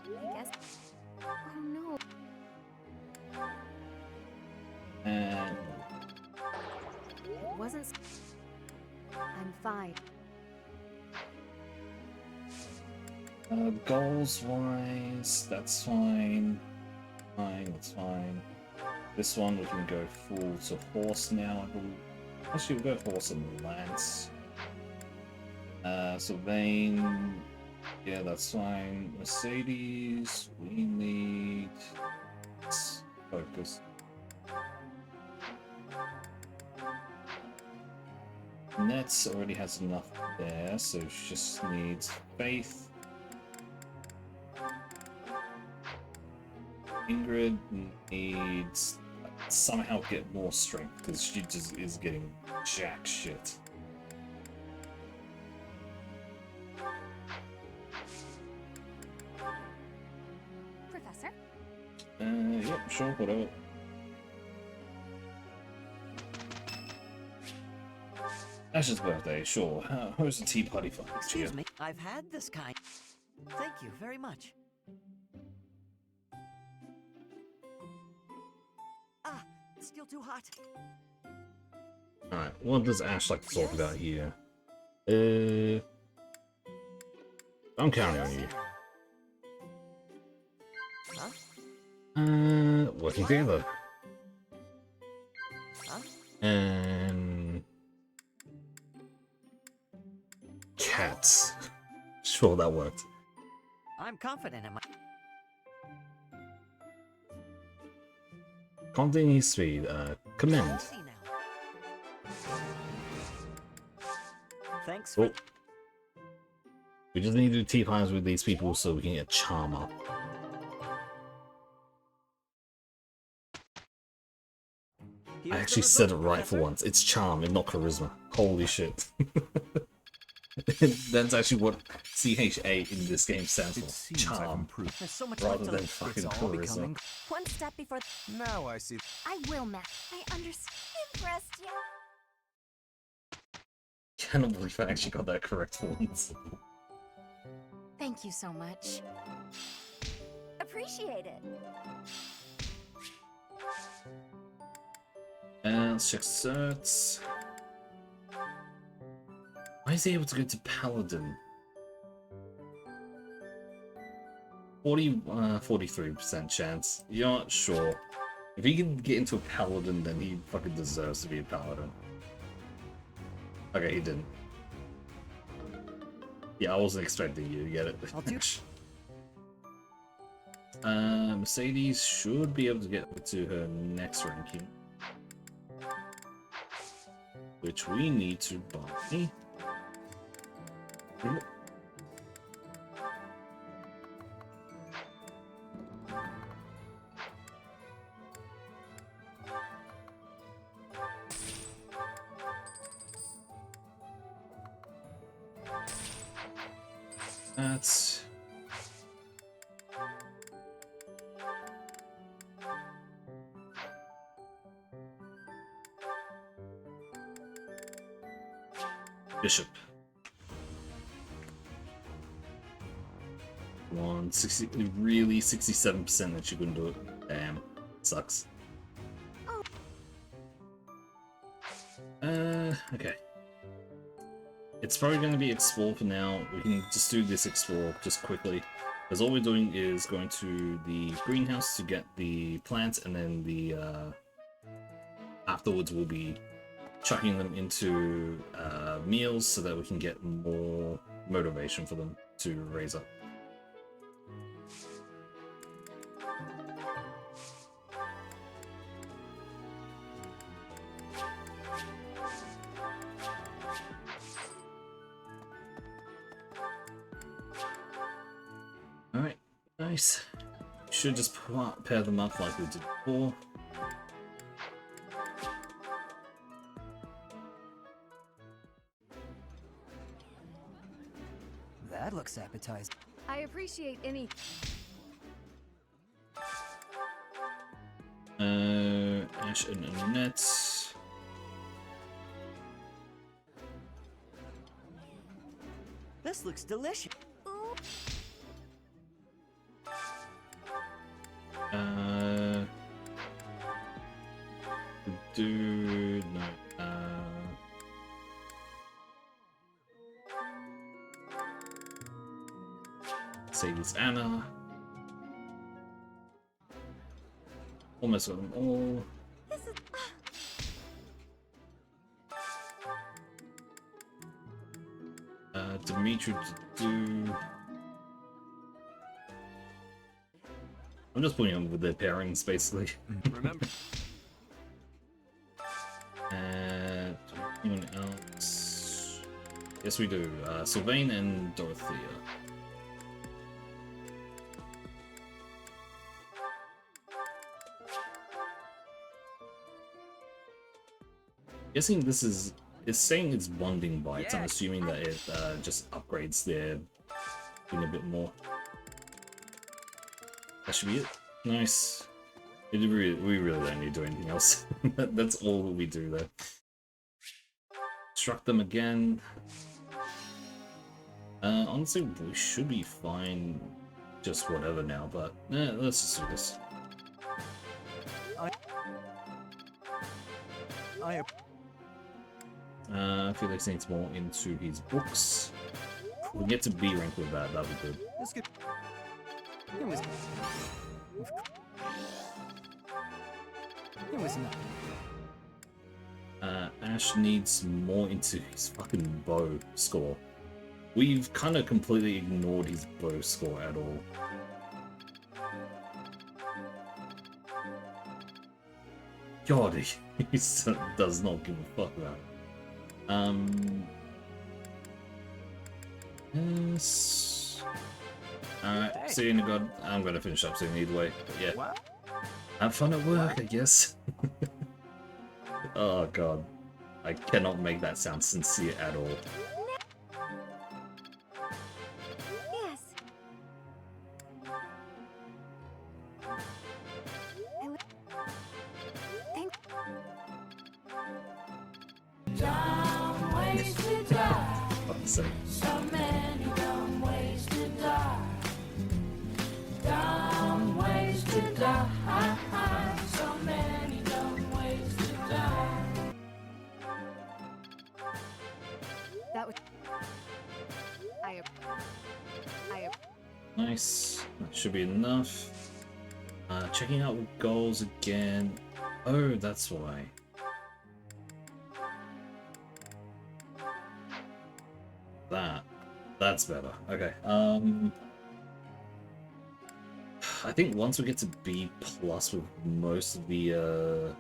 I guess. Oh no. And... It wasn't. I'm fine. Goals wise, that's fine. That's fine. This one we can go full to horse now, I believe. Actually, we'll go horse and lance. So Vayne, yeah, that's fine. Mercedes, we need focus. Nets already has enough there, so she just needs Faith. Ingrid needs somehow get more strength because she just is getting jack shit. Professor? Yep, sure, whatever. Ash's birthday, sure. How's a tea party for next year? Excuse me, I've had this kind. Thank you very much. Ah, it's still too hot. Alright, what does Ash like to talk about here? I'm counting on you. Huh? Working together. Huh? And cats. Sure, that worked. I'm confident in my. Continuing speed, commend. Thanks. Oh. We just need to do tea pies with these people so we can get charm up. I actually said it right for once. It's charm and not charisma. Holy shit. That's actually what CHA in this game stands for. Charm. There's so much Rather left to than live. fucking It's all charisma. becoming- One step before. Now I see. I will, Matt. I understand. Impressed you? Cannot believe I actually got that correct for once. Thank you so much. Appreciate it. And let's check certs. Why is he able to go to Paladin? 43% chance. You're not sure. If he can get into a Paladin, then he fucking deserves to be a Paladin. Okay, he didn't. Yeah, I wasn't expecting you to get it. I'll do. Mercedes should be able to get to her next ranking. Which we need to buy. That's Bishop. 60, really 67% that you couldn't do it. Damn. Sucks. Okay. It's probably going to be explore for now. We can just do this explore just quickly. Because all we're doing is going to the greenhouse to get the plants, and then the afterwards we'll be chucking them into meals so that we can get more motivation for them to raise up. Alright, nice. Should just pair them up like we did before. That looks appetizing. I appreciate any. Ash and Annette. This looks delicious. Dude, no. Sadie's Anna. Almost got them all. This is. Dimitri to do. I'm just putting them with their pairings, basically. Remember. Anyone else? Yes, we do. Sylvain and Dorothea. Guessing this is... It's saying it's bonding bites. I'm assuming that it just upgrades their thing a bit more. That should be it. Nice. We really don't need to do anything else. That's all that we do there. Struck them again. Honestly, we should be fine. Just whatever now, but let's just do this. Felix needs more into his books. We'll get to B rank with that. That'll be good. Let's get. It was not. Ash needs more into his fucking bow score. We've kind of completely ignored his bow score at all. God, he does not give a fuck about it. Yes. Alright, see you in a god. I'm gonna finish up soon either way, but yeah. Have fun at work, I guess. Oh god. I cannot make that sound sincere at all. Yes. Thank. Dumb ways to die. Awesome. So many dumb ways to die. Dumb ways to die. So many dumb ways to die. That was. Nice. That should be enough. Checking out with goals again. Oh, that's why. That's better. Okay. I think once we get to B plus with most of the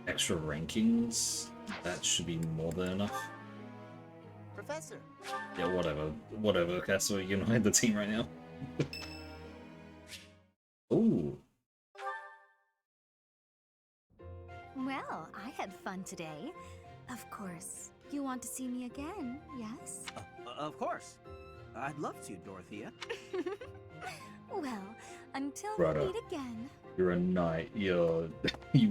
extra rankings, that should be more than enough. Professor. Yeah, whatever. Castle, you can hide the team right now. Ooh. Well, I had fun today. Of course. You want to see me again, yes? Of course. I'd love to, Dorothea. Well, until Brother. we meet again. You're a knight. You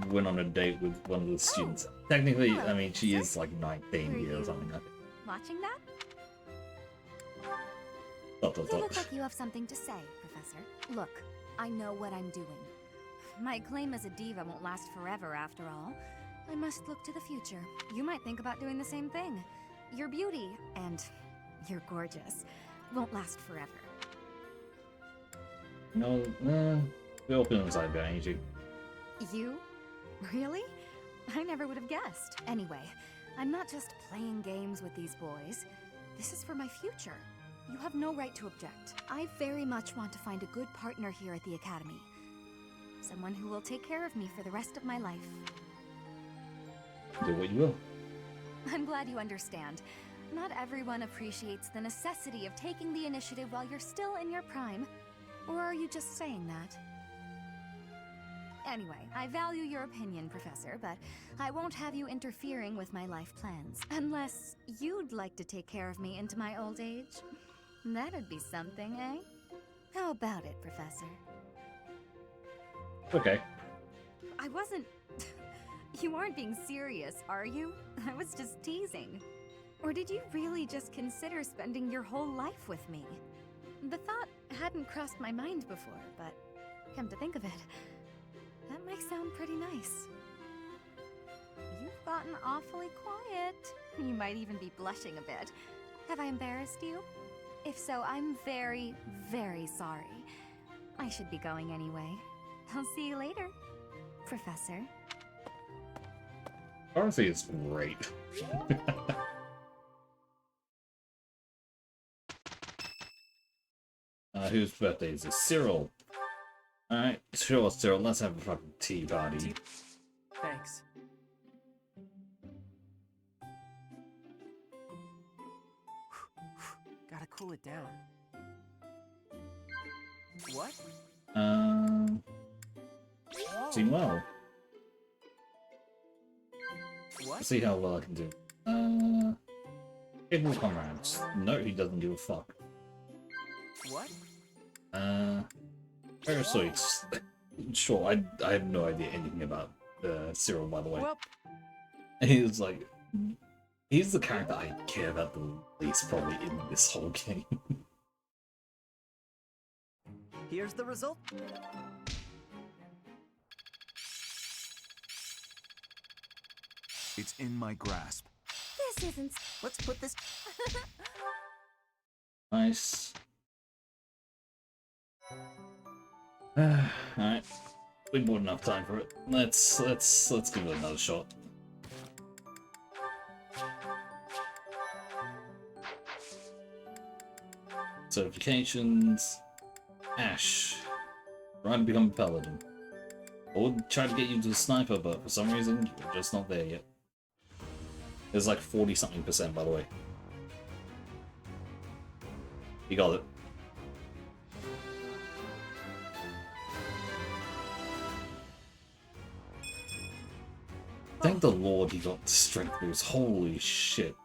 went on a date with one of the students. Technically, I mean, she is like 19 here or something. I think. Watching that? Dot, You dot, dot. look like you have something to say, Professor. Look, I know what I'm doing. My claim as a diva won't last forever, after all. I must look to the future. You might think about doing the same thing. Your beauty, and you're gorgeous, won't last forever. No, we're open inside behind you. You? Really? I never would have guessed. Anyway, I'm not just playing games with these boys. This is for my future. You have no right to object. I very much want to find a good partner here at the Academy. Someone who will take care of me for the rest of my life. Do what you will. I'm glad you understand. Not everyone appreciates the necessity of taking the initiative while you're still in your prime. Or are you just saying that? Anyway, I value your opinion, Professor, but I won't have you interfering with my life plans. Unless you'd like to take care of me into my old age. That'd be something, eh? How about it, Professor? Okay. I wasn't... You aren't being serious, are you? I was just teasing. Or did you really just consider spending your whole life with me? The thought hadn't crossed my mind before, but come to think of it, that might sound pretty nice. You've gotten awfully quiet. You might even be blushing a bit. Have I embarrassed you? If so, I'm very, very sorry. I should be going anyway. I'll see you later, Professor. Dorothy is great. Whose birthday is this? Cyril. Alright, sure, Cyril, let's have a fucking tea party. Thanks. cool it down. What? Doing well. What? Let's see how well I can do. Capable comrades. No, he doesn't give a fuck. What? Parasitoids. Sure, I have no idea anything about Cyril, by the way. Well, He's like, he's the character I care about the least probably in this whole game. Here's the result. It's in my grasp. This isn't. Let's put this. Nice. Alright. We bought enough time for it. Let's give it another shot. Certifications. Ash. Trying to become a paladin. I would try to get you to a sniper, but for some reason, you're just not there yet. There's like 40-something%, by the way. You got it. Thank the Lord he got the strength boost. Holy shit.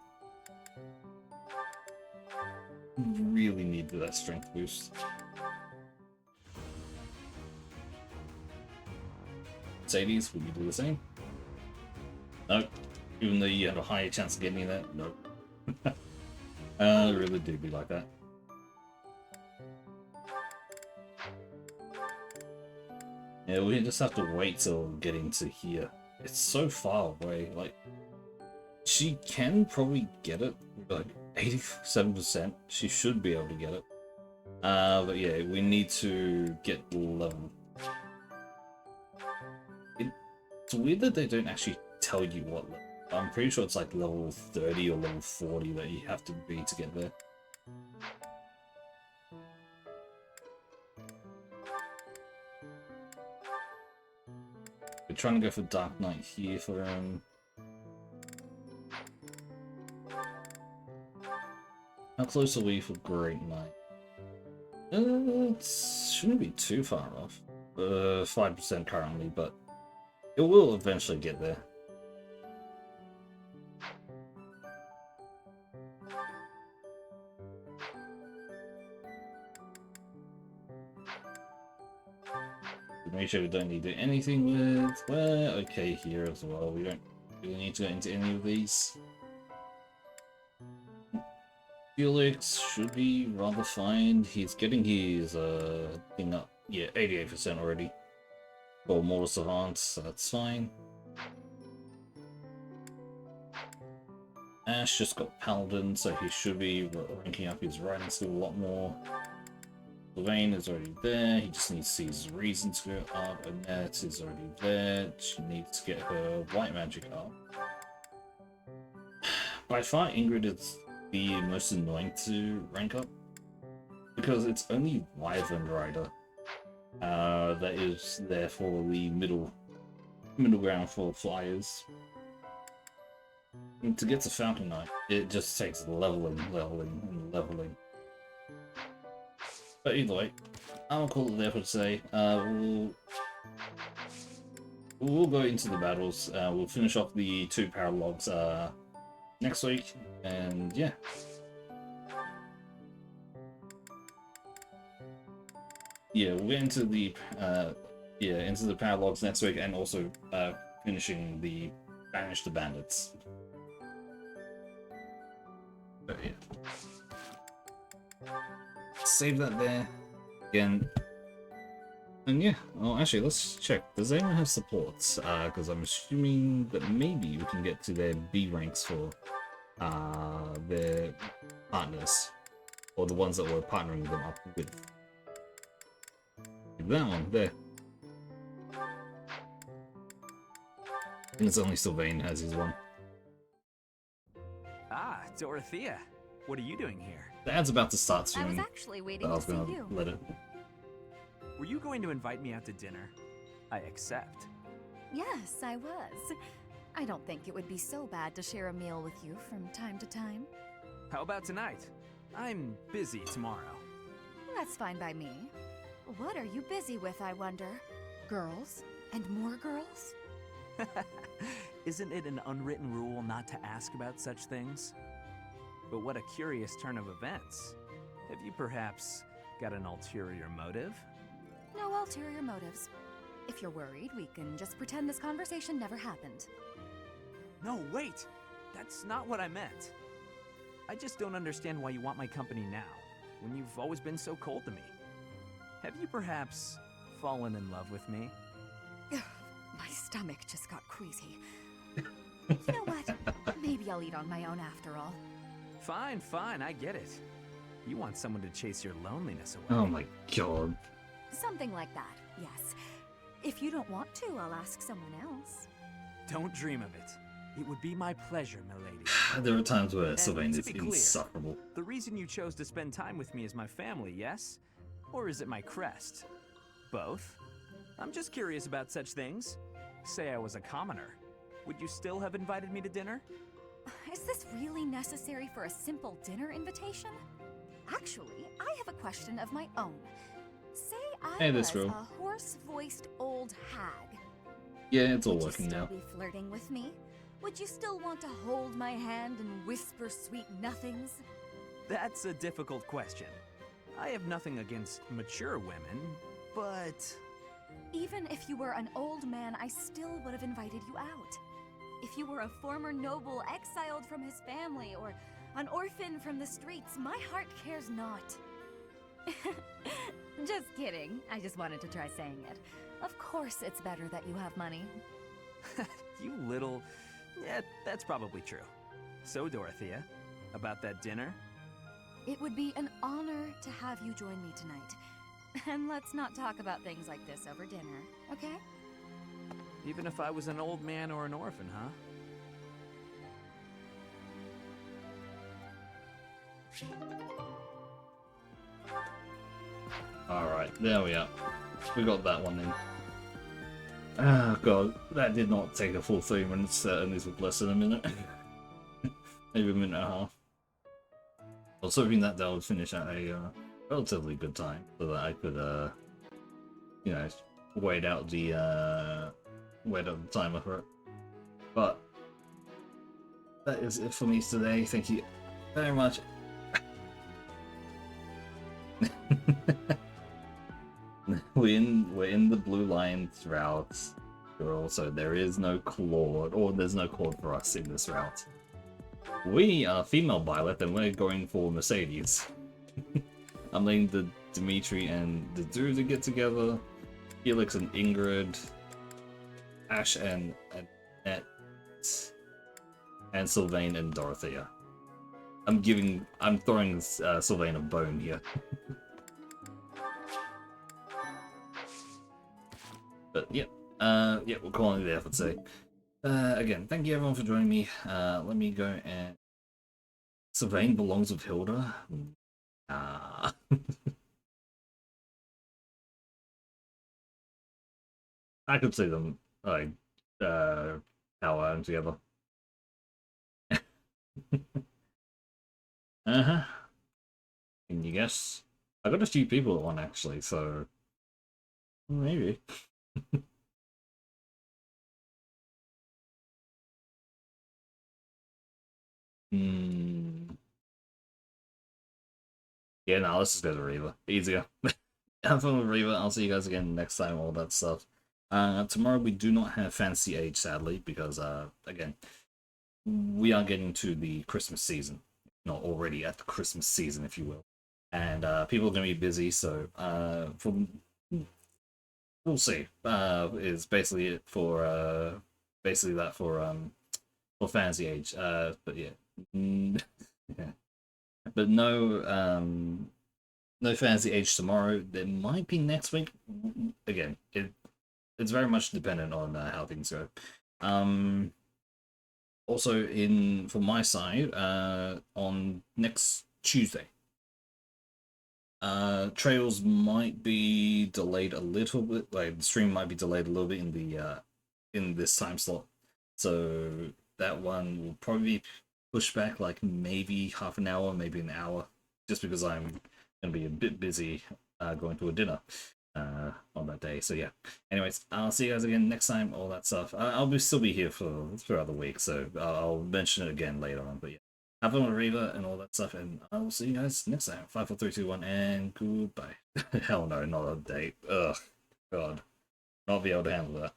Really needed that strength boost. Mercedes, will you do the same? Nope. Even though you have a higher chance of getting that? Nope. Really do be like that. Yeah, we just have to wait till getting to here. It's so far away, like... She can probably get it, like 87%. She should be able to get it. But yeah, we need to get the level. It's weird that they don't actually tell you what level. I'm pretty sure it's like level 30 or level 40 that you have to be to get there. We're trying to go for Dark Knight here for how close are we for Great Knight? It shouldn't be too far off. 5% currently, but it will eventually get there. Make sure we don't need to do anything with. We're okay here as well. We don't really need to go into any of these. Felix should be rather fine. He's getting his thing up. Yeah, 88% already. For Mortal Savant, so that's fine. Ash just got Paladin, so he should be ranking up his writing skill a lot more. Sylvain is already there, he just needs to see his reason to go up. Annette is already there, she needs to get her white magic up. By far, Ingrid is the most annoying to rank up, because it's only Wyvern Rider that is there for the middle ground for flyers. And to get to Falcon Knight, it just takes leveling. But either way, I'll call it there for today. We'll go into the battles. We'll finish off the 2 paralogs next week, and yeah. Yeah, we'll get into the paralogs next week, and also finishing the Banish the Bandits. But yeah. Save that there again, and yeah. Oh, actually, let's check. Does anyone have supports? Because I'm assuming that maybe we can get to their B ranks for their partners, or the ones that we're partnering them up with. That one there. I think it's only Sylvain has his one. Ah, Dorothea. What are you doing here? The ad's about to start soon. I was actually waiting but I was to see gonna you. let it. Were you going to invite me out to dinner? I accept. Yes, I was. I don't think it would be so bad to share a meal with you from time to time. How about tonight? I'm busy tomorrow. That's fine by me. What are you busy with, I wonder? Girls? And more girls? Isn't it an unwritten rule not to ask about such things? But what a curious turn of events. Have you perhaps got an ulterior motive? No ulterior motives. If you're worried, we can just pretend this conversation never happened. No, wait! That's not what I meant. I just don't understand why you want my company now, when you've always been so cold to me. Have you perhaps fallen in love with me? My stomach just got queasy. You know what? Maybe I'll eat on my own after all. Fine, fine, I get it. You want someone to chase your loneliness away. Oh my god. Something like that, yes. If you don't want to, I'll ask someone else. Don't dream of it. It would be my pleasure, milady. There are times where And Sylvain to is be clear, insufferable. The reason you chose to spend time with me is my family, yes? Or is it my crest? Both? I'm just curious about such things. Say I was a commoner. Would you still have invited me to dinner? Is this really necessary for a simple dinner invitation? Actually, I have a question of my own. Say I Hey, was this girl. a hoarse-voiced old hag. Yeah, it's all Would working you still now. be flirting with me? Would you still want to hold my hand and whisper sweet nothings? That's a difficult question. I have nothing against mature women, but... Even if you were an old man, I still would have invited you out. If you were a former noble exiled from his family, or an orphan from the streets, my heart cares not. Just kidding. I just wanted to try saying it. Of course it's better that you have money. You little... Yeah, that's probably true. So, Dorothea, about that dinner? It would be an honor to have you join me tonight. And let's not talk about things like this over dinner, okay? Even if I was an old man or an orphan, huh? Alright, there we are. We got that one in. Ah, god, that did not take a full 3 minutes, and this was less than a minute. Maybe a minute and a half. I was hoping that would finish at a relatively good time, so that I could, you know, wait out the timer for it. But that is it for me today. Thank you very much. we're in the blue line route, girl, so there is no Claude, or there's no Claude for us in this route. We are female Violet, and we're going for Mercedes. I'm letting the Dimitri and the Druza get together, Felix and Ingrid, Ash and Annette, and Sylvain and Dorothea. I'm throwing Sylvain a bone here. But yeah, we're calling it there for today. Again, thank you everyone for joining me. Let me go and... Sylvain belongs with Hilda? I could see them, like, power together. Uh-huh. Can you guess? I got a few people at one, actually, so... Maybe. Yeah, no, let's just go to Reva. Easier. Have fun with Reva. I'll see you guys again next time, all that stuff. Tomorrow we do not have Fantasy Age, sadly, because, again, we are getting to the Christmas season. Not already at the Christmas season, if you will. And people are going to be busy, so we'll see. Is basically it for basically that for Fantasy Age. But yeah, yeah. But no Fantasy Age tomorrow. There might be next week. Again, it's very much dependent on how things go. Also, from my side, on next Tuesday, Trails might be delayed a little bit. Like the stream might be delayed a little bit in this time slot, so that one will probably be pushed back like maybe half an hour, maybe an hour. just because I'm going to be a bit busy going to a dinner on that day. So yeah. Anyways, I'll see you guys again next time. All that stuff. I'll still be here throughout the week, so I'll mention it again later on. But yeah, have fun with Reva and all that stuff, and I will see you guys next time. 5, 4, 3, 2, 1, and goodbye. Hell no, not a date. Ugh, God, not be able to handle that.